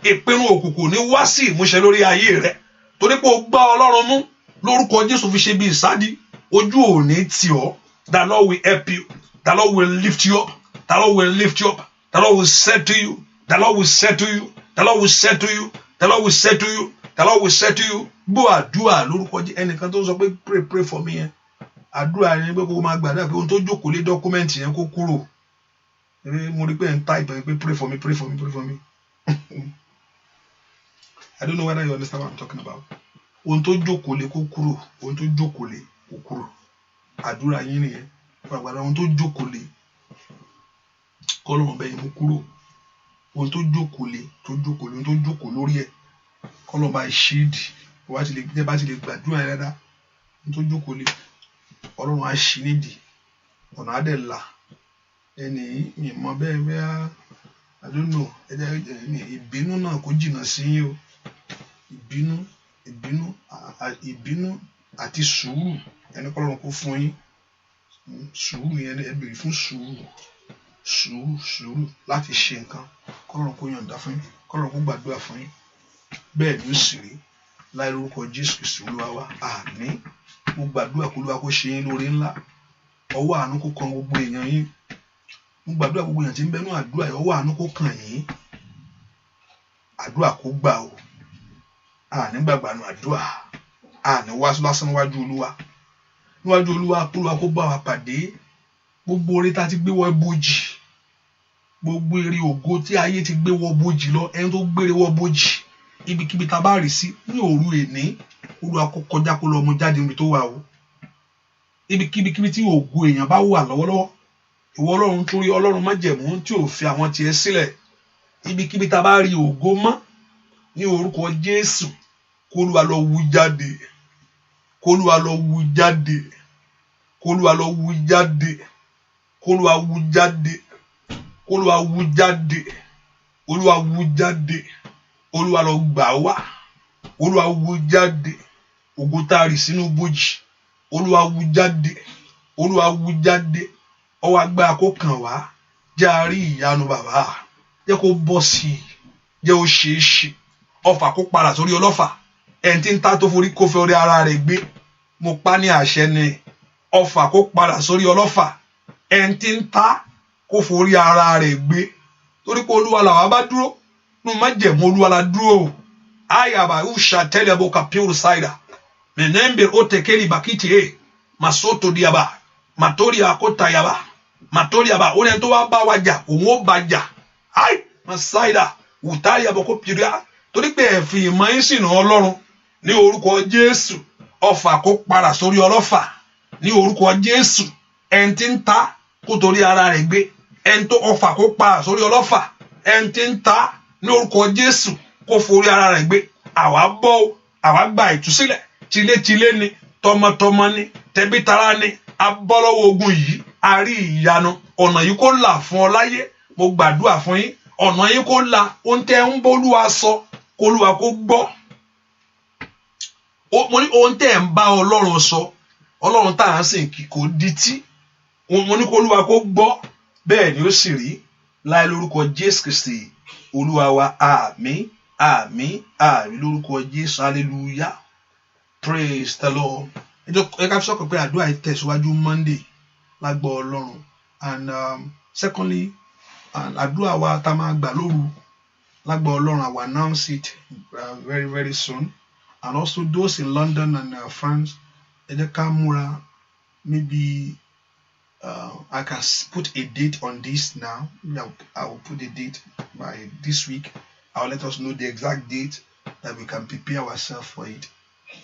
Speaker 1: ìpinnu òkùnkùn ò ní wá sí ìmúṣẹ lórí ayé rẹ torí pé ó gbá Ọlọ́run mú lórúkọ Jésù fi ṣe bí ìsádi ojú ò ní tì ọ́. The Lord will help you, the Lord will lift you up, the Lord will lift you up, the Lord will settle you, the Lord will settle you, the Lord will settle you, the Lord will settle you, the Lord will settle you. Gbọ́ àdúrà lórúkọ Jésù ẹnìkan tó sọ pé pray for me yẹn àdúrà yẹn pé kó máa gbàdúrà pé ohun tó jókòó lé dọ́kúmẹ́ǹtì yẹn kó kúrò mo rí pé ẹ̀ ń type ẹ̀ pé pray for me I don't know whether you understand what I'm talking about. Ohun tó jókòó lé kó kúrò ohun tó jókòó lé kó kúrò àdúrà yín nìyẹn gbàgbàdà ohun tó jókòó lé kọ́lọ́mọ bẹ́ẹ̀ yẹn mú kúrò ohun tó jókòó lé ohun tó jókòó lórí ẹ̀ kọ́lọ́mọ bá ṣíìdì bá ti lè gbàdúrà yẹn dáadáa ohun tó jókòó lé Ọlọ́run á ṣí nídìí ọ̀nà á dẹ̀ là ẹni mi mọ bẹ́ẹ̀ I don't know ìbínú náà kò jìnnà sí yín o ìbínú àti sùúrù ẹni kọ́lọ́run kó fún yín sùúrù yẹn ẹ bèrè fún sùúrù láti ṣe nǹkan kọ́lọ́run kó yọ̀ǹda fún yín kọ́lọ́run kó gbàdúrà fún yín bẹ́ẹ̀ ni ó sì rí láì lórúkọ Jésù Kristi Olúwa wa àmín. Mo gbàdúrà kó Olúwa kó ṣe yín lóore ńlá ọwọ́ àánú kó kan gbogbo èèyàn yín mo gbàdúrà gbogbo èèyàn tí ń bẹnu àdúrà yìí ọwọ́ àánú kó kàn yín àdúrà kó gbà o àní gbàgbànú àdúrà àní wá lásán níwájú Olúwa kó bá wa pàdé gbogbo oore tá ti gbé wọ bójì gbogbo èrè ògo tí ayé ti gbé wọ bójì lọ ẹni tó gbére wọ bójì ibikíbi tá bá rí sí ní òru èní Olúwa kó kọjá kó lọ mú jáde níbi tó wà o ibikíbi tí ògo èèyàn bá wà lọ́wọ́lọ́wọ́ ìwọ Ọlọ́run torí Ọlọ́run májẹ̀mú tí ò fi àwọn tiẹ̀ sílẹ̀ ibikíbi tá bá rí ògo mọ́ ní orúkọ Jésù kó Olúwa lọ wú jáde kó Olúwa lọ wú jáde kó Olúwa lọ wú jáde kó Olúwa wú jáde kó Olúwa wú jáde Olúwa wú jáde Olúwa lọ gbà wá Olúwa wú jáde ògo tá a rí sínú bójì Olúwa wú jáde Olúwa wú jáde ọwọ́ agbára kó kàn wá jẹ́ a rí ìyanu bàbá jẹ́ kó bọ́ sí i jẹ́ ó ṣe é ṣe ọfà kó padà sórí ọlọ́fà ẹni tí ń ta tó forí kó fẹ́ orí ara rẹ̀ gbé mo pa ní àṣẹ ni ọfà kó padà sórí ọlọ́fà ẹni tí ń ta kó forí ara rẹ̀ gbé torí pé Olúwa làwa bá dúró nínú májẹ̀mú Olúwa la dúró ayaba usha telebo kapiru saida menembe otekeli bakiti masoto diaba matori akota yaba matori yaba one tó wá bá wa jà òun ó bá jà ai masaida utari aboko piria torí pé ẹ fi ìmọ̀ yín sínú Ọlọ́run ní orúkọ Jésù ọfà kó para sórí ọlọ́fà ní orúkọ Jésù ẹni tí ń ta kó torí ara rẹ̀ gbé ẹni tó ọfà kó para sórí ọlọ́fà ẹni tí ń ta ní orúkọ Jésù kó forí ara rẹ̀ gbé àwa bọ́ àwa gba ìtúsílẹ̀ tilétilé ni tọmọtọmọ ni tẹbítara ni abọ́lọ́wọ́ ogun yìí a rí ìyanu ọ̀nà yìí kó là fún ọ láyé mo gbàdúrà fún yín ọ̀nà yìí kó là ohun tẹ́ ń bólúwa sọ kólúwa kó gbọ́ mo ní ohun tẹ́ ń bá Ọlọ́run sọ Ọlọ́run tá à ń sìn kì kò dití mo ní kólúwa kó gbọ́ bẹ́ẹ̀ ni ó sì rí láì lórúkọ Jésù Kristi Olúwa wa àmín àmín àmín lórúkọ Jésù hallelujah praise the Lord. ẹ ká fi sọ́kàn pé àdúrà ìtẹ̀síwájú Monday lágbọ́ Ọlọ́run and secondly àdúrà wa tá máa gbà lóru lágbọ́ Ọlọ́run I will announce it very very soon and also those in London and France ẹ jẹ́ ká múra maybe I can put a date on this now. I will put a date by this week. I will let us know the exact date that we can prepare ourselves for it.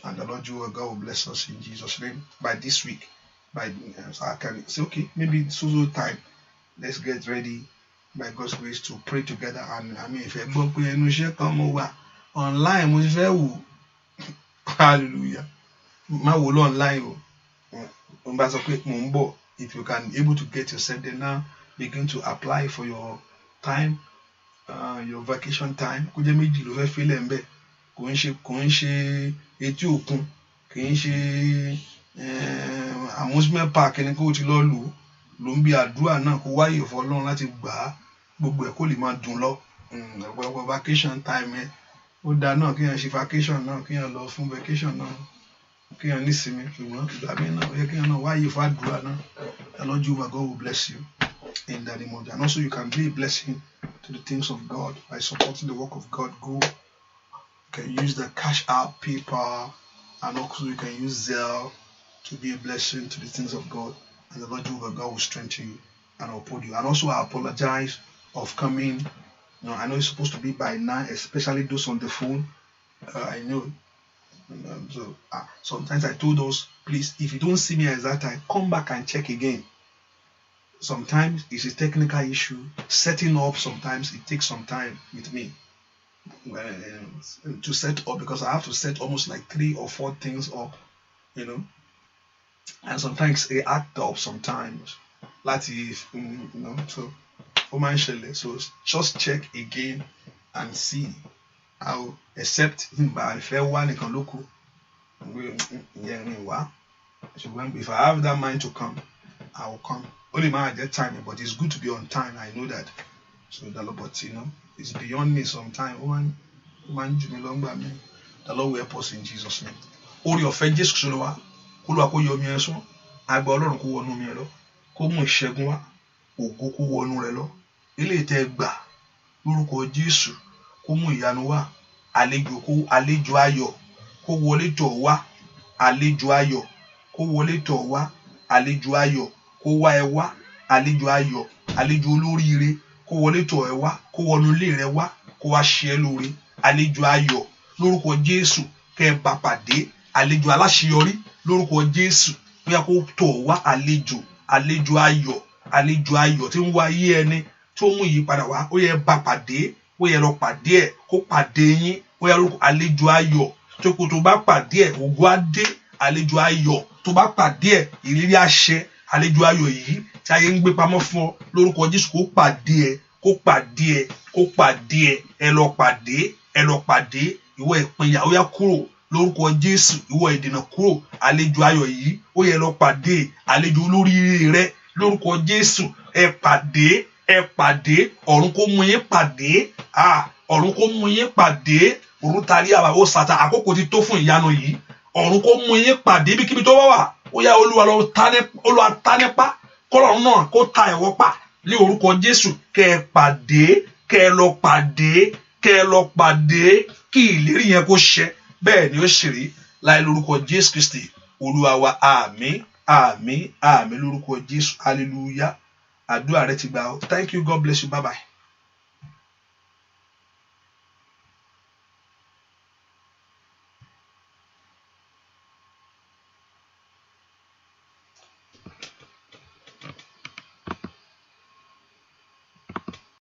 Speaker 1: And the Lord God will bless us in Jesus' name by this week. So I can say, okay, maybe so time. Let's get ready by God's grace to pray together. And I mean, if you come over online, hallelujah. My will online. If you can able to get yourself there now, begin to apply for your time, your vacation time. Kò jẹ́ méjì ló fẹ́ fi lẹ̀ ńbẹ̀. Kò ń ṣe etí òkun, kì í ṣe amusement park ni kó ti lọ lò ń bí àdúrà náà kó wáyé fún Ọlọ́run láti gbà á gbogbo ẹ̀ kó lè máa dùn lọ. Ọ̀pọ̀lọpọ̀ vacation time ẹ̀ ó dáa náà kéèyàn ṣe vacation náà kéèyàn lọ fún vacation náà kéèyàn nísinmi ṣùgbọ́n ìgbà míì náà ó yẹ kéèyàn náà wáyé fún àdúrà náà. The Lord Jehovah God will bless you in the name of God. And also you can be a blessing to the things of God by supporting the work of God. You can use the Cash App, PayPal, and also you can use Zelle to be a blessing to the things of God. And the Lord Jehovah God will strengthen you and uphold you. And also I apologize of coming. I know it's supposed to be by 9, especially those on the phone. I know. So sometimes I told us, please, if you don't see me at that time, come back and check again. Sometimes it's a technical issue. Setting up, sometimes it takes some time with me to set up, because I have to set almost like 3 or 4 things up, and sometimes they act up sometimes. So just check again and see. I'll accept him by fair one and can look. If I have that mind to come, I will come. Only my at that time, but it's good to be on time. I know that. So the Lord, but it's beyond me sometimes. The Lord will help us in Jesus' name. All your fences, Soloa, Kulaku Yomiaso, I borrow Kuonumielo, Kumu Shegua, Ugoku Wonurelo, Iliteba, Uruko Jisu. Kumu Yanua, àlejò ayọ̀, kó wọlé tọ̀ wá, àlejò ayọ̀, kó wọlé tọ̀ wá, àlejò ayọ̀, kó wá ẹ wá, àlejò ayọ̀, àlejò olóríire, kó wọlé tọ̀ ẹ wá, kó wọnú ilé rẹ wá, kó wá ṣe ẹ́ lóore, àlejò ayọ̀, lórúkọ Jésù, kẹ́ bá pàdé, àlejò aláṣeyọrí, lórúkọ Jésù, bóyá kó tọ̀ wá àlejò ayọ̀ tí ń wá ayé ẹni tó mú ìyípadà wá, ó yẹ bá pàdé. Ó yẹ lọ pàdé ẹ̀ kó pàdé yín, ó yẹ lórúkọ àlejò ayọ̀ tó kó tó bá pàdé ẹ̀ ògo á dé, àlejò ayọ̀ tó bá pàdé ẹ̀ ìrírí àṣẹ, àlejò ayọ̀ yìí tí ayé ń gbé pamọ́ fún ọ lórúkọ Jésù kó pàdé ẹ̀ ẹ lọ pàdé ìwọ ìpínyà ó yá kúrò lórúkọ Jésù, ìwọ ìdènà kúrò, àlejò ayọ̀ yìí ó yẹ lọ pàdé àlejò olóríire rẹ lórúkọ Jésù, ẹ pàdé ọ̀run kó mú yín pàdé, ọ̀run kó mú yín pàdé, òrùn tari àbàwò sàtà àkókò ti tó fún ìyanu yìí, ọ̀run kó mú yín pàdé bíkíbi tó wà, ó yá Olúwa tá nípa, kọ́lọ́run náà kó ta ẹ̀wọ́ pa ní orúkọ Jésù, kẹ́ ẹ lọ pàdé kí ìlérí yẹn kó ṣẹ bẹ́ẹ̀ ni ó ṣe rí láì lórúkọ Jésù Kristi Olúwa wa. Àmín àmín àmín lórúkọ Jésù. Hallelujah. Àdúrà rẹ ti gbà. Thank you. God bless you. Bye bye.